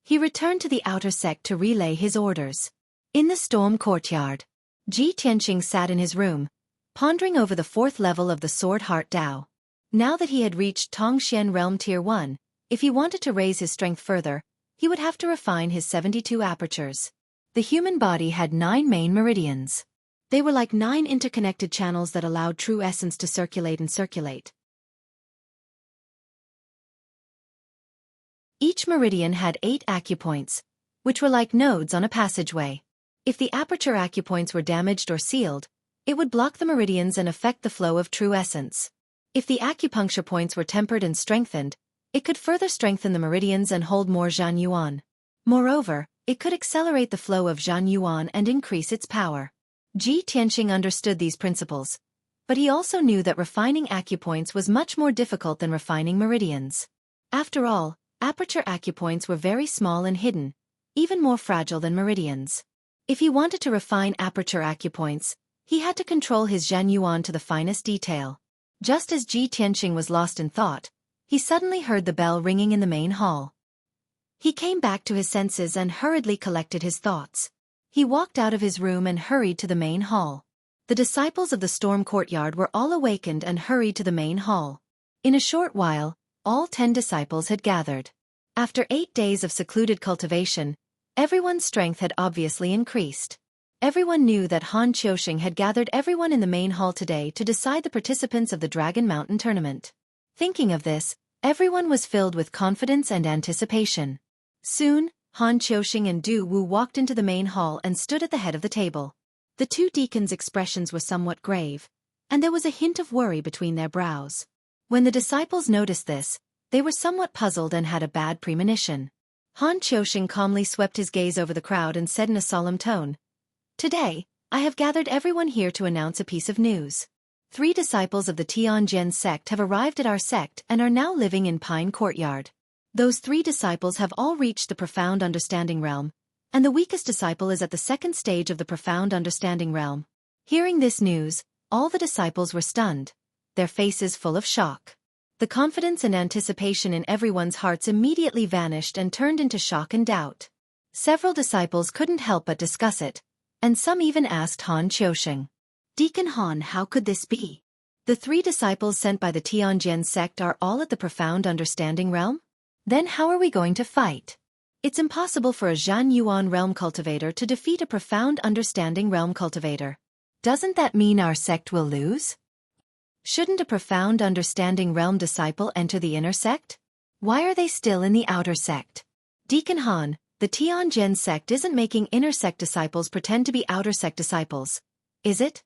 He returned to the outer sect to relay his orders. In the storm courtyard, Ji Tianxing sat in his room, pondering over the 4th level of the Sword Heart Dao. Now that he had reached Tongxian Realm Tier 1, if he wanted to raise his strength further, he would have to refine his 72 apertures. The human body had 9 main meridians. They were like 9 interconnected channels that allowed true essence to circulate and circulate. Each meridian had 8 acupoints, which were like nodes on a passageway. If the aperture acupoints were damaged or sealed, it would block the meridians and affect the flow of true essence. If the acupuncture points were tempered and strengthened, it could further strengthen the meridians and hold more Zhan Yuan. Moreover, it could accelerate the flow of Zhan Yuan and increase its power. Ji Tianxing understood these principles, but he also knew that refining acupoints was much more difficult than refining meridians. After all, aperture acupoints were very small and hidden, even more fragile than meridians. If he wanted to refine aperture acupoints, he had to control his Zhan Yuan to the finest detail. Just as Ji Tianxing was lost in thought, he suddenly heard the bell ringing in the main hall. He came back to his senses and hurriedly collected his thoughts. He walked out of his room and hurried to the main hall. The disciples of the storm courtyard were all awakened and hurried to the main hall. In a short while, all 10 disciples had gathered. After 8 days of secluded cultivation, everyone's strength had obviously increased. Everyone knew that Han Qiaoxing had gathered everyone in the main hall today to decide the participants of the Dragon Mountain tournament. Thinking of this, everyone was filled with confidence and anticipation. Soon, Han Qiaoxing and Du Wu walked into the main hall and stood at the head of the table. The 2 deacons' expressions were somewhat grave, and there was a hint of worry between their brows. When the disciples noticed this, they were somewhat puzzled and had a bad premonition. Han Qiaoxing calmly swept his gaze over the crowd and said in a solemn tone, Today, I have gathered everyone here to announce a piece of news. 3 disciples of the Tianjin sect have arrived at our sect and are now living in Pine Courtyard. Those 3 disciples have all reached the Profound Understanding Realm, and the weakest disciple is at the 2nd stage of the Profound Understanding Realm. Hearing this news, all the disciples were stunned, their faces full of shock. The confidence and anticipation in everyone's hearts immediately vanished and turned into shock and doubt. Several disciples couldn't help but discuss it, and some even asked Han Qiaoxing, Deacon Han, how could this be? The 3 disciples sent by the Tianjin sect are all at the Profound Understanding Realm? Then how are we going to fight? It's impossible for a Zhan Yuan realm cultivator to defeat a Profound Understanding realm cultivator. Doesn't that mean our sect will lose? Shouldn't a Profound Understanding realm disciple enter the inner sect? Why are they still in the outer sect? Deacon Han, the Tianjin sect isn't making inner sect disciples pretend to be outer sect disciples, is it?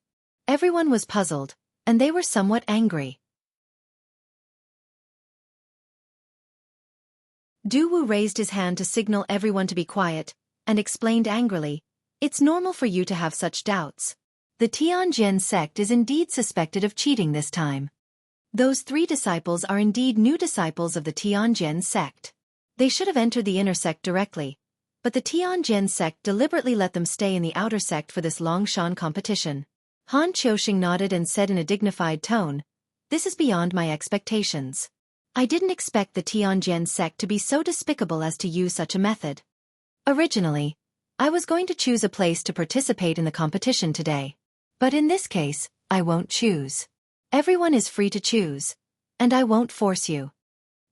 Everyone was puzzled, and they were somewhat angry. Du Wu raised his hand to signal everyone to be quiet, and explained angrily, It's normal for you to have such doubts. The Tianjin sect is indeed suspected of cheating this time. Those 3 disciples are indeed new disciples of the Tianjin sect. They should have entered the inner sect directly, but the Tianjin sect deliberately let them stay in the outer sect for this Longshan competition. Han Qiaoxing nodded and said in a dignified tone, This is beyond my expectations. I didn't expect the Tianjin sect to be so despicable as to use such a method. Originally, I was going to choose a place to participate in the competition today. But in this case, I won't choose. Everyone is free to choose, and I won't force you.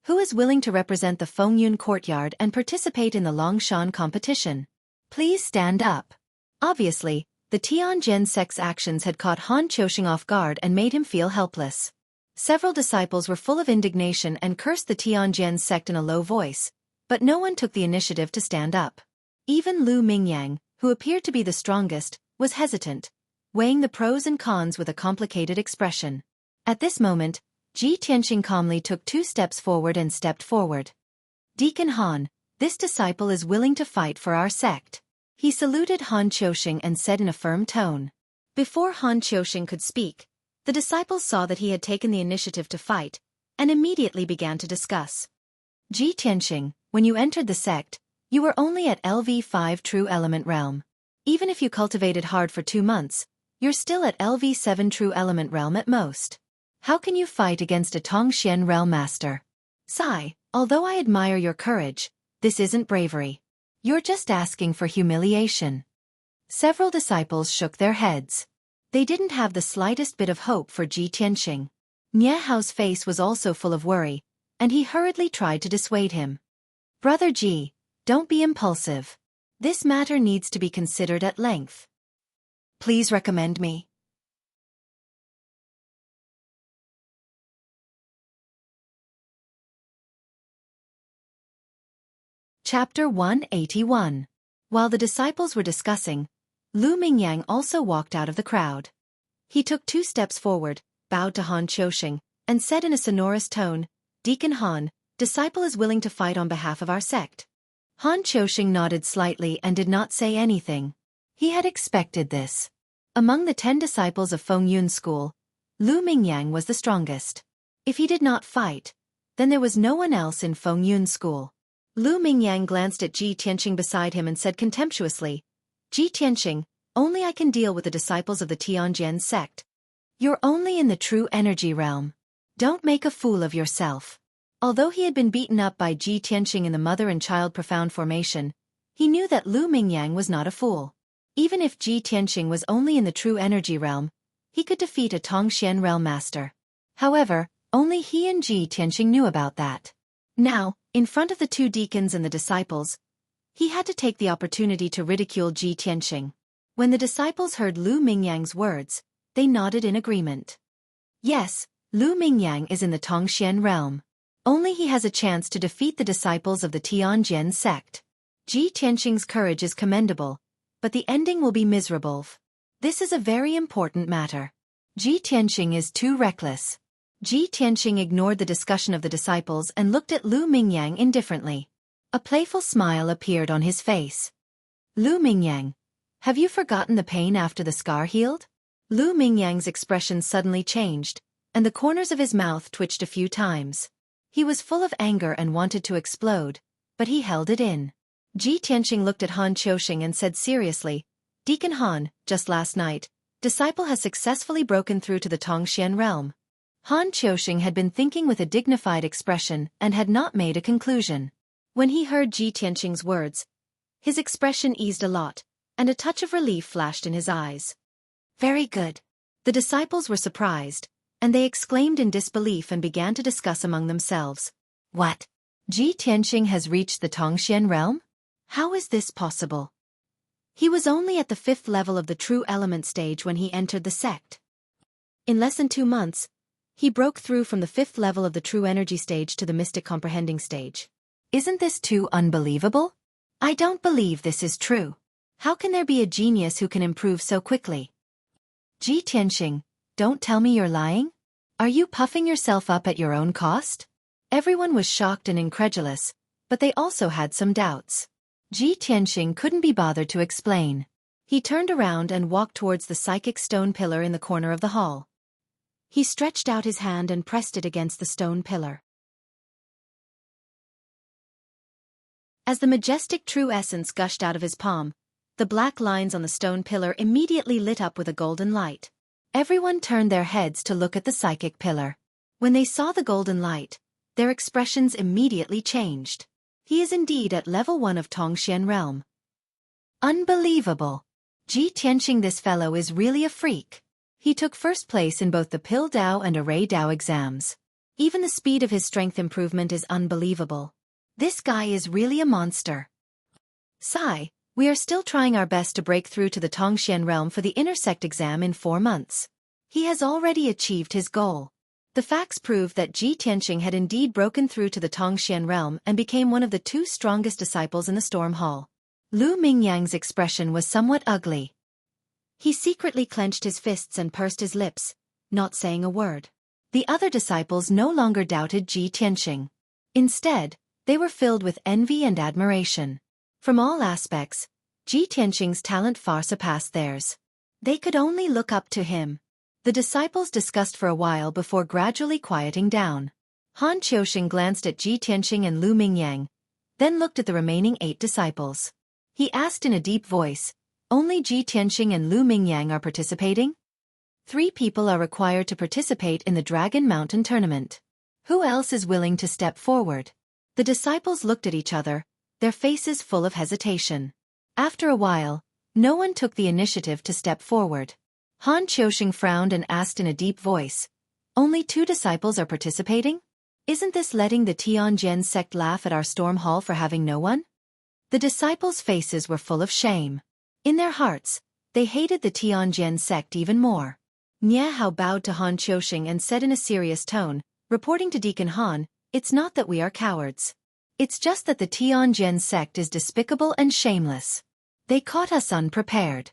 Who is willing to represent the Fengyun courtyard and participate in the Longshan competition? Please stand up. Obviously, the Tianjin sect's actions had caught Han Qiaoxing off guard and made him feel helpless. Several disciples were full of indignation and cursed the Tianjin sect in a low voice, but no one took the initiative to stand up. Even Lu Mingyang, who appeared to be the strongest, was hesitant, weighing the pros and cons with a complicated expression. At this moment, Ji Tianqing calmly took 2 steps forward and stepped forward. Deacon Han, this disciple is willing to fight for our sect. He saluted Han Qiusheng and said in a firm tone. Before Han Qiusheng could speak, the disciples saw that he had taken the initiative to fight, and immediately began to discuss. Ji Tianqing, when you entered the sect, you were only at LV5 True Element Realm. Even if you cultivated hard for 2 months, you're still at LV7 True Element Realm at most. How can you fight against a Tongxian Realm Master? Sai, although I admire your courage, this isn't bravery. You're just asking for humiliation. Several disciples shook their heads. They didn't have the slightest bit of hope for Ji Tianqing. Nie Hao's face was also full of worry, and he hurriedly tried to dissuade him. Brother Ji, don't be impulsive. This matter needs to be considered at length. Please recommend me. Chapter 181. While the disciples were discussing, Lu Mingyang also walked out of the crowd. He took 2 steps forward, bowed to Han Qiusheng, and said in a sonorous tone, Deacon Han, disciple is willing to fight on behalf of our sect. Han Qiusheng nodded slightly and did not say anything. He had expected this. Among the 10 disciples of Feng Yun's school, Lu Mingyang was the strongest. If he did not fight, then there was no one else in Feng Yun's school. Lu Mingyang glanced at Ji Tianqing beside him and said contemptuously, Ji Tianqing, only I can deal with the disciples of the Tianjian sect. You're only in the true energy realm. Don't make a fool of yourself. Although he had been beaten up by Ji Tianqing in the mother and child profound formation, he knew that Lu Mingyang was not a fool. Even if Ji Tianqing was only in the true energy realm, he could defeat a Tongxian realm master. However, only he and Ji Tianqing knew about that. Now, in front of the 2 deacons and the disciples, he had to take the opportunity to ridicule Ji Tianqing. When the disciples heard Lu Mingyang's words, they nodded in agreement. Yes, Lu Mingyang is in the Tongxian realm. Only he has a chance to defeat the disciples of the Tianjian sect. Ji Tianqing's courage is commendable, but the ending will be miserable. This is a very important matter. Ji Tianqing is too reckless. Ji Tianqing ignored the discussion of the disciples and looked at Lu Mingyang indifferently. A playful smile appeared on his face. Lu Mingyang, have you forgotten the pain after the scar healed? Lu Mingyang's expression suddenly changed, and the corners of his mouth twitched a few times. He was full of anger and wanted to explode, but he held it in. Ji Tianqing looked at Han Qiusheng and said seriously, Deacon Han, just last night, disciple has successfully broken through to the Tongxian realm. Han Qiusheng had been thinking with a dignified expression and had not made a conclusion. When he heard Ji Tianqing's words, his expression eased a lot, and a touch of relief flashed in his eyes. Very good. The disciples were surprised, and they exclaimed in disbelief and began to discuss among themselves. What? Ji Tianqing has reached the Tongxian realm? How is this possible? He was only at the 5th level of the true element stage when he entered the sect. In less than 2 months, he broke through from the 5th level of the true energy stage to the mystic comprehending stage. Isn't this too unbelievable? I don't believe this is true. How can there be a genius who can improve so quickly? Ji Tianqing, don't tell me you're lying? Are you puffing yourself up at your own cost? Everyone was shocked and incredulous, but they also had some doubts. Ji Tianqing couldn't be bothered to explain. He turned around and walked towards the psychic stone pillar in the corner of the hall. He stretched out his hand and pressed it against the stone pillar. As the majestic true essence gushed out of his palm, the black lines on the stone pillar immediately lit up with a golden light. Everyone turned their heads to look at the psychic pillar. When they saw the golden light, their expressions immediately changed. He is indeed at level 1 of Tongxian realm. Unbelievable! Ji Tianqing, this fellow is really a freak. He took first place in both the Pill Dao and Array Dao exams. Even the speed of his strength improvement is unbelievable. This guy is really a monster. Sai, we are still trying our best to break through to the Tongxian realm for the intersect exam in 4 months. He has already achieved his goal. The facts prove that Ji Tianqing had indeed broken through to the Tongxian realm and became one of the 2 strongest disciples in the Storm Hall. Lu Mingyang's expression was somewhat ugly. He secretly clenched his fists and pursed his lips, not saying a word. The other disciples no longer doubted Ji Tianqing. Instead, they were filled with envy and admiration. From all aspects, Ji Tianqing's talent far surpassed theirs. They could only look up to him. The disciples discussed for a while before gradually quieting down. Han Qiusheng glanced at Ji Tianqing and Lu Mingyang, then looked at the remaining 8 disciples. He asked in a deep voice, "Only Ji Tianqing and Lu Mingyang are participating? 3 people are required to participate in the Dragon Mountain tournament. Who else is willing to step forward?" The disciples looked at each other, their faces full of hesitation. After a while, no one took the initiative to step forward. Han Qiusheng frowned and asked in a deep voice, "Only 2 disciples are participating? Isn't this letting the Tianjin sect laugh at our storm hall for having no one?" The disciples' faces were full of shame. In their hearts, they hated the Tianjin sect even more. Nie Hao bowed to Han Qiusheng and said in a serious tone, reporting to Deacon Han, "It's not that we are cowards. It's just that the Tianjin sect is despicable and shameless. They caught us unprepared.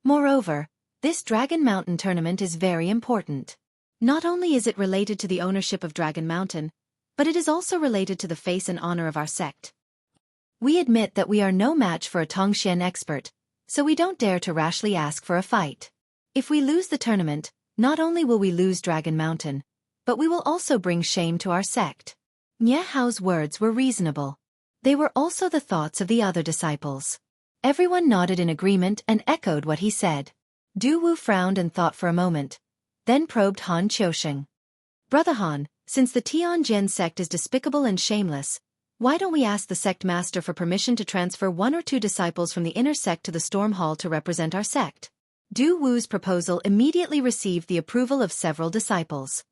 Moreover, this Dragon Mountain tournament is very important. Not only is it related to the ownership of Dragon Mountain, but it is also related to the face and honor of our sect. We admit that we are no match for a Tongxian expert, so we don't dare to rashly ask for a fight. If we lose the tournament, not only will we lose Dragon Mountain, but we will also bring shame to our sect." Nie Hao's words were reasonable. They were also the thoughts of the other disciples. Everyone nodded in agreement and echoed what he said. Du Wu frowned and thought for a moment, then probed Han Qiusheng. "Brother Han, since the Tianjin sect is despicable and shameless, why don't we ask the sect master for permission to transfer 1 or 2 disciples from the inner sect to the Storm Hall to represent our sect?" Du Wu's proposal immediately received the approval of several disciples.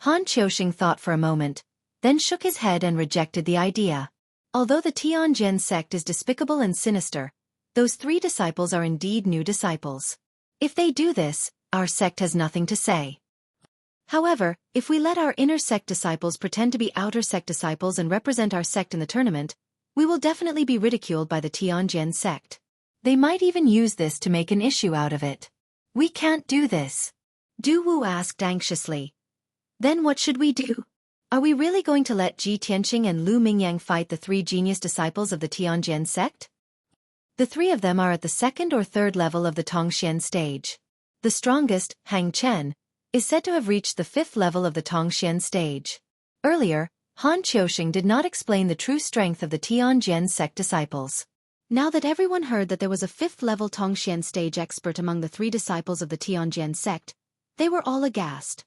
Han Qiusheng thought for a moment, then shook his head and rejected the idea. Although the Tianjin sect is despicable and sinister, those 3 disciples are indeed new disciples. If they do this, our sect has nothing to say. However, if we let our inner sect disciples pretend to be outer sect disciples and represent our sect in the tournament, we will definitely be ridiculed by the Tianjin sect. They might even use this to make an issue out of it. We can't do this. Du Wu asked anxiously. Then what should we do? Are we really going to let Ji Tianqing and Lu Mingyang fight the 3 genius disciples of the Tianjin sect? The 3 of them are at the 2nd or 3rd level of the Tongxian stage. The strongest, Hang Chen, is said to have reached the 5th level of the Tongxian stage. Earlier, Han Qiusheng did not explain the true strength of the Tianjin sect disciples. Now that everyone heard that there was a 5th-level Tongxian stage expert among the 3 disciples of the Tianjin sect, they were all aghast.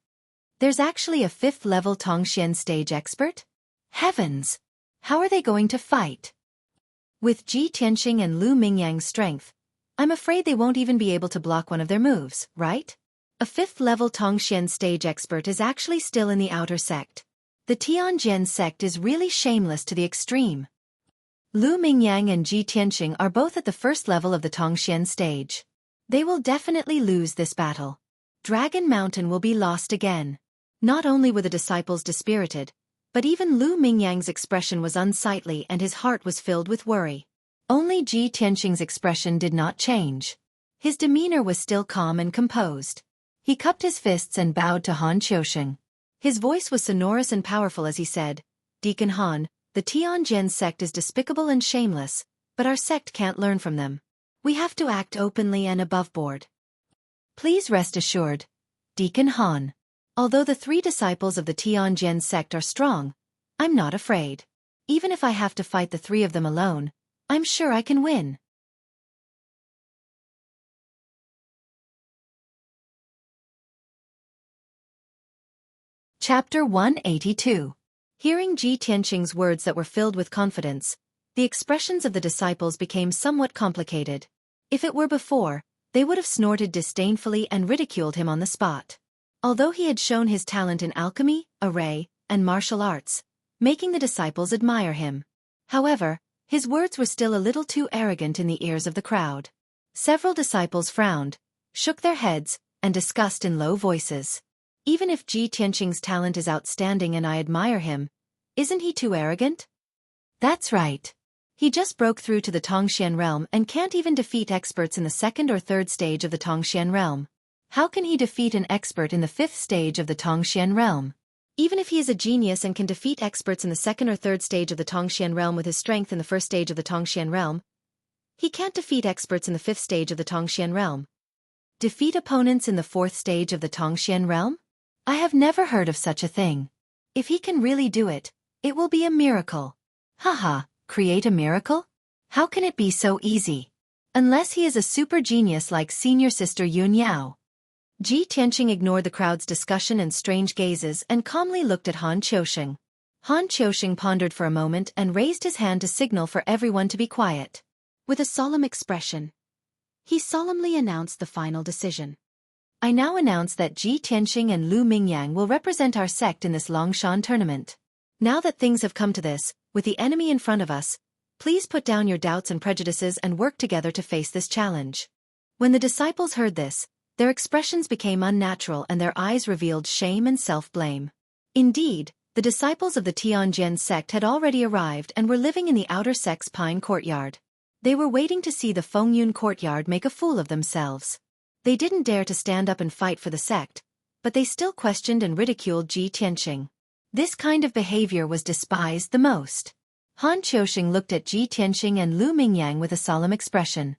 There's actually a 5th-level Tongxian stage expert? Heavens! How are they going to fight? With Ji Tianqing and Lu Mingyang's strength, I'm afraid they won't even be able to block one of their moves, right? A 5th-level Tongxian stage expert is actually still in the outer sect. The Tianjin sect is really shameless to the extreme. Lu Mingyang and Ji Tianqing are both at the 1st level of the Tongxian stage. They will definitely lose this battle. Dragon Mountain will be lost again. Not only were the disciples dispirited, but even Lu Mingyang's expression was unsightly and his heart was filled with worry. Only Ji Tianqing's expression did not change. His demeanor was still calm and composed. He cupped his fists and bowed to Han Qiusheng. His voice was sonorous and powerful as he said, "Deacon Han, the Tianjin sect is despicable and shameless, but our sect can't learn from them. We have to act openly and above board. Please rest assured, Deacon Han. Although the 3 disciples of the Tianjin sect are strong, I'm not afraid. Even if I have to fight the 3 of them alone, I'm sure I can win." Chapter 182. Hearing Ji Tianqing's words that were filled with confidence, the expressions of the disciples became somewhat complicated. If it were before, they would have snorted disdainfully and ridiculed him on the spot. Although he had shown his talent in alchemy, array, and martial arts, making the disciples admire him. However, his words were still a little too arrogant in the ears of the crowd. Several disciples frowned, shook their heads, and discussed in low voices. Even if Ji Tianqing's talent is outstanding and I admire him, isn't he too arrogant? That's right. He just broke through to the Tongxian realm and can't even defeat experts in the second or third stage of the Tongxian realm. How can he defeat an expert in the fifth stage of the Tongxian realm? Even if he is a genius and can defeat experts in the second or third stage of the Tongxian realm with his strength in the first stage of the Tongxian realm, he can't defeat experts in the fifth stage of the Tongxian realm. Defeat opponents in the fourth stage of the Tongxian realm? I have never heard of such a thing. If he can really do it, it will be a miracle. Haha, create a miracle? How can it be so easy? Unless he is a super genius like senior sister Yun Yao. Ji Tianqing ignored the crowd's discussion and strange gazes and calmly looked at Han Qiusheng. Han Qiusheng pondered for a moment and raised his hand to signal for everyone to be quiet. With a solemn expression, he solemnly announced the final decision. I now announce that Ji Tianqing and Lu Mingyang will represent our sect in this Longshan tournament. Now that things have come to this, with the enemy in front of us, please put down your doubts and prejudices and work together to face this challenge. When the disciples heard this, their expressions became unnatural and their eyes revealed shame and self-blame. Indeed, the disciples of the Tianjin sect had already arrived and were living in the outer sect's pine courtyard. They were waiting to see the Fengyun courtyard make a fool of themselves. They didn't dare to stand up and fight for the sect, but they still questioned and ridiculed Ji Tianqing. This kind of behavior was despised the most. Han Qiusheng looked at Ji Tianqing and Lu Mingyang with a solemn expression.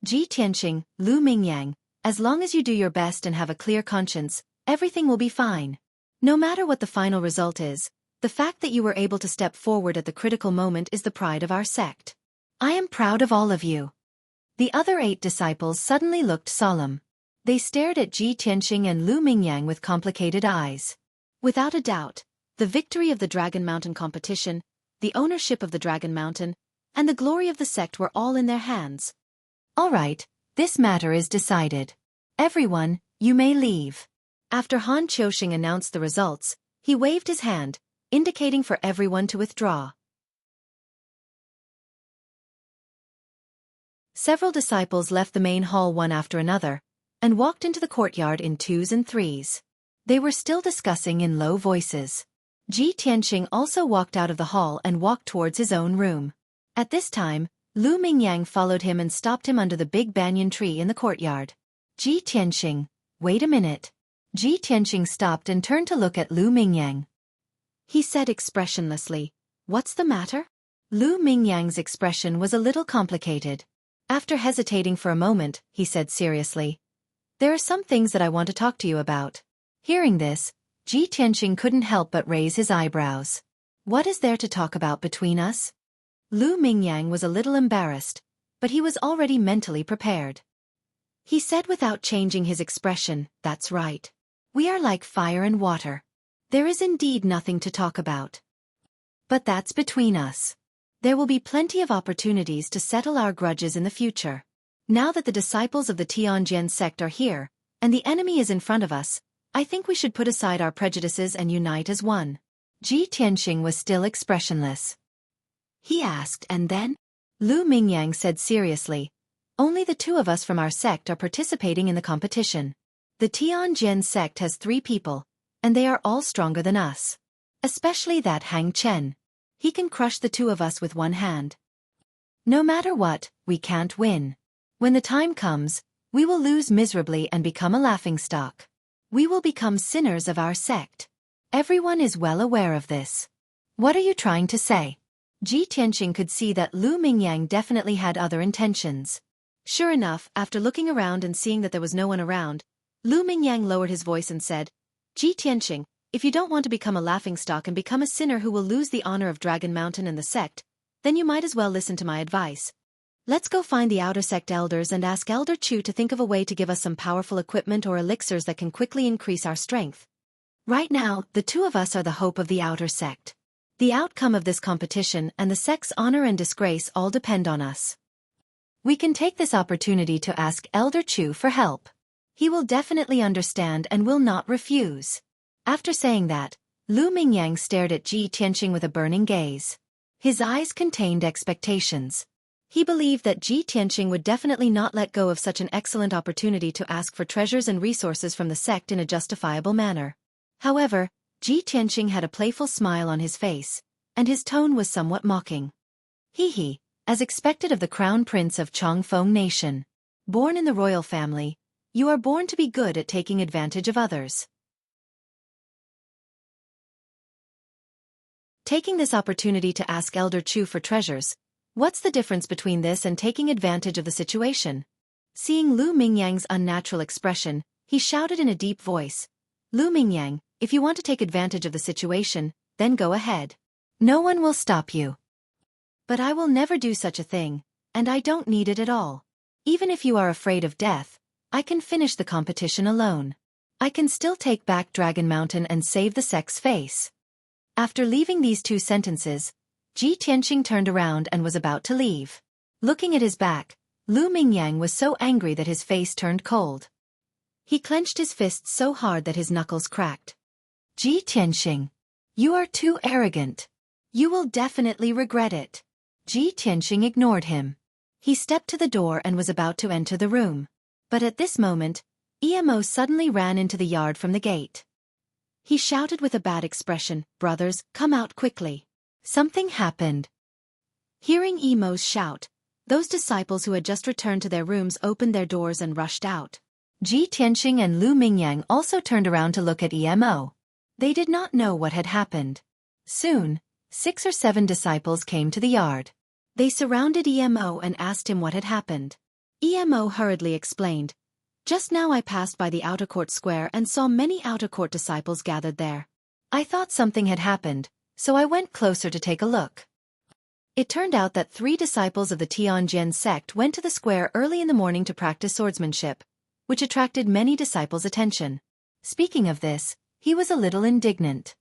Ji Tianqing, Lu Mingyang, as long as you do your best and have a clear conscience, everything will be fine. No matter what the final result is, the fact that you were able to step forward at the critical moment is the pride of our sect. I am proud of all of you. The other 8 disciples suddenly looked solemn. They stared at Ji Tianqing and Lu Mingyang with complicated eyes. Without a doubt, the victory of the Dragon Mountain competition, the ownership of the Dragon Mountain, and the glory of the sect were all in their hands. All right, this matter is decided. Everyone, you may leave. After Han Qiusheng announced the results, he waved his hand, indicating for everyone to withdraw. Several disciples left the main hall one after another, and walked into the courtyard in 2s and 3s. They were still discussing in low voices. Ji Tianqing also walked out of the hall and walked towards his own room. At this time, Lu Mingyang followed him and stopped him under the big banyan tree in the courtyard. Ji Tianqing, wait a minute. Ji Tianqing stopped and turned to look at Lu Mingyang. He said expressionlessly, "What's the matter?" Lu Mingyang's expression was a little complicated. After hesitating for a moment, he said seriously, "There are some things that I want to talk to you about." Hearing this, Ji Tianqing couldn't help but raise his eyebrows. What is there to talk about between us? Lu Mingyang was a little embarrassed, but he was already mentally prepared. He said without changing his expression, "That's right. We are like fire and water. There is indeed nothing to talk about. But that's between us. There will be plenty of opportunities to settle our grudges in the future. Now that the disciples of the Tianjin sect are here, and the enemy is in front of us, I think we should put aside our prejudices and unite as one." Ji Tianqing was still expressionless. He asked, "And then?" Lu Mingyang said seriously, "Only the 2 of us from our sect are participating in the competition. The Tianjin sect has 3 people, and they are all stronger than us. Especially that Hang Chen. He can crush the 2 of us with one hand. No matter what, we can't win. When the time comes, we will lose miserably and become a laughingstock. We will become sinners of our sect. Everyone is well aware of this. What are you trying to say?" Ji Tianqing could see that Lu Mingyang definitely had other intentions. Sure enough, after looking around and seeing that there was no one around, Lu Mingyang lowered his voice and said, "Ji Tianqing, if you don't want to become a laughingstock and become a sinner who will lose the honor of Dragon Mountain and the sect, then you might as well listen to my advice. Let's go find the outer sect elders and ask Elder Chu to think of a way to give us some powerful equipment or elixirs that can quickly increase our strength. Right now, the 2 of us are the hope of the outer sect. The outcome of this competition and the sect's honor and disgrace all depend on us. We can take this opportunity to ask Elder Chu for help. He will definitely understand and will not refuse." After saying that, Lu Mingyang stared at Ji Tianqing with a burning gaze. His eyes contained expectations. He believed that Ji Tianqing would definitely not let go of such an excellent opportunity to ask for treasures and resources from the sect in a justifiable manner. However, Ji Tianqing had a playful smile on his face, and his tone was somewhat mocking. "Hee hee, as expected of the crown prince of Chongfeng Nation. Born in the royal family, you are born to be good at taking advantage of others. Taking this opportunity to ask Elder Chu for treasures, what's the difference between this and taking advantage of the situation? Seeing Lu Mingyang's unnatural expression, he shouted in a deep voice, Lu Mingyang, if you want to take advantage of the situation, then go ahead. No one will stop you. But I will never do such a thing, and I don't need it at all. Even if you are afraid of death, I can finish the competition alone. I can still take back Dragon Mountain and save the sect's face. After leaving these two sentences, Ji Tianqing turned around and was about to leave. Looking at his back, Lu Mingyang was so angry that his face turned cold. He clenched his fists so hard that his knuckles cracked. Ji Tianqing, you are too arrogant. You will definitely regret it. Ji Tianqing ignored him. He stepped to the door and was about to enter the room. But at this moment, Emo suddenly ran into the yard from the gate. He shouted with a bad expression, brothers, come out quickly. Something happened. Hearing Emo's shout, those disciples who had just returned to their rooms opened their doors and rushed out. Ji Tianqing and Lu Mingyang also turned around to look at Emo. They did not know what had happened. Soon, 6 or 7 disciples came to the yard. They surrounded Emo and asked him what had happened. Emo hurriedly explained, just now I passed by the outer court square and saw many outer court disciples gathered there. I thought something had happened, so I went closer to take a look. It turned out that 3 disciples of the Tianjin sect went to the square early in the morning to practice swordsmanship, which attracted many disciples' attention. Speaking of this, he was a little indignant.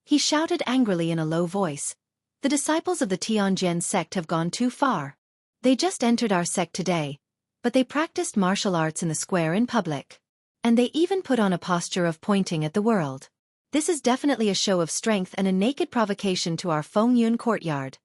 He shouted angrily in a low voice, the disciples of the Tianjin sect have gone too far. They just entered our sect today, but they practiced martial arts in the square in public. And they even put on a posture of pointing at the world. This is definitely a show of strength and a naked provocation to our Fengyun courtyard.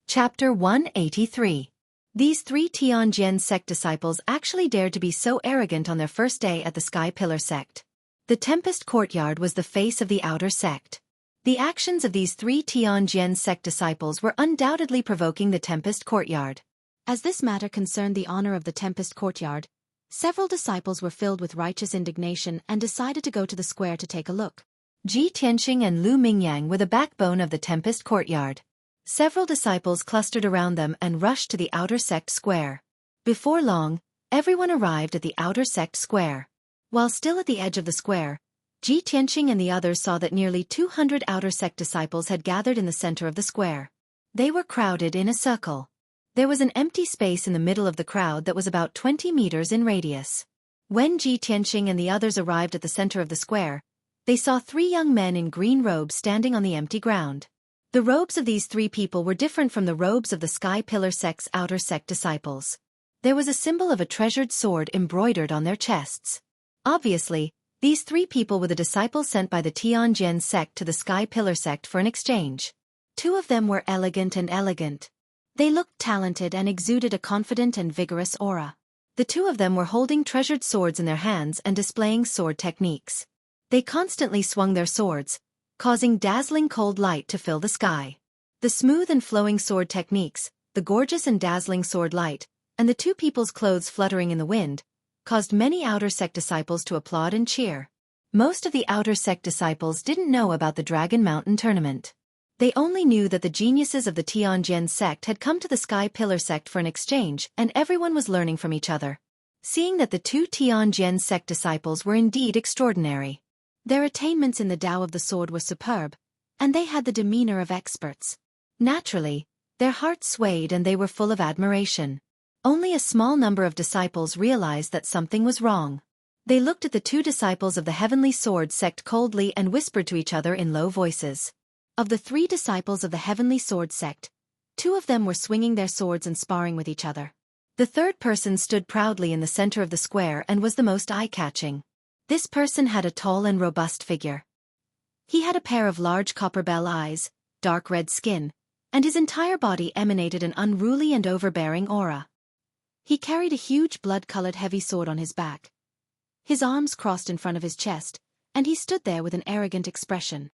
Chapter 183. These 3 Tianjin sect disciples actually dared to be so arrogant on their first day at the Sky Pillar sect. The Tempest Courtyard was the face of the outer sect. The actions of these 3 Tianjin sect disciples were undoubtedly provoking the Tempest Courtyard. As this matter concerned the honor of the Tempest Courtyard, several disciples were filled with righteous indignation and decided to go to the square to take a look. Ji Tianqing and Lu Mingyang were the backbone of the Tempest Courtyard. Several disciples clustered around them and rushed to the outer sect square. Before long, everyone arrived at the outer sect square. While still at the edge of the square, Ji Tianqing and the others saw that nearly 200 outer sect disciples had gathered in the center of the square. They were crowded in a circle. There was an empty space in the middle of the crowd that was about 20 meters in radius. When Ji Tianqing and the others arrived at the center of the square, they saw 3 young men in green robes standing on the empty ground. The robes of these 3 people were different from the robes of the Sky Pillar sect's outer sect disciples. There was a symbol of a treasured sword embroidered on their chests. Obviously, these 3 people were the disciples sent by the Tianjin sect to the Sky Pillar sect for an exchange. 2 of them were elegant. They looked talented and exuded a confident and vigorous aura. The 2 of them were holding treasured swords in their hands and displaying sword techniques. They constantly swung their swords, causing dazzling cold light to fill the sky. The smooth and flowing sword techniques, the gorgeous and dazzling sword light, and the 2 people's clothes fluttering in the wind, caused many outer sect disciples to applaud and cheer. Most of the outer sect disciples didn't know about the Dragon Mountain tournament. They only knew that the geniuses of the Tianjin sect had come to the Sky Pillar sect for an exchange and everyone was learning from each other. Seeing that the 2 Tianjin sect disciples were indeed extraordinary. Their attainments in the Tao of the sword were superb, and they had the demeanor of experts. Naturally, their hearts swayed and they were full of admiration. Only a small number of disciples realized that something was wrong. They looked at the 2 disciples of the Heavenly Sword sect coldly and whispered to each other in low voices. Of the 3 disciples of the Heavenly Sword sect, 2 of them were swinging their swords and sparring with each other. The 3rd person stood proudly in the center of the square and was the most eye-catching. This person had a tall and robust figure. He had a pair of large copper bell eyes, dark red skin, and his entire body emanated an unruly and overbearing aura. He carried a huge blood-colored heavy sword on his back. His arms crossed in front of his chest, and he stood there with an arrogant expression.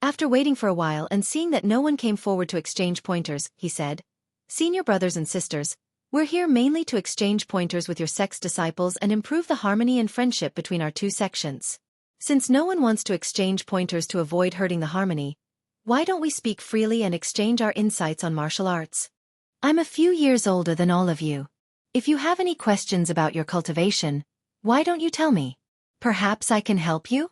After waiting for a while and seeing that no one came forward to exchange pointers, he said, "Senior brothers and sisters, we're here mainly to exchange pointers with your sect's disciples and improve the harmony and friendship between our two sections. Since no one wants to exchange pointers to avoid hurting the harmony, why don't we speak freely and exchange our insights on martial arts? I'm a few years older than all of you. If you have any questions about your cultivation, why don't you tell me? Perhaps I can help you?"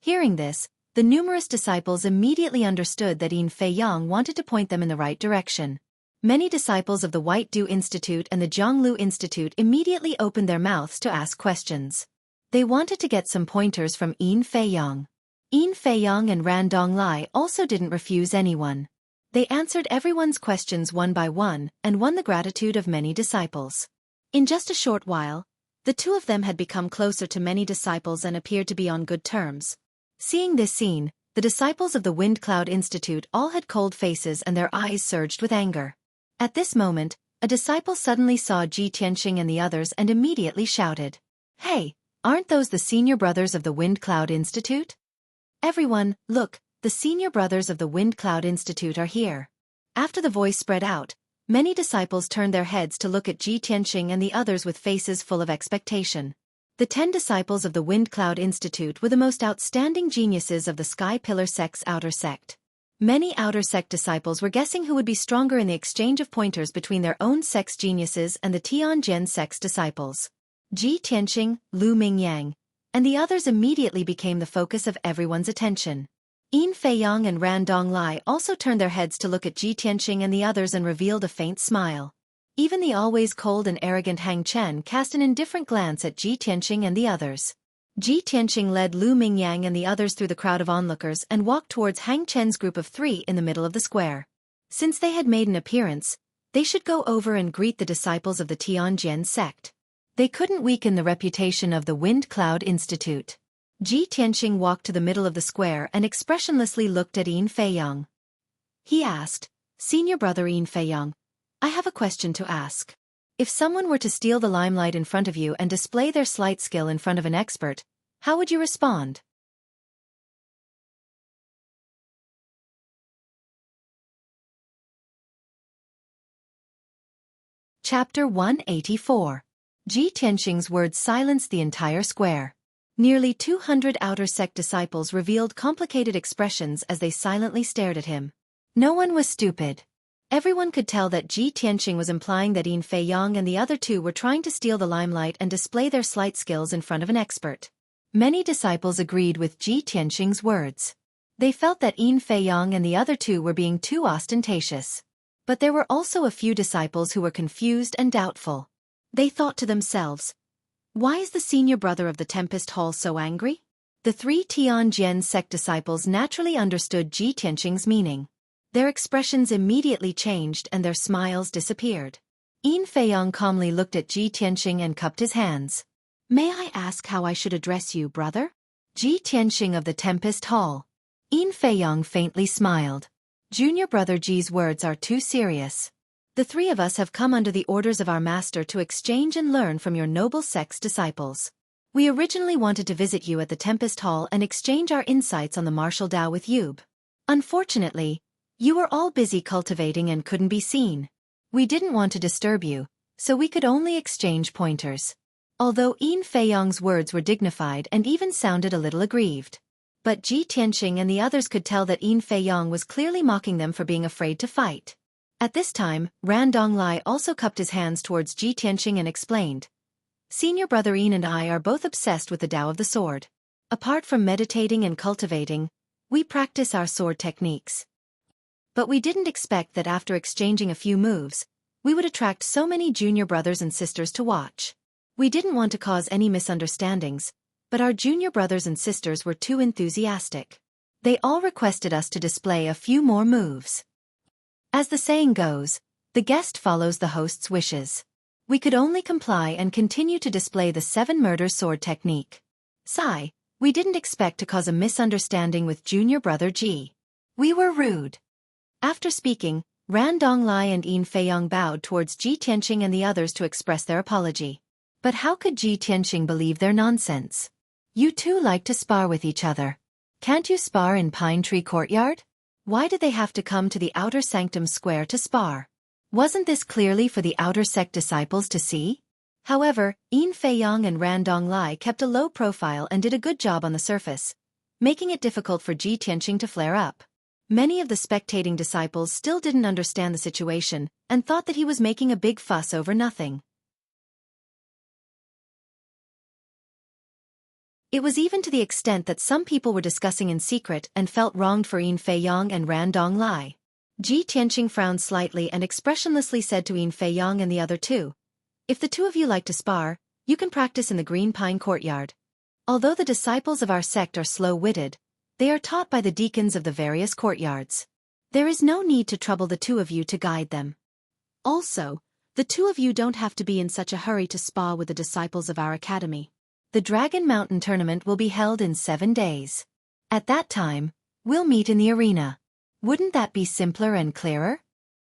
Hearing this, the numerous disciples immediately understood that Yin Fei Yang wanted to point them in the right direction. Many disciples of the White Dew Institute and the Zhonglu Institute immediately opened their mouths to ask questions. They wanted to get some pointers from Yin Fei Yang. Yin Fei Yang and Ran Donglai also didn't refuse anyone. They answered everyone's questions one by one and won the gratitude of many disciples. In just a short while, the two of them had become closer to many disciples and appeared to be on good terms. Seeing this scene, the disciples of the Wind Cloud Institute all had cold faces and their eyes surged with anger. At this moment, a disciple suddenly saw Ji Tianxing and the others and immediately shouted, "Hey, aren't those the senior brothers of the Wind Cloud Institute? Everyone, look, the senior brothers of the Wind Cloud Institute are here." After the voice spread out, many disciples turned their heads to look at Ji Tianxing and the others with faces full of expectation. The 10 disciples of the Wind Cloud Institute were the most outstanding geniuses of the Sky Pillar sect's outer sect. Many outer sect disciples were guessing who would be stronger in the exchange of pointers between their own sect's geniuses and the Tianjin sect's disciples. Ji Tianxing, Lu Mingyang, and the others immediately became the focus of everyone's attention. Yin Fei Yang and Ran Donglai also turned their heads to look at Ji Tianxing and the others and revealed a faint smile. Even the always cold and arrogant Hang Chen cast an indifferent glance at Ji Tianxing and the others. Ji Tianxing led Lu Mingyang and the others through the crowd of onlookers and walked towards Hang Chen's group of 3 in the middle of the square. Since they had made an appearance, they should go over and greet the disciples of the Tianjin sect. They couldn't weaken the reputation of the Wind Cloud Institute. Ji Tianxing walked to the middle of the square and expressionlessly looked at Yin Fei Yang. He asked, "Senior brother Yin Fei Yang, I have a question to ask. If someone were to steal the limelight in front of you and display their sleight skill in front of an expert, how would you respond?" Chapter 184. Ji Tianxing's words silenced the entire square. Nearly 200 outer sect disciples revealed complicated expressions as they silently stared at him. No one was stupid. Everyone could tell that Ji Tianxing was implying that Yin Fei Yang and the other two were trying to steal the limelight and display their sleight skills in front of an expert. Many disciples agreed with Ji Tianxing's words. They felt that Yin Fei Yang and the other two were being too ostentatious. But there were also a few disciples who were confused and doubtful. They thought to themselves, "Why is the senior brother of the Tempest Hall so angry?" The 3 Tianjin sect disciples naturally understood Ji Tianxing's meaning. Their expressions immediately changed and their smiles disappeared. Yin Fei Yang calmly looked at Ji Tianxing and cupped his hands. "May I ask how I should address you, brother?" Ji Tianxing of the Tempest Hall. Yin Fei Yang faintly smiled. "Junior brother Ji's words are too serious. The 3 of us have come under the orders of our master to exchange and learn from your noble sect's disciples. We originally wanted to visit you at the Tempest Hall and exchange our insights on the martial Dao with Yub. Unfortunately, you were all busy cultivating and couldn't be seen. We didn't want to disturb you, so we could only exchange pointers." Although Yin Fei Yang's words were dignified and even sounded a little aggrieved. But Ji Tianxing and the others could tell that Yin Fei Yang was clearly mocking them for being afraid to fight. At this time, Ran Donglai also cupped his hands towards Ji Tianxing and explained, "Senior brother Yin and I are both obsessed with the Tao of the sword. Apart from meditating and cultivating, we practice our sword techniques. But we didn't expect that after exchanging a few moves, we would attract so many junior brothers and sisters to watch. We didn't want to cause any misunderstandings, but our junior brothers and sisters were too enthusiastic. They all requested us to display a few more moves. As the saying goes, the guest follows the host's wishes. We could only comply and continue to display the 7 murder sword technique. Sigh, we didn't expect to cause a misunderstanding with junior brother Ji. We were rude." After speaking, Ran Donglai and Yin Feiyang bowed towards Ji Tianqing and the others to express their apology. But how could Ji Tianqing believe their nonsense? You two like to spar with each other. Can't you spar in Pine Tree Courtyard? Why did they have to come to the outer sanctum square to spar? Wasn't this clearly for the outer sect disciples to see? However, Yin Feiyang and Ran Donglai kept a low profile and did a good job on the surface, making it difficult for Ji Tianqing to flare up. Many of the spectating disciples still didn't understand the situation and thought that he was making a big fuss over nothing. It was even to the extent that some people were discussing in secret and felt wronged for Yin Feiyang and Ran Donglai. Ji Tianqing frowned slightly and expressionlessly said to Yin Feiyang and the other two, "If the two of you like to spar, you can practice in the Green Pine Courtyard. Although the disciples of our sect are slow-witted, they are taught by the deacons of the various courtyards. There is no need to trouble the two of you to guide them. Also, the two of you don't have to be in such a hurry to spar with the disciples of our academy. The Dragon Mountain tournament will be held in 7 days. At that time, we'll meet in the arena. Wouldn't that be simpler and clearer?"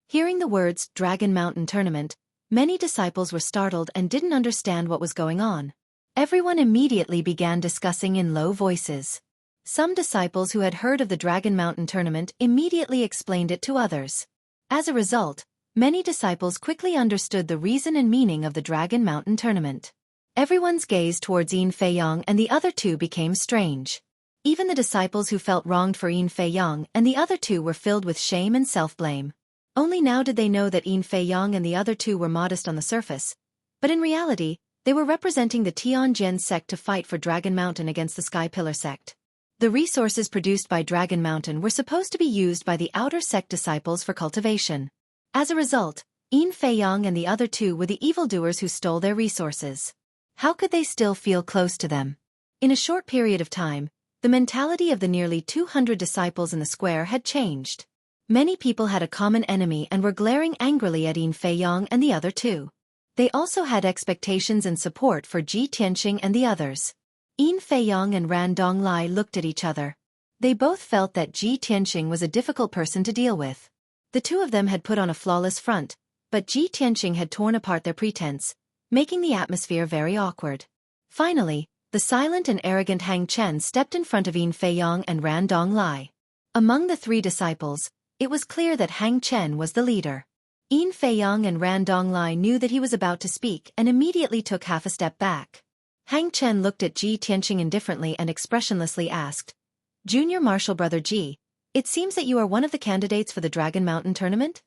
Hearing the words Dragon Mountain tournament, many disciples were startled and didn't understand what was going on. Everyone immediately began discussing in low voices. Some disciples who had heard of the Dragon Mountain tournament immediately explained it to others. As a result, many disciples quickly understood the reason and meaning of the Dragon Mountain tournament. Everyone's gaze towards Yin Feiyang and the other two became strange. Even the disciples who felt wronged for Yin Feiyang and the other two were filled with shame and self-blame. Only now did they know that Yin Feiyang and the other two were modest on the surface, but in reality, they were representing the Tianjin sect to fight for Dragon Mountain against the Sky Pillar sect. The resources produced by Dragon Mountain were supposed to be used by the outer sect disciples for cultivation. As a result, Yin Feiyang and the other two were the evildoers who stole their resources. How could they still feel close to them? In a short period of time, the mentality of the nearly 200 disciples in the square had changed. Many people had a common enemy and were glaring angrily at Yin Feiyang and the other two. They also had expectations and support for Ji Tianqing and the others. Yin Feiyang and Ran Donglai looked at each other. They both felt that Ji Tianqing was a difficult person to deal with. The two of them had put on a flawless front, but Ji Tianqing had torn apart their pretense, making the atmosphere very awkward. Finally, the silent and arrogant Hang Chen stepped in front of Yin Feiyang and Ran Donglai. Among the 3 disciples, it was clear that Hang Chen was the leader. Yin Feiyang and Ran Donglai knew that he was about to speak and immediately took half a step back. Hang Chen looked at Ji Tianqing indifferently and expressionlessly asked, "Junior Martial Brother Ji, it seems that you are one of the candidates for the Dragon Mountain tournament?"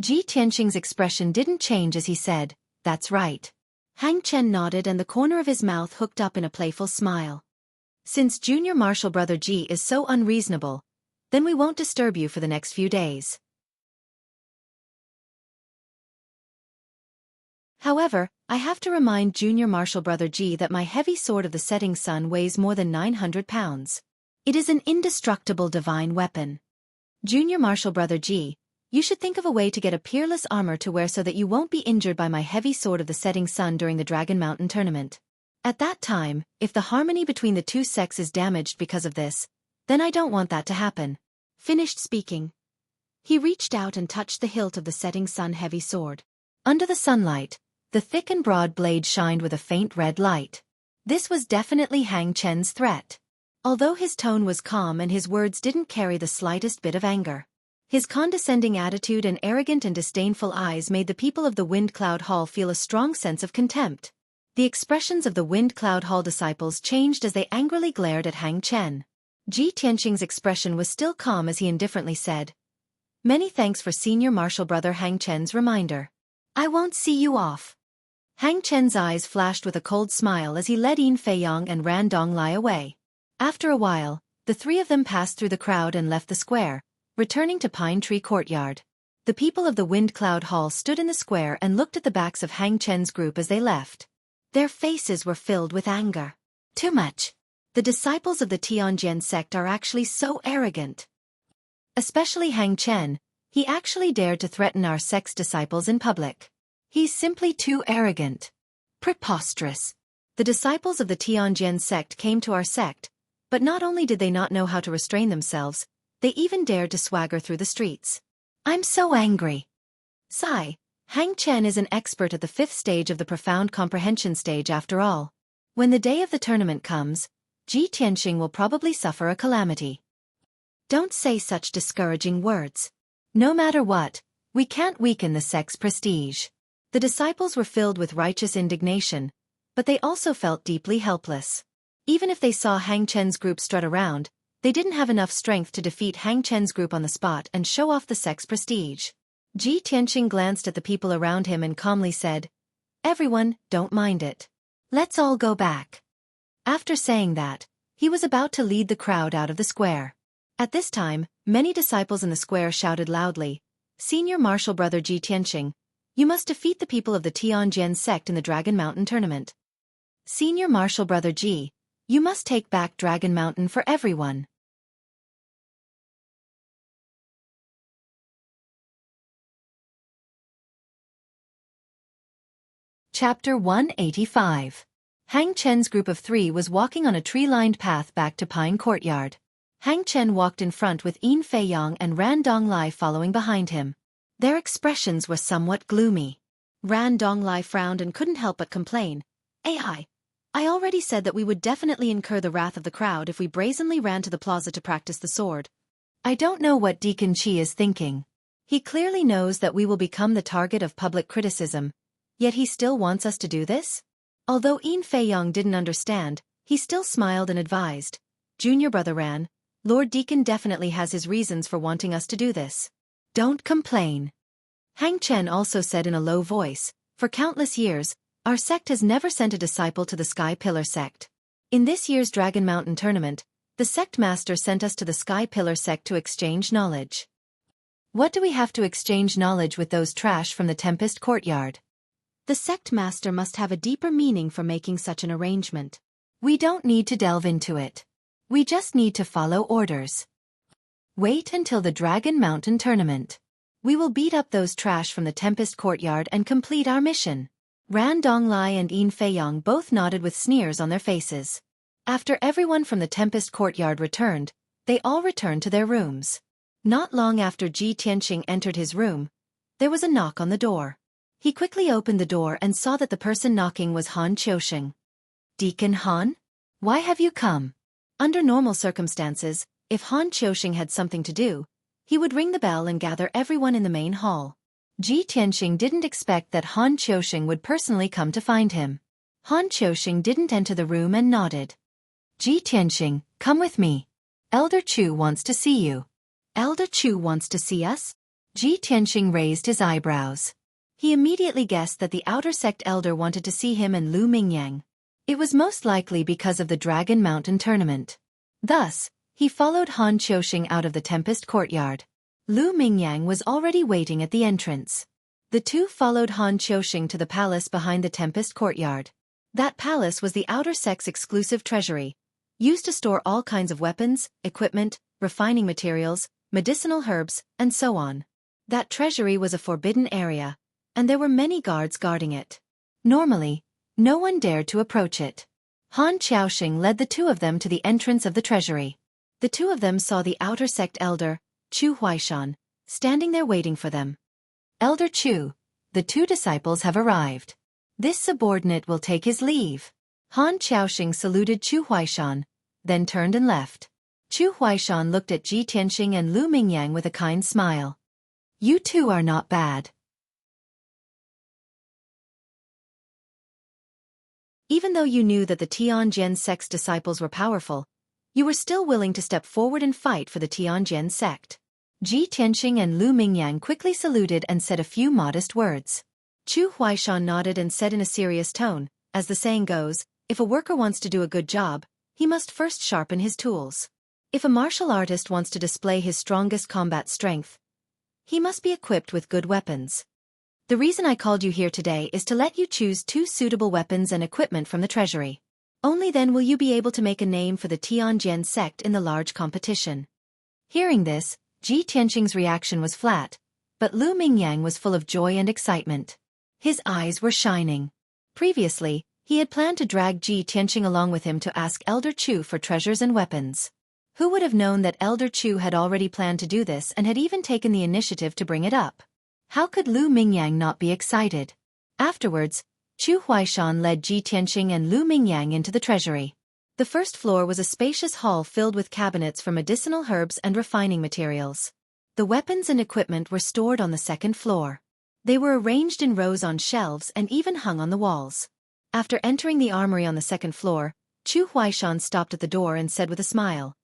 Ji Tianqing's expression didn't change as he said, "That's right." Hang Chen nodded and the corner of his mouth hooked up in a playful smile. "Since Junior Martial Brother Ji is so unreasonable, then we won't disturb you for the next few days. However, I have to remind Junior Martial Brother Ji that my heavy sword of the setting sun weighs more than 900 pounds. It is an indestructible divine weapon. Junior Martial Brother Ji, you should think of a way to get a peerless armor to wear so that you won't be injured by my heavy sword of the setting sun during the Dragon Mountain tournament. At that time, if the harmony between the two sects is damaged because of this, then I don't want that to happen." Finished speaking, he reached out and touched the hilt of the setting sun heavy sword. Under the sunlight, the thick and broad blade shined with a faint red light. This was definitely Hang Chen's threat. Although his tone was calm and his words didn't carry the slightest bit of anger, his condescending attitude and arrogant and disdainful eyes made the people of the Wind Cloud Hall feel a strong sense of contempt. The expressions of the Wind Cloud Hall disciples changed as they angrily glared at Hang Chen. Ji Tianqing's expression was still calm as he indifferently said, "Many thanks for Senior Martial Brother Hang Chen's reminder. I won't see you off." Hang Chen's eyes flashed with a cold smile as he led Yin Feiyang and Ran Donglai away. After a while, the 3 of them passed through the crowd and left the square, returning to Pine Tree Courtyard. The people of the Wind Cloud Hall stood in the square and looked at the backs of Hang Chen's group as they left. Their faces were filled with anger. Too much. The disciples of the Tianjin sect are actually so arrogant. Especially Hang Chen, he actually dared to threaten our sect's disciples in public. He's simply too arrogant. Preposterous. The disciples of the Tianjin sect came to our sect, but not only did they not know how to restrain themselves, they even dared to swagger through the streets. I'm so angry. Sigh. Hang Chen is an expert at the 5th stage of the profound comprehension stage after all. When the day of the tournament comes, Ji Tianxing will probably suffer a calamity. Don't say such discouraging words. No matter what, we can't weaken the sect's prestige. The disciples were filled with righteous indignation, but they also felt deeply helpless. Even if they saw Hang Chen's group strut around, they didn't have enough strength to defeat Hang Chen's group on the spot and show off the sect's prestige. Ji Tianxing glanced at the people around him and calmly said, "Everyone, don't mind it. Let's all go back." After saying that, he was about to lead the crowd out of the square. At this time, many disciples in the square shouted loudly, "Senior Martial Brother Ji Tianxing, you must defeat the people of the Tianjian sect in the Dragon Mountain tournament. Senior Martial Brother Ji, you must take back Dragon Mountain for everyone." Chapter 185. Hang Chen's group of 3 was walking on a tree-lined path back to Pine Courtyard. Hang Chen walked in front with Yin Feiyang and Ran Donglai following behind him. Their expressions were somewhat gloomy. Ran Donglai frowned and couldn't help but complain, "I already said that we would definitely incur the wrath of the crowd if we brazenly ran to the plaza to practice the sword. I don't know what Deacon Qi is thinking. He clearly knows that we will become the target of public criticism, yet he still wants us to do this?" Although Yin Feiyang didn't understand, he still smiled and advised, "Junior Brother Ran, Lord Deacon definitely has his reasons for wanting us to do this. Don't complain." Hang Chen also said in a low voice, "For countless years, our sect has never sent a disciple to the Sky Pillar sect. In this year's Dragon Mountain tournament, the sect master sent us to the Sky Pillar sect to exchange knowledge." "What do we have to exchange knowledge with those trash from the Tempest Courtyard?" "The sect master must have a deeper meaning for making such an arrangement. We don't need to delve into it. We just need to follow orders. Wait until the Dragon Mountain tournament. We will beat up those trash from the Tempest Courtyard and complete our mission." Ran Donglai and Yin Feiyang both nodded with sneers on their faces. After everyone from the Tempest Courtyard returned, they all returned to their rooms. Not long after Ji Tianxing entered his room, there was a knock on the door. He quickly opened the door and saw that the person knocking was Han Qiusheng. "Deacon Han? Why have you come?" Under normal circumstances, if Han Qiusheng had something to do, he would ring the bell and gather everyone in the main hall. Ji Tianxing didn't expect that Han Qiusheng would personally come to find him. Han Qiusheng didn't enter the room and nodded. "Ji Tianxing, come with me. Elder Chu wants to see you." "Elder Chu wants to see us?" Ji Tianxing raised his eyebrows. He immediately guessed that the outer sect elder wanted to see him and Lu Mingyang. It was most likely because of the Dragon Mountain tournament. Thus, he followed Han Qiusheng out of the Tempest Courtyard. Lu Mingyang was already waiting at the entrance. The two followed Han Qiusheng to the palace behind the Tempest Courtyard. That palace was the outer sect's exclusive treasury, used to store all kinds of weapons, equipment, refining materials, medicinal herbs, and so on. That treasury was a forbidden area, and there were many guards guarding it. Normally, no one dared to approach it. Han Qiusheng led the two of them to the entrance of the treasury. The two of them saw the outer sect elder, Chu Huaishan, standing there waiting for them. "Elder Chu, the two disciples have arrived. This subordinate will take his leave." Han Qiusheng saluted Chu Huaishan, then turned and left. Chu Huaishan looked at Ji Tianxing and Lu Mingyang with a kind smile. "You two are not bad." Even though you knew that the Tianjian sect's disciples were powerful, you were still willing to step forward and fight for the Tianjian sect. Ji Tianxing and Lu Mingyang quickly saluted and said a few modest words. Chu Huaishan nodded and said in a serious tone, "As the saying goes, if a worker wants to do a good job, he must first sharpen his tools. If a martial artist wants to display his strongest combat strength, he must be equipped with good weapons. The reason I called you here today is to let you choose 2 suitable weapons and equipment from the treasury. Only then will you be able to make a name for the Tianjian sect in the large competition." Hearing this, Ji Tianxing's reaction was flat, but Lu Mingyang was full of joy and excitement. His eyes were shining. Previously, he had planned to drag Ji Tianxing along with him to ask Elder Chu for treasures and weapons. Who would have known that Elder Chu had already planned to do this and had even taken the initiative to bring it up? How could Lu Mingyang not be excited? Afterwards, Chu Huaishan led Ji Tianqing and Lu Mingyang into the treasury. The first floor was a spacious hall filled with cabinets for medicinal herbs and refining materials. The weapons and equipment were stored on the second floor. They were arranged in rows on shelves and even hung on the walls. After entering the armory on the second floor, Chu Huaishan stopped at the door and said with a smile,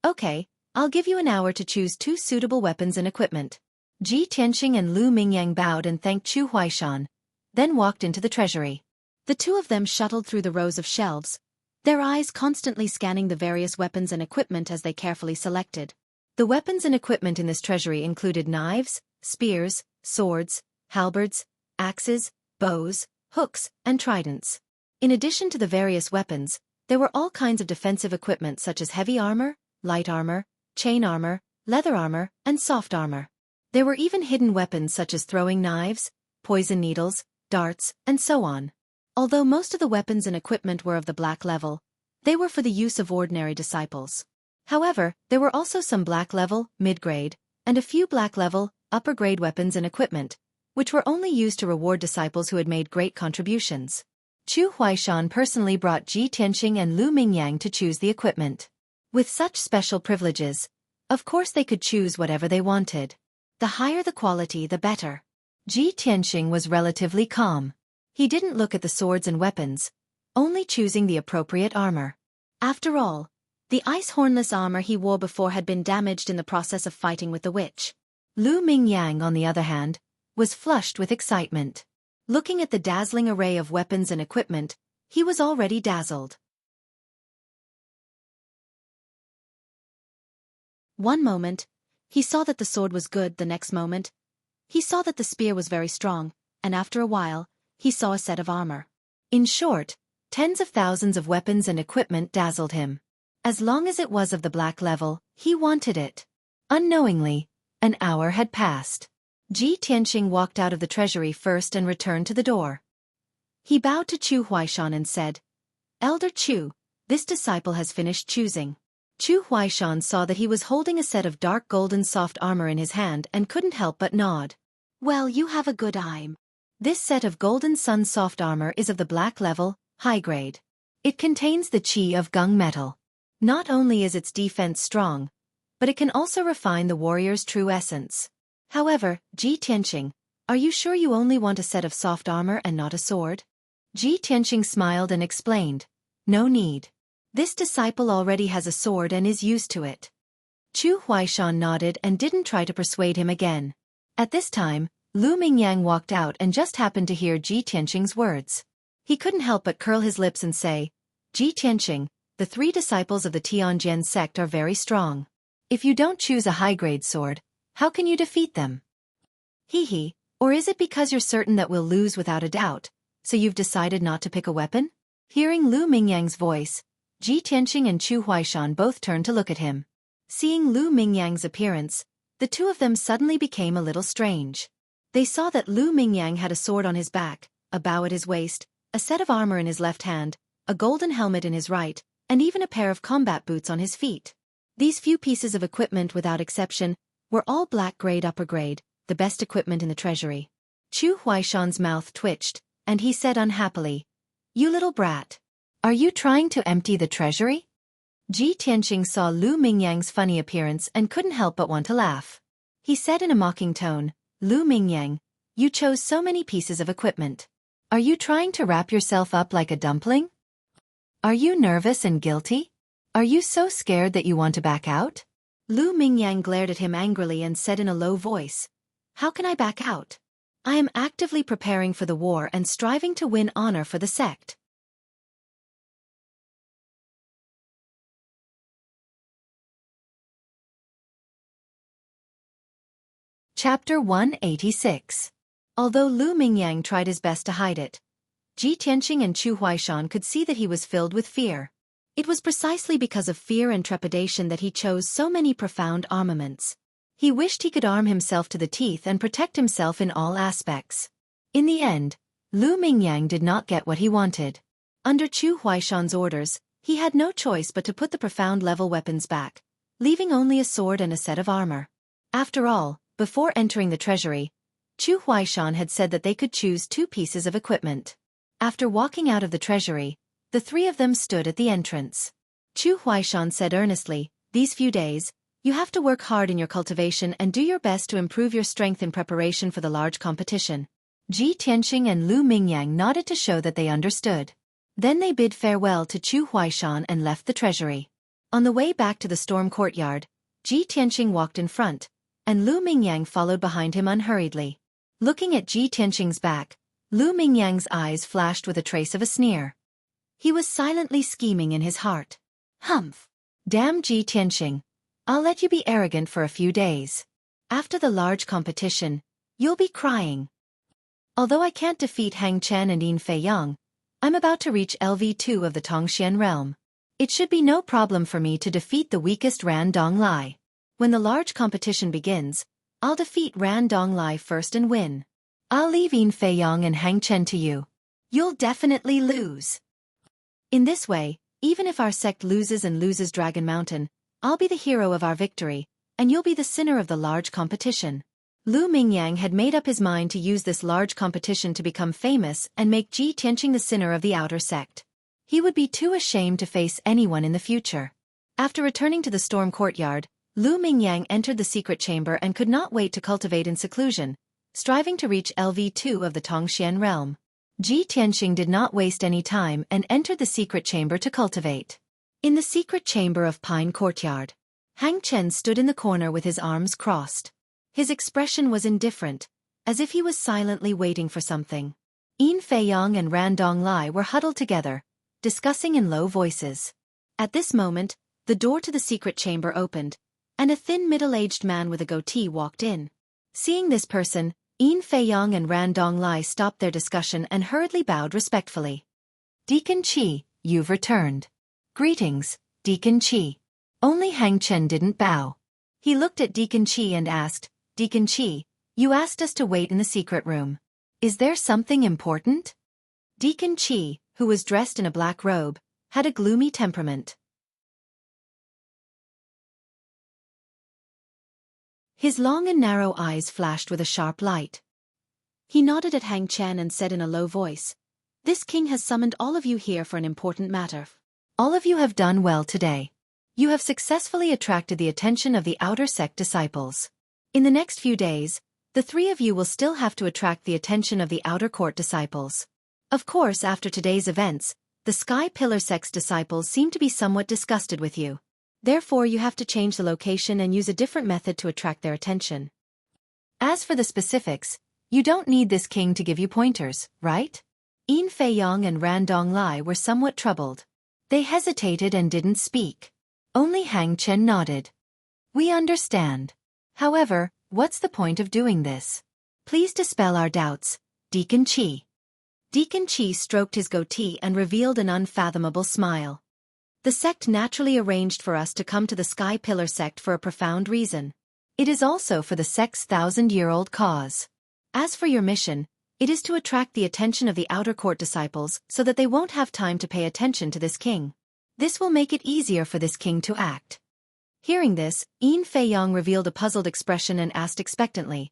"Okay, I'll give you an hour to choose 2 suitable weapons and equipment." Ji Tianqing and Lu Mingyang bowed and thanked Chu Huaishan, then walked into the treasury. The two of them shuttled through the rows of shelves, their eyes constantly scanning the various weapons and equipment as they carefully selected. The weapons and equipment in this treasury included knives, spears, swords, halberds, axes, bows, hooks, and tridents. In addition to the various weapons, there were all kinds of defensive equipment such as heavy armor, light armor, chain armor, leather armor, and soft armor. There were even hidden weapons such as throwing knives, poison needles, darts, and so on. Although most of the weapons and equipment were of the black level, they were for the use of ordinary disciples. However, there were also some black level, mid-grade, and a few black level, upper-grade weapons and equipment, which were only used to reward disciples who had made great contributions. Chu Huaishan personally brought Ji Tianqing and Lu Mingyang to choose the equipment. With such special privileges, of course they could choose whatever they wanted. The higher the quality, the better. Ji Tianqing was relatively calm. He didn't look at the swords and weapons, only choosing the appropriate armor. After all, the ice-hornless armor he wore before had been damaged in the process of fighting with the witch. Lu Mingyang, on the other hand, was flushed with excitement. Looking at the dazzling array of weapons and equipment, he was already dazzled. One moment, he saw that the sword was good. The next moment, he saw that the spear was very strong, and after a while, he saw a set of armor. In short, tens of thousands of weapons and equipment dazzled him. As long as it was of the black level, he wanted it. Unknowingly, an hour had passed. Ji Tianqing walked out of the treasury first and returned to the door. He bowed to Chu Huaishan and said, "Elder Chu, this disciple has finished choosing." Chu Huaishan saw that he was holding a set of dark golden soft armor in his hand and couldn't help but nod. "Well, you have a good eye. This set of golden sun soft armor is of the black level, high grade. It contains the qi of gung metal. Not only is its defense strong, but it can also refine the warrior's true essence. However, Ji Tianqing, are you sure you only want a set of soft armor and not a sword?" Ji Tianqing smiled and explained, "No need. This disciple already has a sword and is used to it." Chu Huaishan nodded and didn't try to persuade him again. At this time, Lu Mingyang walked out and just happened to hear Ji Tianqing's words. He couldn't help but curl his lips and say, "Ji Tianqing, the 3 disciples of the Tianjian sect are very strong. If you don't choose a high-grade sword, how can you defeat them?" "Hee, or is it because you're certain that we'll lose without a doubt, so you've decided not to pick a weapon?" Hearing Lu Mingyang's voice, Ji Tianqing and Chu Huaishan both turned to look at him. Seeing Lu Mingyang's appearance, the two of them suddenly became a little strange. They saw that Lu Mingyang had a sword on his back, a bow at his waist, a set of armor in his left hand, a golden helmet in his right, and even a pair of combat boots on his feet. These few pieces of equipment, without exception, were all black-grade upper grade, the best equipment in the treasury. Chu Huaishan's mouth twitched, and he said unhappily, "You little brat. Are you trying to empty the treasury?" Ji Tianqing saw Lu Mingyang's funny appearance and couldn't help but want to laugh. He said in a mocking tone, "Lu Mingyang, you chose so many pieces of equipment. Are you trying to wrap yourself up like a dumpling? Are you nervous and guilty? Are you so scared that you want to back out?" Lu Mingyang glared at him angrily and said in a low voice, "How can I back out? I am actively preparing for the war and striving to win honor for the sect." Chapter 186. Although Lu Mingyang tried his best to hide it, Ji Tianqing and Chu Huaishan could see that he was filled with fear. It was precisely because of fear and trepidation that he chose so many profound armaments. He wished he could arm himself to the teeth and protect himself in all aspects. In the end, Lu Mingyang did not get what he wanted. Under Chu Huaishan's orders, He had no choice but to put the profound-level weapons back, leaving only a sword and a set of armor. After all, before entering the treasury, Xueqi had said that they could choose 2 pieces of equipment. After walking out of the treasury, the 3 of them stood at the entrance. Xueqi said earnestly, "These few days, you have to work hard in your cultivation and do your best to improve your strength in preparation for the large competition." Ji Tianqing and Lu Mingyang nodded to show that they understood. Then they bid farewell to Xueqi and left the treasury. On the way back to the storm courtyard, Ji Tianqing walked in front, and Lu Mingyang followed behind him unhurriedly. Looking at Ji Tianqing's back, Lu Mingyang's eyes flashed with a trace of a sneer. He was silently scheming in his heart. Humph! Damn Ji Tianqing. I'll let you be arrogant for a few days. After the large competition, you'll be crying. Although I can't defeat Hang Chen and Yin Fei Yang, I'm about to reach LV2 of the Tongxian realm. It should be no problem for me to defeat the weakest Ran Donglai. When the large competition begins, I'll defeat Ran Donglai first and win. I'll leave Yin Fei Yang and Hang Chen to you. You'll definitely lose. In this way, even if our sect loses and loses Dragon Mountain, I'll be the hero of our victory, and you'll be the sinner of the large competition. Lu Mingyang had made up his mind to use this large competition to become famous and make Ji Tianqing the sinner of the outer sect. He would be too ashamed to face anyone in the future. After returning to the storm courtyard, Lu Mingyang entered the secret chamber and could not wait to cultivate in seclusion, striving to reach LV2 of the Tongxian realm. Ji Tianqing did not waste any time and entered the secret chamber to cultivate. In the secret chamber of Pine Courtyard, Hang Chen stood in the corner with his arms crossed. His expression was indifferent, as if he was silently waiting for something. Yin Fei Yang and Ran Donglai were huddled together, discussing in low voices. At this moment, the door to the secret chamber opened, and a thin middle-aged man with a goatee walked in. Seeing this person, Yin Fei Yang and Ran Donglai stopped their discussion and hurriedly bowed respectfully. "Deacon Qi, you've returned." "Greetings, Deacon Qi." Only Hang Chen didn't bow. He looked at Deacon Qi and asked, "Deacon Qi, you asked us to wait in the secret room. Is there something important?" Deacon Qi, who was dressed in a black robe, had a gloomy temperament. His long and narrow eyes flashed with a sharp light. He nodded at Hang Chen and said in a low voice, "This king has summoned all of you here for an important matter. All of you have done well today. You have successfully attracted the attention of the outer sect disciples. In the next few days, the 3 of you will still have to attract the attention of the outer court disciples. Of course, after today's events, the Sky Pillar sect's disciples seem to be somewhat disgusted with you. Therefore, you have to change the location and use a different method to attract their attention. As for the specifics, you don't need this king to give you pointers, right?" Yin Fei Yang and Ran Donglai were somewhat troubled. They hesitated and didn't speak. Only Hang Chen nodded. "We understand. However, what's the point of doing this? Please dispel our doubts, Deacon Qi." Deacon Qi stroked his goatee and revealed an unfathomable smile. "The sect naturally arranged for us to come to the Sky Pillar sect for a profound reason. It is also for the sect's 1,000-year-old cause. As for your mission, it is to attract the attention of the outer court disciples so that they won't have time to pay attention to this king. This will make it easier for this king to act." Hearing this, Yin Fei Yang revealed a puzzled expression and asked expectantly,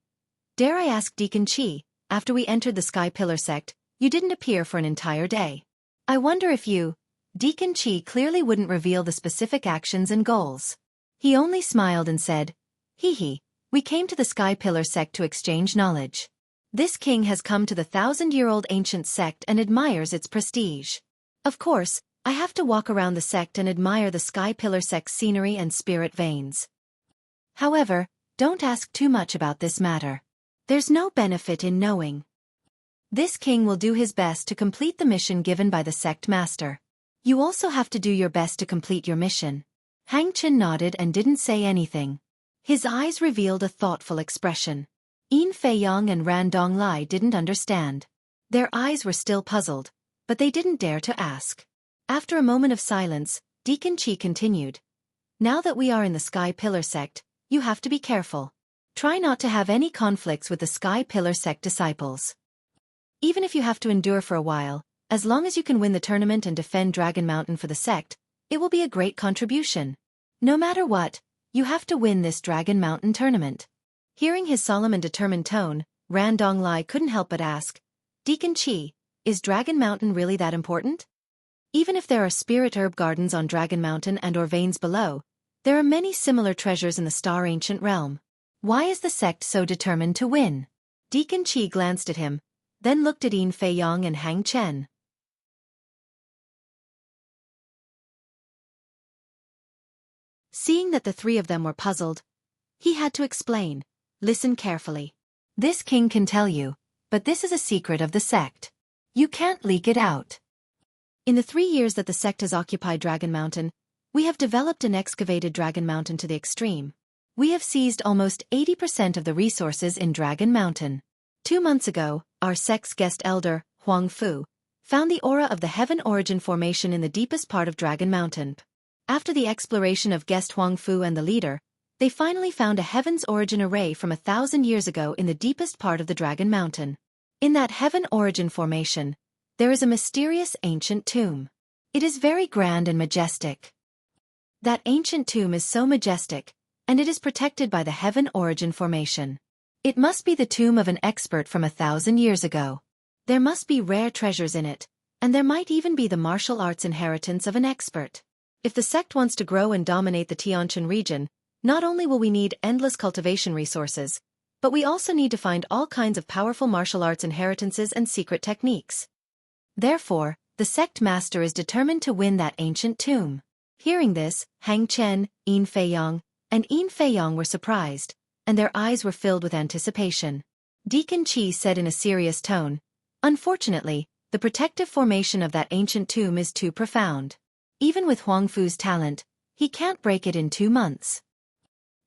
"Dare I ask, Deacon Qi, after we entered the Sky Pillar sect, you didn't appear for an entire day. I wonder if you..." Deacon Qi clearly wouldn't reveal the specific actions and goals. He only smiled and said, "Hee, we came to the Sky Pillar sect to exchange knowledge. This king has come to the 1,000-year-old ancient sect and admires its prestige. Of course, I have to walk around the sect and admire the Sky Pillar sect's scenery and spirit veins. However, don't ask too much about this matter. There's no benefit in knowing. This king will do his best to complete the mission given by the sect master. You also have to do your best to complete your mission." Hang Chen nodded and didn't say anything. His eyes revealed a thoughtful expression. Yin Fei Yang and Ran Donglai didn't understand. Their eyes were still puzzled, but they didn't dare to ask. After a moment of silence, Deacon Qi continued, "Now that we are in the Sky Pillar sect, you have to be careful. Try not to have any conflicts with the Sky Pillar sect disciples. Even if you have to endure for a while, as long as you can win the tournament and defend Dragon Mountain for the sect, It will be a great contribution. No matter what, you have to win this Dragon Mountain tournament. Hearing his solemn and determined tone, Ran Donglai couldn't help but ask, Deacon Chi, is Dragon Mountain really that important? Even if there are spirit herb gardens on Dragon Mountain and or veins below, there are many similar treasures in the Star Ancient Realm. Why is the sect so determined to win? Deacon Chi glanced at him, then looked at Yin Fei Yang and Hang Chen. Seeing that the three of them were puzzled, he had to explain. Listen carefully. This king can tell you, but this is a secret of the sect. You can't leak it out. In the 3 years that the sect has occupied Dragon Mountain, we have developed and excavated Dragon Mountain to the extreme. We have seized almost 80% of the resources in Dragon Mountain. 2 months ago, our sect's guest elder, Huang Fu, found the aura of the Heaven Origin Formation in the deepest part of Dragon Mountain. After the exploration of guest Huang Fu and the leader, they finally found a Heaven's Origin array from 1,000 years ago in the deepest part of the Dragon Mountain. In that Heaven Origin Formation, there is a mysterious ancient tomb. It is very grand and majestic. That ancient tomb is so majestic, and it is protected by the Heaven Origin Formation. It must be the tomb of an expert from 1,000 years ago. There must be rare treasures in it, and there might even be the martial arts inheritance of an expert. If the sect wants to grow and dominate the Tianshan region, not only will we need endless cultivation resources, but we also need to find all kinds of powerful martial arts inheritances and secret techniques. Therefore, the sect master is determined to win that ancient tomb. Hearing this, Hang Chen, Yin Fei Yang, and Yin Fei Yang were surprised, and their eyes were filled with anticipation. Deacon Chi said in a serious tone, Unfortunately, the protective formation of that ancient tomb is too profound. Even with Huang Fu's talent, he can't break it in 2 months.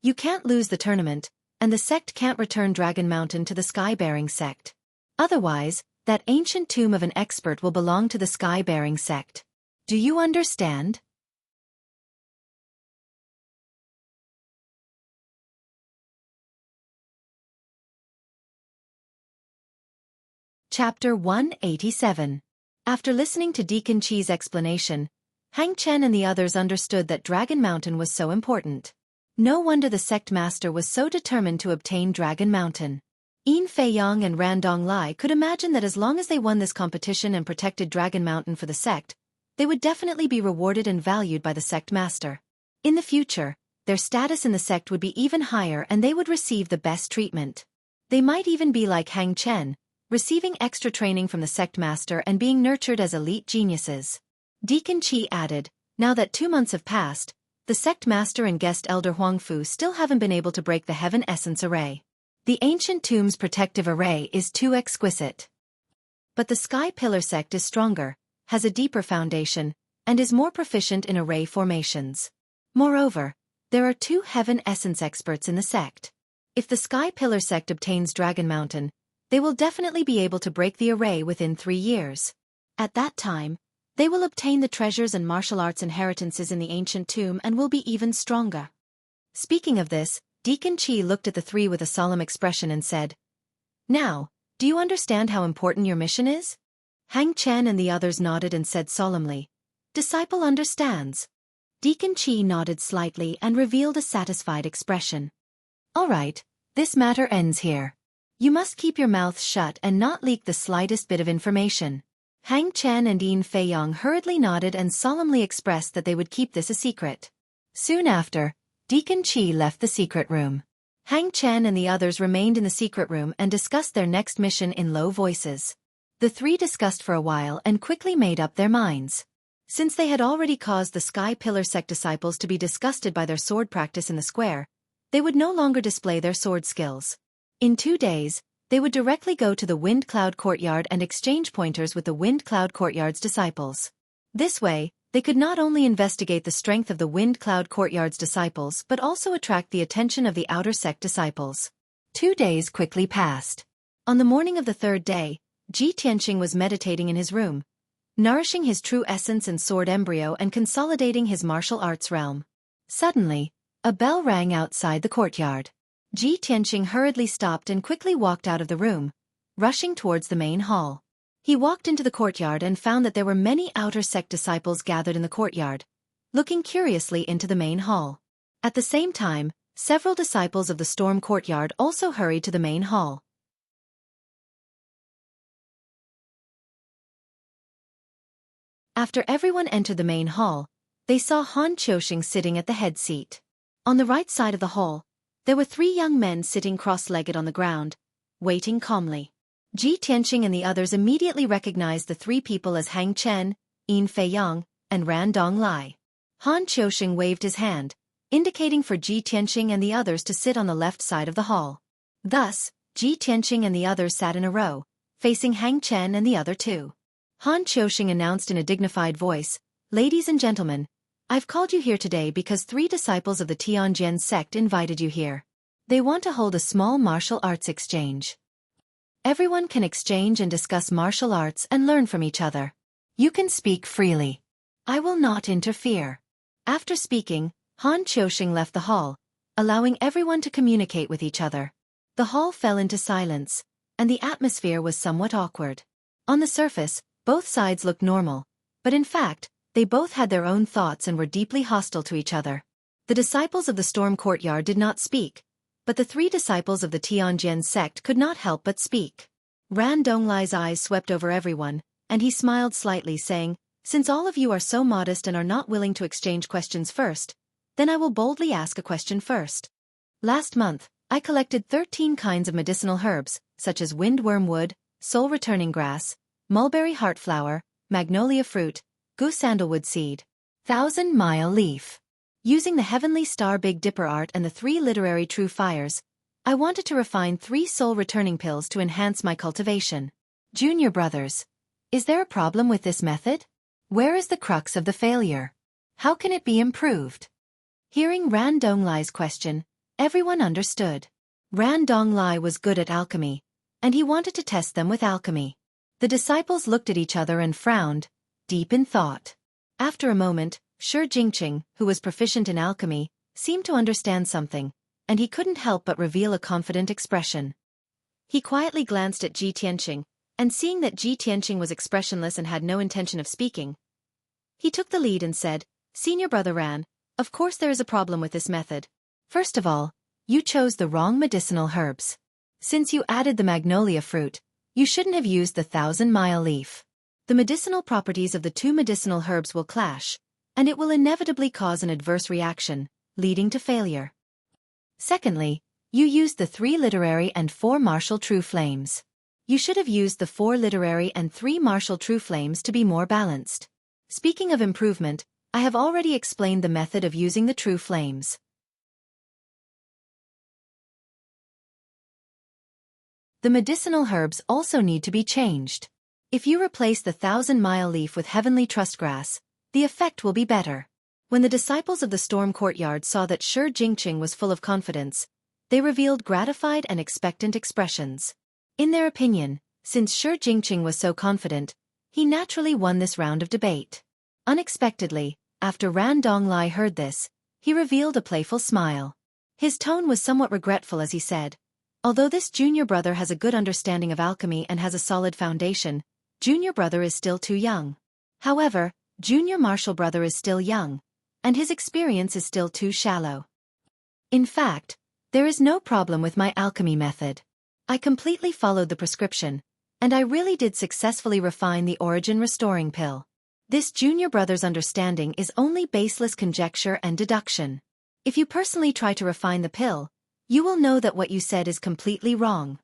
You can't lose the tournament, and the sect can't return Dragon Mountain to the Sky-Bearing sect. Otherwise, that ancient tomb of an expert will belong to the Sky-Bearing sect. Do you understand? Chapter 187. After listening to Deacon Chi's explanation, Hang Chen and the others understood that Dragon Mountain was so important. No wonder the sect master was so determined to obtain Dragon Mountain. Yin Fei Yang and Ran Donglai could imagine that as long as they won this competition and protected Dragon Mountain for the sect, they would definitely be rewarded and valued by the sect master. In the future, their status in the sect would be even higher and they would receive the best treatment. They might even be like Hang Chen, receiving extra training from the sect master and being nurtured as elite geniuses. Deacon Chi added, Now that 2 months have passed, the sect master and guest elder Huang Fu still haven't been able to break the Heaven Essence Array. The ancient tomb's protective array is too exquisite. But the Sky Pillar sect is stronger, has a deeper foundation, and is more proficient in array formations. Moreover, there are 2 Heaven Essence experts in the sect. If the Sky Pillar sect obtains Dragon Mountain, they will definitely be able to break the array within 3 years. At that time, they will obtain the treasures and martial arts inheritances in the ancient tomb and will be even stronger. Speaking of this, Deacon Chi looked at the 3 with a solemn expression and said, Now, do you understand how important your mission is? Hang Chen and the others nodded and said solemnly, Disciple understands. Deacon Chi nodded slightly and revealed a satisfied expression. All right, this matter ends here. You must keep your mouths shut and not leak the slightest bit of information. Hang Chen and Yin Fei Yang hurriedly nodded and solemnly expressed that they would keep this a secret. Soon after, Deacon Chi left the secret room. Hang Chen and the others remained in the secret room and discussed their next mission in low voices. The 3 discussed for a while and quickly made up their minds. Since they had already caused the Sky Pillar sect disciples to be disgusted by their sword practice in the square, they would no longer display their sword skills. In 2 days, they would directly go to the Wind Cloud Courtyard and exchange pointers with the Wind Cloud Courtyard's disciples. This way, they could not only investigate the strength of the Wind Cloud Courtyard's disciples but also attract the attention of the outer sect disciples. 2 days quickly passed. On the morning of the 3rd day, Ji Tianxing was meditating in his room, nourishing his true essence and sword embryo and consolidating his martial arts realm. Suddenly, a bell rang outside the courtyard. Ji Tianxing hurriedly stopped and quickly walked out of the room, rushing towards the main hall. He walked into the courtyard and found that there were many outer sect disciples gathered in the courtyard, looking curiously into the main hall. At the same time, several disciples of the storm courtyard also hurried to the main hall. After everyone entered the main hall, they saw Han Xueqi sitting at the head seat. On the right side of the hall, there were 3 young men sitting cross-legged on the ground, waiting calmly. Ji Tianqing and the others immediately recognized the 3 people as Hang Chen, Yin Feiyang, and Ran Donglai. Han Xueqi waved his hand, indicating for Ji Tianqing and the others to sit on the left side of the hall. Thus, Ji Tianqing and the others sat in a row, facing Hang Chen and the other 2. Han Xueqi announced in a dignified voice, "Ladies and gentlemen, I've called you here today because 3 disciples of the Tianjian sect invited you here. They want to hold a small martial arts exchange. Everyone can exchange and discuss martial arts and learn from each other. You can speak freely. I will not interfere." After speaking, Han Xueqi left the hall, allowing everyone to communicate with each other. The hall fell into silence, and the atmosphere was somewhat awkward. On the surface, both sides looked normal, but in fact, they both had their own thoughts and were deeply hostile to each other. The disciples of the storm courtyard did not speak, but the 3 disciples of the Tianjian sect could not help but speak. Ran Donglai's eyes swept over everyone, and he smiled slightly, saying, "Since all of you are so modest and are not willing to exchange questions first, then I will boldly ask a question first. Last month, I collected 13 kinds of medicinal herbs, such as windworm wood, soul-returning grass, mulberry heartflower, magnolia fruit, goose sandalwood seed, 1,000-mile leaf. Using the Heavenly Star Big Dipper art and the 3 literary true fires, I wanted to refine 3 soul-returning pills to enhance my cultivation. Junior brothers, is there a problem with this method? Where is the crux of the failure? How can it be improved?" Hearing Ran Donglai's question, everyone understood. Ran Donglai was good at alchemy, and he wanted to test them with alchemy. The disciples looked at each other and frowned, deep in thought. After a moment, Xueqi, who was proficient in alchemy, seemed to understand something, and he couldn't help but reveal a confident expression. He quietly glanced at Ji Tianqing, and seeing that Ji Tianqing was expressionless and had no intention of speaking, he took the lead and said, "Senior brother Ran, of course there is a problem with this method. First of all, you chose the wrong medicinal herbs. Since you added the magnolia fruit, you shouldn't have used the 1,000-mile leaf. The medicinal properties of the 2 medicinal herbs will clash, and it will inevitably cause an adverse reaction, leading to failure. Secondly, you used the 3 literary and 4 martial true flames. You should have used the 4 literary and 3 martial true flames to be more balanced. Speaking of improvement, I have already explained the method of using the true flames. The medicinal herbs also need to be changed. If you replace the 1,000-mile leaf with heavenly trust grass, the effect will be better." When the disciples of the storm courtyard saw that Xueqi was full of confidence, they revealed gratified and expectant expressions. In their opinion, since Xueqi was so confident, he naturally won this round of debate. Unexpectedly, after Ran Donglai heard this, he revealed a playful smile. His tone was somewhat regretful as he said, "Although this junior brother has a good understanding of alchemy and has a solid foundation, junior brother is still too young. However, junior martial brother is still young, and his experience is still too shallow. In fact, there is no problem with my alchemy method. I completely followed the prescription, and I really did successfully refine the origin restoring pill. This junior brother's understanding is only baseless conjecture and deduction. If you personally try to refine the pill, you will know that what you said is completely wrong."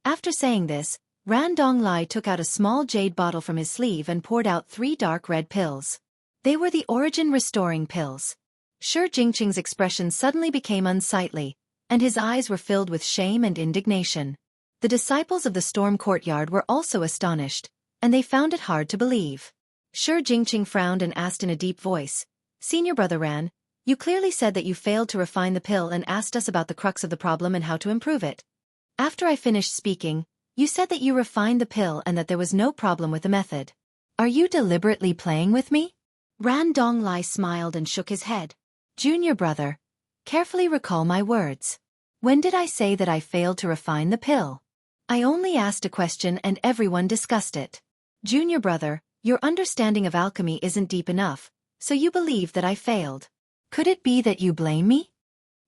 After saying this, Ran Donglai took out a small jade bottle from his sleeve and poured out 3 dark red pills. They were the origin-restoring pills. Xueqi's expression suddenly became unsightly, and his eyes were filled with shame and indignation. The disciples of the storm courtyard were also astonished, and they found it hard to believe. Xueqi frowned and asked in a deep voice, "Senior brother Ran, you clearly said that you failed to refine the pill and asked us about the crux of the problem and how to improve it. After I finished speaking, you said that you refined the pill and that there was no problem with the method. Are you deliberately playing with me?" Ran Donglai smiled and shook his head. "Junior brother, carefully recall my words. When did I say that I failed to refine the pill? I only asked a question and everyone discussed it. Junior brother, your understanding of alchemy isn't deep enough, So you believe that I failed. Could it be that you blame me?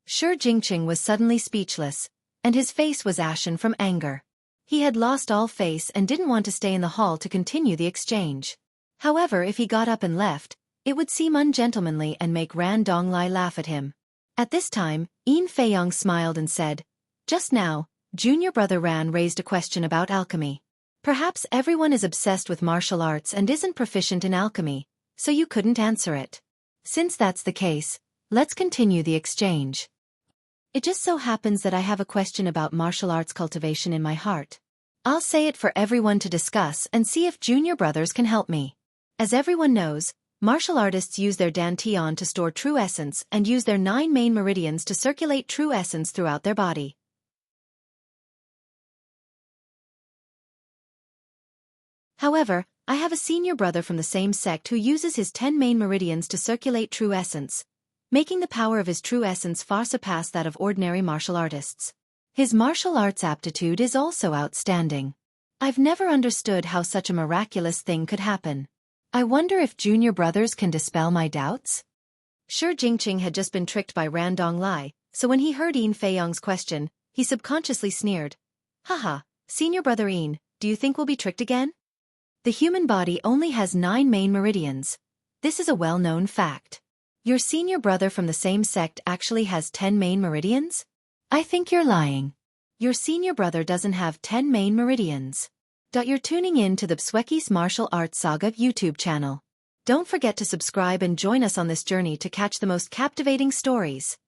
Xueqi was suddenly speechless, and his face was ashen from anger. He had lost all face and didn't want to stay in the hall to continue the exchange. However, if he got up and left, it would seem ungentlemanly and make Ran Donglai laugh at him. At this time, Yin Feiyong smiled and said, "Just now, junior brother Ran raised a question about alchemy. Perhaps everyone is obsessed with martial arts and isn't proficient in alchemy, so you couldn't answer it. Since that's the case, let's continue the exchange. It just so happens that I have a question about martial arts cultivation in my heart. I'll say it for everyone to discuss and see if junior brothers can help me. As everyone knows, martial artists use their dantian to store true essence and use their 9 main meridians to circulate true essence throughout their body. However, I have a senior brother from the same sect who uses his 10 main meridians to circulate true essence, making the power of his true essence far surpass that of ordinary martial artists. His martial arts aptitude is also outstanding. I've never understood how such a miraculous thing could happen. I wonder if junior brothers can dispel my doubts?" Xueqi had just been tricked by Ran Donglai, so when he heard Yin Feiyong's question, he subconsciously sneered. "Haha, senior brother Yin, do you think we'll be tricked again? The human body only has 9 main meridians. This is a well-known fact. Your senior brother from the same sect actually has 10 main meridians? I think you're lying. Your senior brother doesn't have 10 main meridians. You're tuning in to the Xueqi's Martial Arts Saga YouTube channel. Don't forget to subscribe and join us on this journey to catch the most captivating stories.